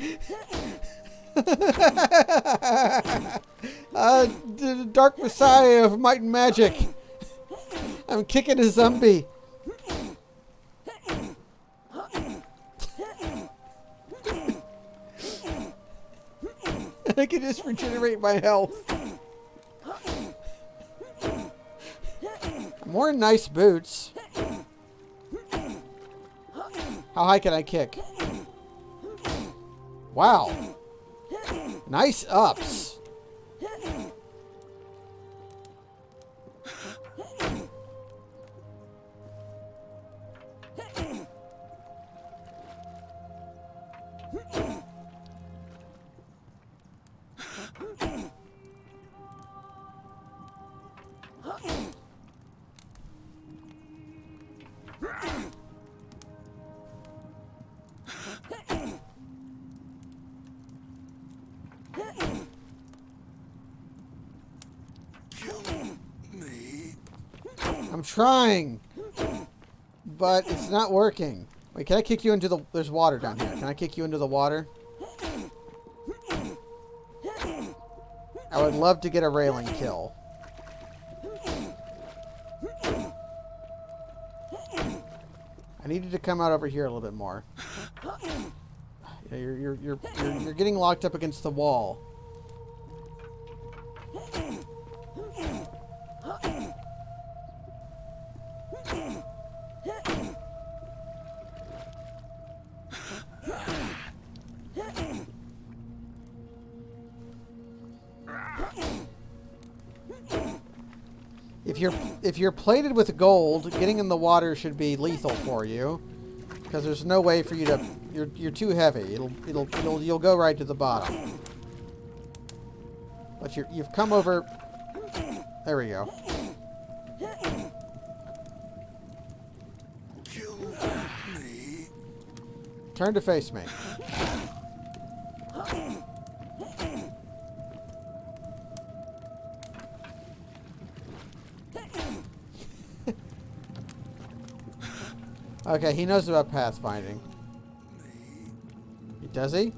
The Dark Messiah of Might and Magic. I'm kicking a zombie. I can just regenerate my health. I'm wearing nice boots. How high can I kick? Wow. Nice ups. I'm trying, but it's not working. Wait, can I kick you into the... There's water down here. Can I kick you into the water? I would love to get a railing kill. I needed to come out over here a little bit more. Yeah, you're getting locked up against the wall. If you're plated with gold, getting in the water should be lethal for you, because there's no way for you to. You're too heavy. You'll go right to the bottom. But you've come over. There we go. Turn to face me. Okay, he knows about pathfinding. Does he?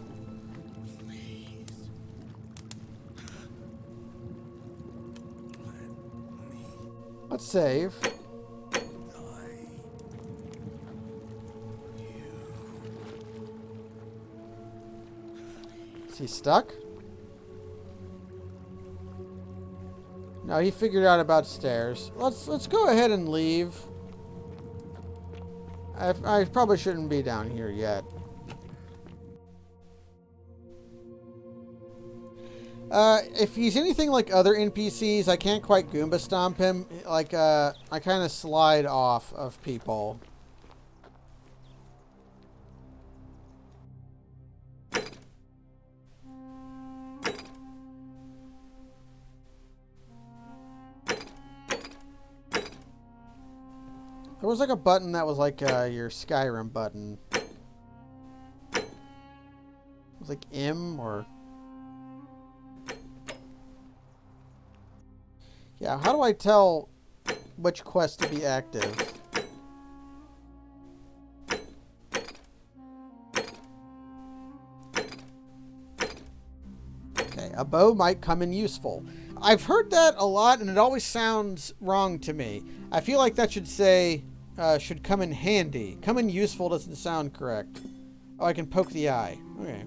Let's save. Is he stuck? No, he figured out about stairs. Let's go ahead and leave. I probably shouldn't be down here yet. If he's anything like other NPCs, I can't quite Goomba stomp him. Like, I kind of slide off of people. There was like a button that was like your Skyrim button. It was like M or... Yeah, how do I tell which quest to be active? Okay, a bow might come in useful. I've heard that a lot, and it always sounds wrong to me. I feel like that should say, should come in handy. Come in useful doesn't sound correct. Oh, I can poke the eye. Okay.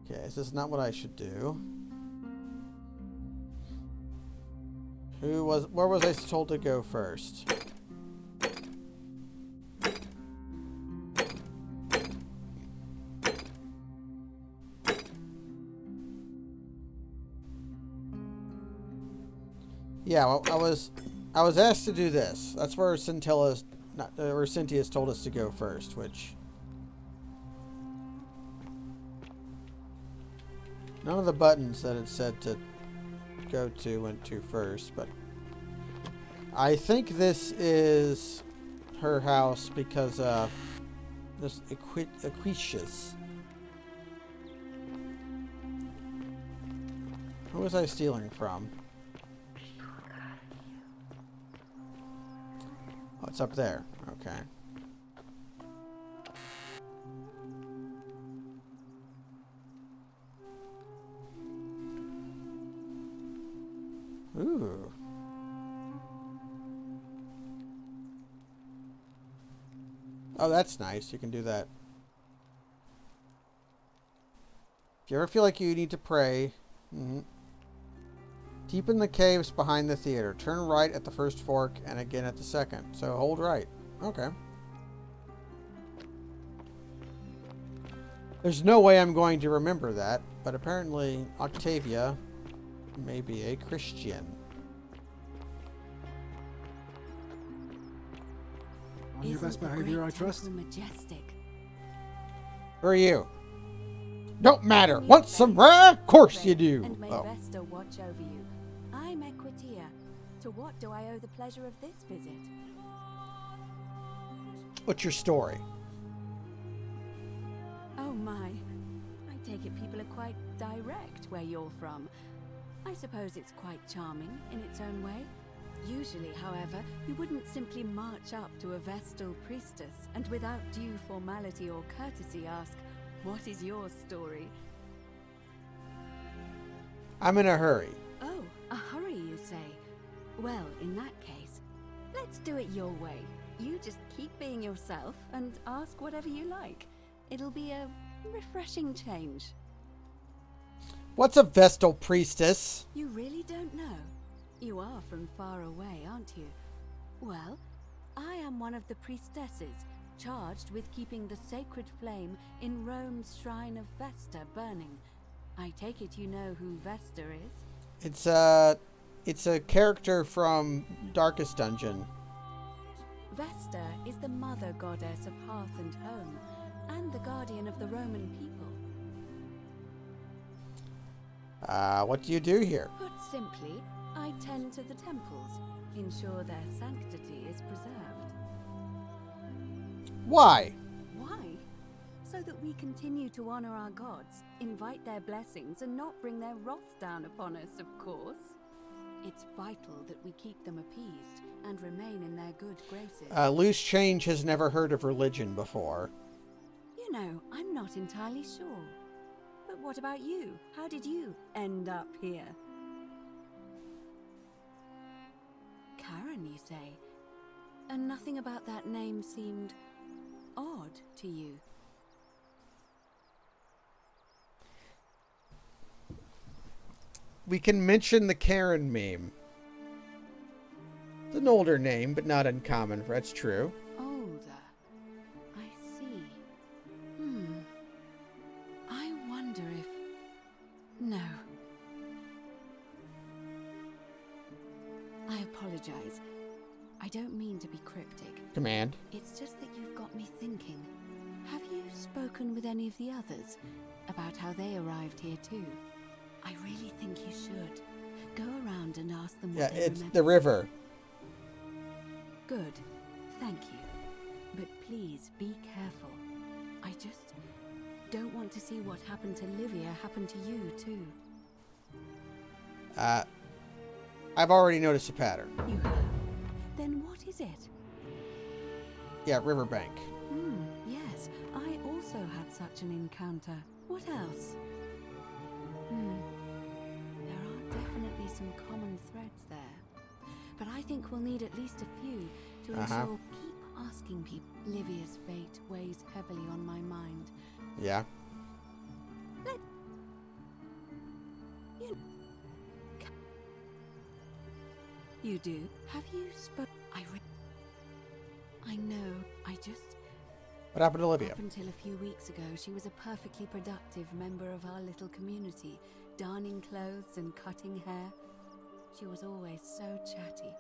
Okay, is this not what I should do? Where was I told to go first? Yeah, well, I was asked to do this. That's where Cynthia's told us to go first, which none of the buttons that it said to go to went to first, but I think this is her house because this Equitius. Who was I stealing from? Oh, it's up there. Okay. Ooh. Oh, that's nice. You can do that. If you ever feel like you need to pray, deep in the caves behind the theater. Turn right at the first fork and again at the second. So hold right. Okay. There's no way I'm going to remember that, but apparently Octavia may be a Christian. On your best behavior, I trust. Majestic. Who are you? Don't matter. Want some rare? Of course you do. And may Vesta watch over you. I'm Equitia. To what do I owe the pleasure of this visit? What's your story? Oh my. I take it people are quite direct where you're from. I suppose it's quite charming in its own way. Usually, however, you wouldn't simply march up to a Vestal priestess and without due formality or courtesy ask, "What is your story?" I'm in a hurry. Oh, a hurry, you say? Well, in that case, let's do it your way. You just keep being yourself and ask whatever you like. It'll be a refreshing change. What's a Vestal priestess? You really don't know? You are from far away, aren't you? Well, I am one of the priestesses, charged with keeping the sacred flame in Rome's shrine of Vesta burning. I take it you know who Vesta is? It's a character from Darkest Dungeon. Vesta is the mother goddess of hearth and home, and the guardian of the Roman people. What do you do here? Put simply, I tend to the temples, ensure their sanctity is preserved. Why? Why? So that we continue to honor our gods, invite their blessings, and not bring their wrath down upon us, of course. It's vital that we keep them appeased and remain in their good graces. Loose Change has never heard of religion before. You know, I'm not entirely sure. But what about you? How did you end up here? Karen, you say? And nothing about that name seemed odd to you? We can mention the Karen meme. It's an older name, but not uncommon. That's true. Older. I see. I wonder if... No. I apologize. I don't mean to be cryptic. Command. It's just that you've got me thinking. Have you spoken with any of the others about how they arrived here too? I really think you should. Go around and ask them what they Yeah, it's remember. the river. Good. Thank you. But please be careful. I just don't want to see what happened to Livia happen to you too. I've already noticed a pattern. You have? Then what is it? Yeah, riverbank. Yes. I also had such an encounter. What else? There are definitely some common threads there. But I think we'll need at least a few to ensure keep asking people. Livia's fate weighs heavily on my mind. Yeah. You do? Have you I know. I just... What happened to Olivia? Up until a few weeks ago, she was a perfectly productive member of our little community, darning clothes and cutting hair. She was always so chatty,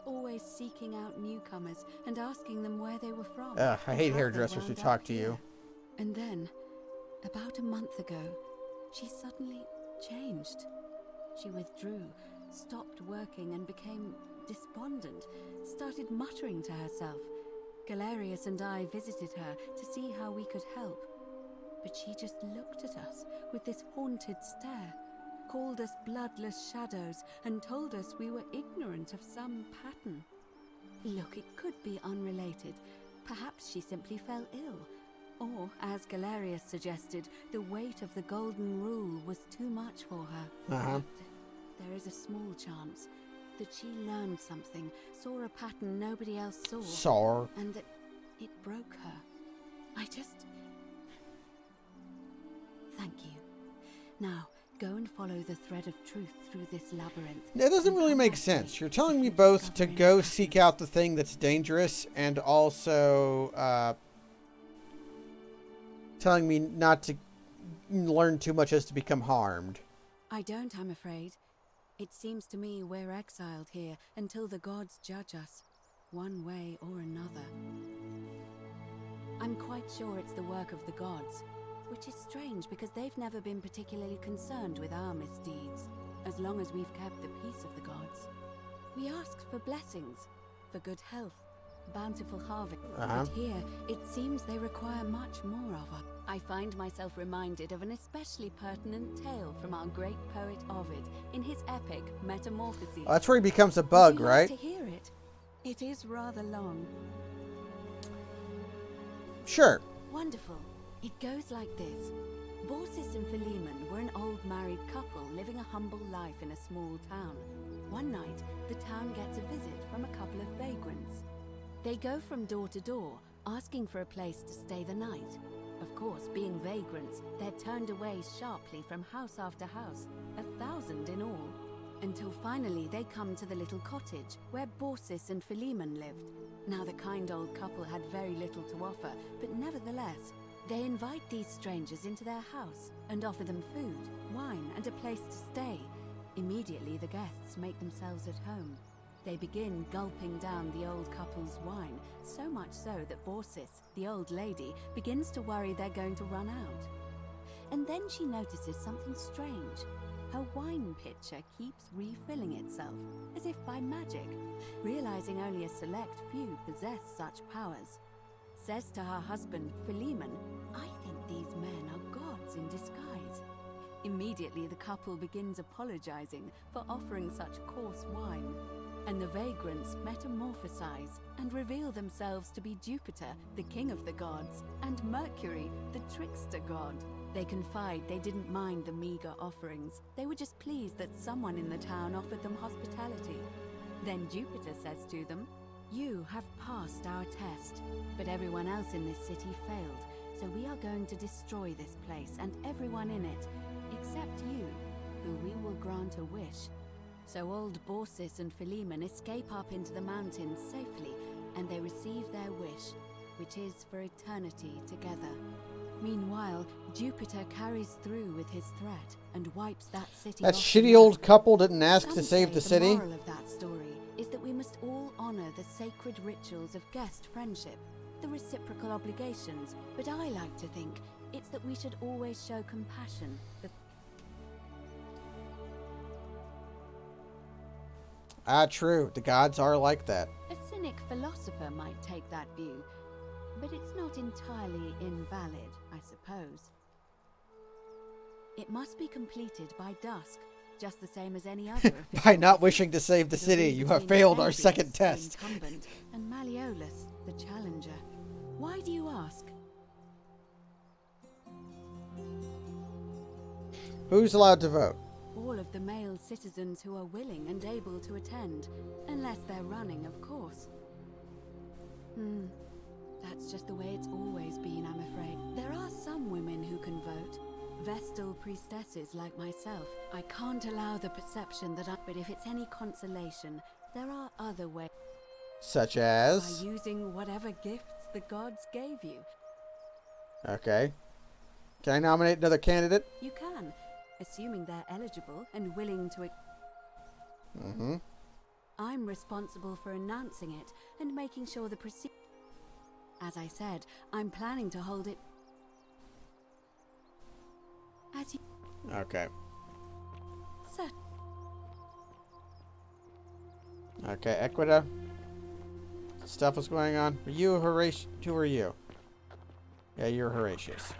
always seeking out newcomers and asking them where they were from. I hate and how hairdressers they who wound talk up to here. you. And then, about a month ago, she suddenly changed. She withdrew, stopped working and became despondent, started muttering to herself. Galerius and I visited her to see how we could help. But she just looked at us with this haunted stare, called us bloodless shadows, and told us we were ignorant of some pattern. Look, it could be unrelated. Perhaps she simply fell ill. Or, as Galerius suggested, the weight of the Golden Rule was too much for her. But there is a small chance that she learned something, saw a pattern nobody else saw. And that it broke her. I just... Thank you. Now, go and follow the thread of truth through this labyrinth. It doesn't really make sense. You're telling me both to go seek out the thing that's dangerous and also telling me not to learn too much as to become harmed. I don't, I'm afraid. It seems to me we're exiled here until the gods judge us, one way or another. I'm quite sure it's the work of the gods, which is strange because they've never been particularly concerned with our misdeeds, as long as we've kept the peace of the gods. We asked for blessings, for good health, bountiful harvest, but here it seems they require much more of us. I find myself reminded of an especially pertinent tale from our great poet Ovid in his epic Metamorphoses. Oh, that's where he becomes a bug, Would you right? like to hear it? It is rather long. Sure. Wonderful. It goes like this. Baucis and Philemon were an old married couple living a humble life in a small town. One night, the town gets a visit from a couple of vagrants. They go from door to door, asking for a place to stay the night. Of course, being vagrants, they're turned away sharply from house after house, 1,000 in all, until finally they come to the little cottage where Baucis and Philemon lived. Now the kind old couple had very little to offer, but nevertheless, they invite these strangers into their house and offer them food, wine, and a place to stay. Immediately the guests make themselves at home. They begin gulping down the old couple's wine, so much so that Baucis, the old lady, begins to worry they're going to run out. And then she notices something strange. Her wine pitcher keeps refilling itself, as if by magic, realizing only a select few possess such powers. Says to her husband, Philemon, "I think these men are gods in disguise." Immediately the couple begins apologizing for offering such coarse wine, and the vagrants metamorphosize and reveal themselves to be Jupiter, the king of the gods, and Mercury, the trickster god. They confide they didn't mind the meager offerings. They were just pleased that someone in the town offered them hospitality. Then Jupiter says to them, You have passed our test, but everyone else in this city failed, so we are going to destroy this place and everyone in it, except you, who we will grant a wish. So old Borsis and Philemon escape up into the mountains safely, and they receive their wish, which is for eternity together. Meanwhile, Jupiter carries through with his threat and wipes that city That off shitty the old map. couple didn't ask to Some save say the city. The moral of that story is that we must all honor the sacred rituals of guest friendship, the reciprocal obligations, but I like to think it's that we should always show compassion. True. The gods are like that. A cynic philosopher might take that view, but it's not entirely invalid, I suppose. It must be completed by dusk, just the same as any other official By not business. wishing to save the It'll city, be you have between failed our Xerxes, second the test. incumbent, and Malleolus, the challenger. Why do you ask? Who's allowed to vote? All of the male citizens who are willing and able to attend, unless they're running, of course. That's just the way it's always been, I'm afraid. There are some women who can vote. Vestal priestesses like myself. I can't allow the perception that but if it's any consolation, there are other ways. Such as? By using whatever gifts the gods gave you. Okay. Can I nominate another candidate? You can, assuming they're eligible and willing to... Mm-hmm. I'm responsible for announcing it and making sure the procedure... As I said, I'm planning to hold it... As you... Okay. Sir. Okay, Equita. Stuff is going on. Are you Horatius? Who are you? Yeah, you're Horatius.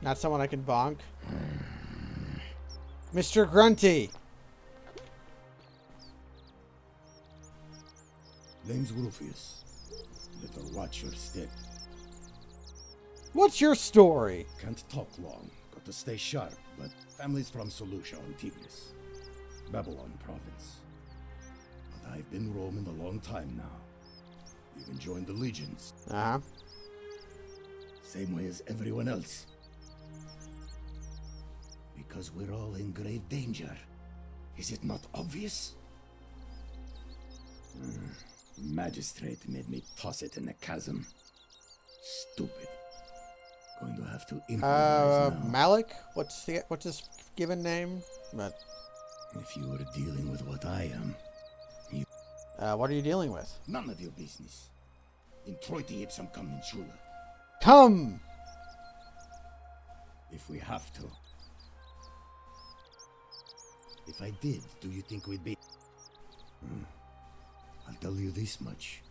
Not someone I can bonk. Mr. Grunty! Name's Rufius. Better watch your step. What's your story? Can't talk long. Got to stay sharp, but family's from Seleucia on Tigris, Babylon province. But I've been roaming a long time now. Even joined the legions. Uh-huh. Same way as everyone else. Because we're all in grave danger. Is it not obvious? Magistrate made me toss it in the chasm. Stupid. Going to have to improvise now. Malik? What's his given name? But if you were dealing with what I am, you... what are you dealing with? None of your business. In Troiti ipsum commensura. Come! If we have to. If I did, do you think we'd be... I'll tell you this much.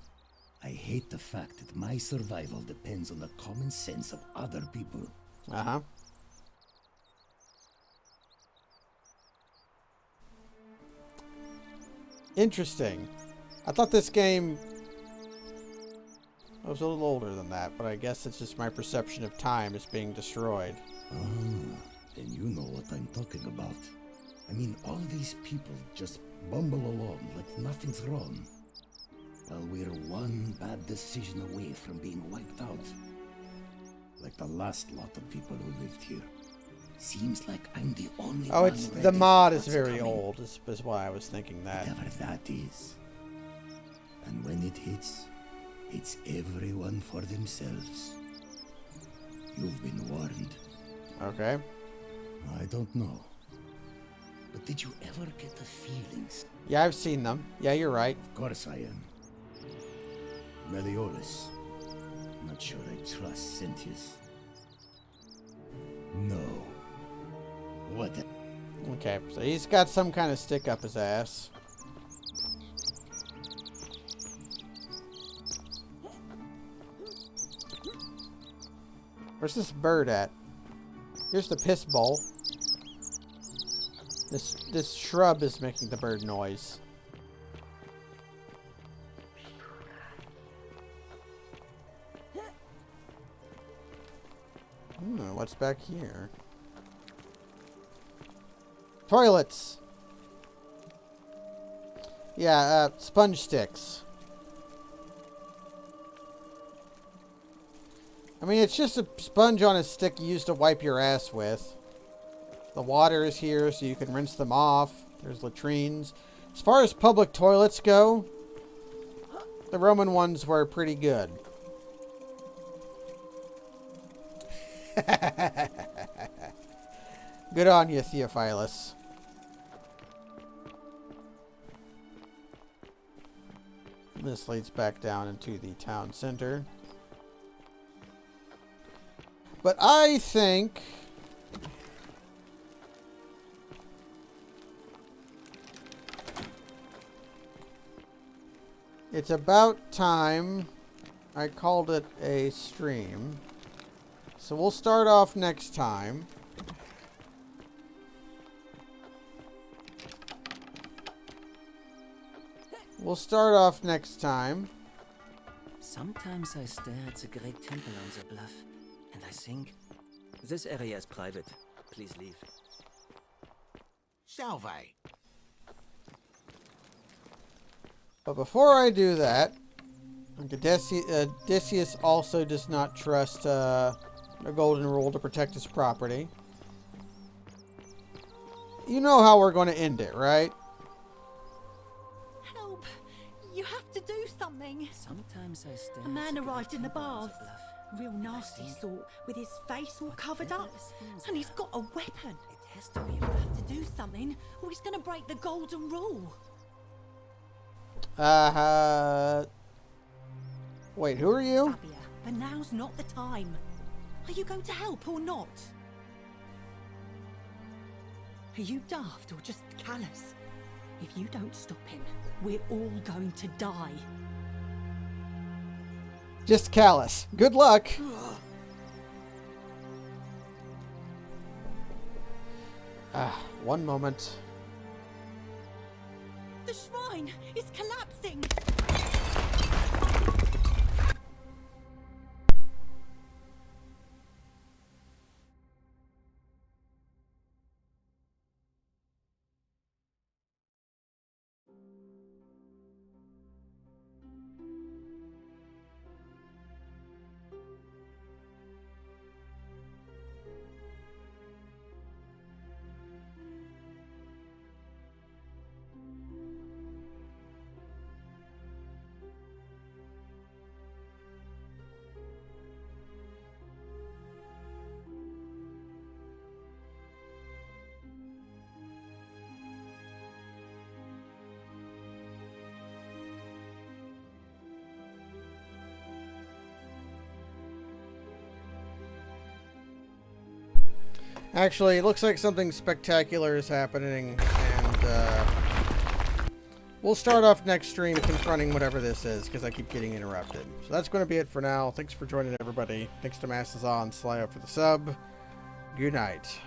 I hate the fact that my survival depends on the common sense of other people. Uh-huh. Interesting. I thought this game was a little older than that, but I guess it's just my perception of time is being destroyed. Then you know what I'm talking about. I mean, all these people just bumble along like nothing's wrong. While we're one bad decision away from being wiped out. Like the last lot of people who lived here. Seems like I'm the only one. Oh, it's ready the for mod is what's very coming. old, is why I was thinking that. Whatever that is. And when it hits, it's everyone for themselves. You've been warned. Okay. I don't know. But did you ever get the feelings? Yeah, I've seen them. Yeah, you're right. Of course I am. Malleolus. Not sure I trust Sentius. No. What the... Okay, so he's got some kind of stick up his ass. Where's this bird at? Here's the piss bowl. This shrub is making the bird noise. What's back here? Toilets! Yeah, sponge sticks. I mean, it's just a sponge on a stick you use to wipe your ass with. The water is here so you can rinse them off. There's latrines. As far as public toilets go, the Roman ones were pretty good. Good on you, Theophilus. This leads back down into the town center. But I think it's about time I called it a stream. So we'll start off next time. Sometimes I stare at the great temple on the bluff, and I think, this area is private. Please leave. Salve. But before I do that, Odysseus also does not trust a golden rule to protect his property. You know how we're going to end it, right? Help! You have to do something. Sometimes I stare. A man arrived in the baths. Real nasty sort, with his face all covered up. And he's got a weapon. It has to be. You have to do something, or he's going to break the golden rule. Wait, who are you? Fabia, but now's not the time. Are you going to help or not? Are you daft or just callous? If you don't stop him, we're all going to die. Just callous. Good luck. One moment. The shrine is collapsing. Actually, it looks like something spectacular is happening, and we'll start off next stream confronting whatever this is, because I keep getting interrupted. So that's going to be it for now. Thanks for joining, everybody. Thanks to Mastazon and Slayo for the sub. Good night.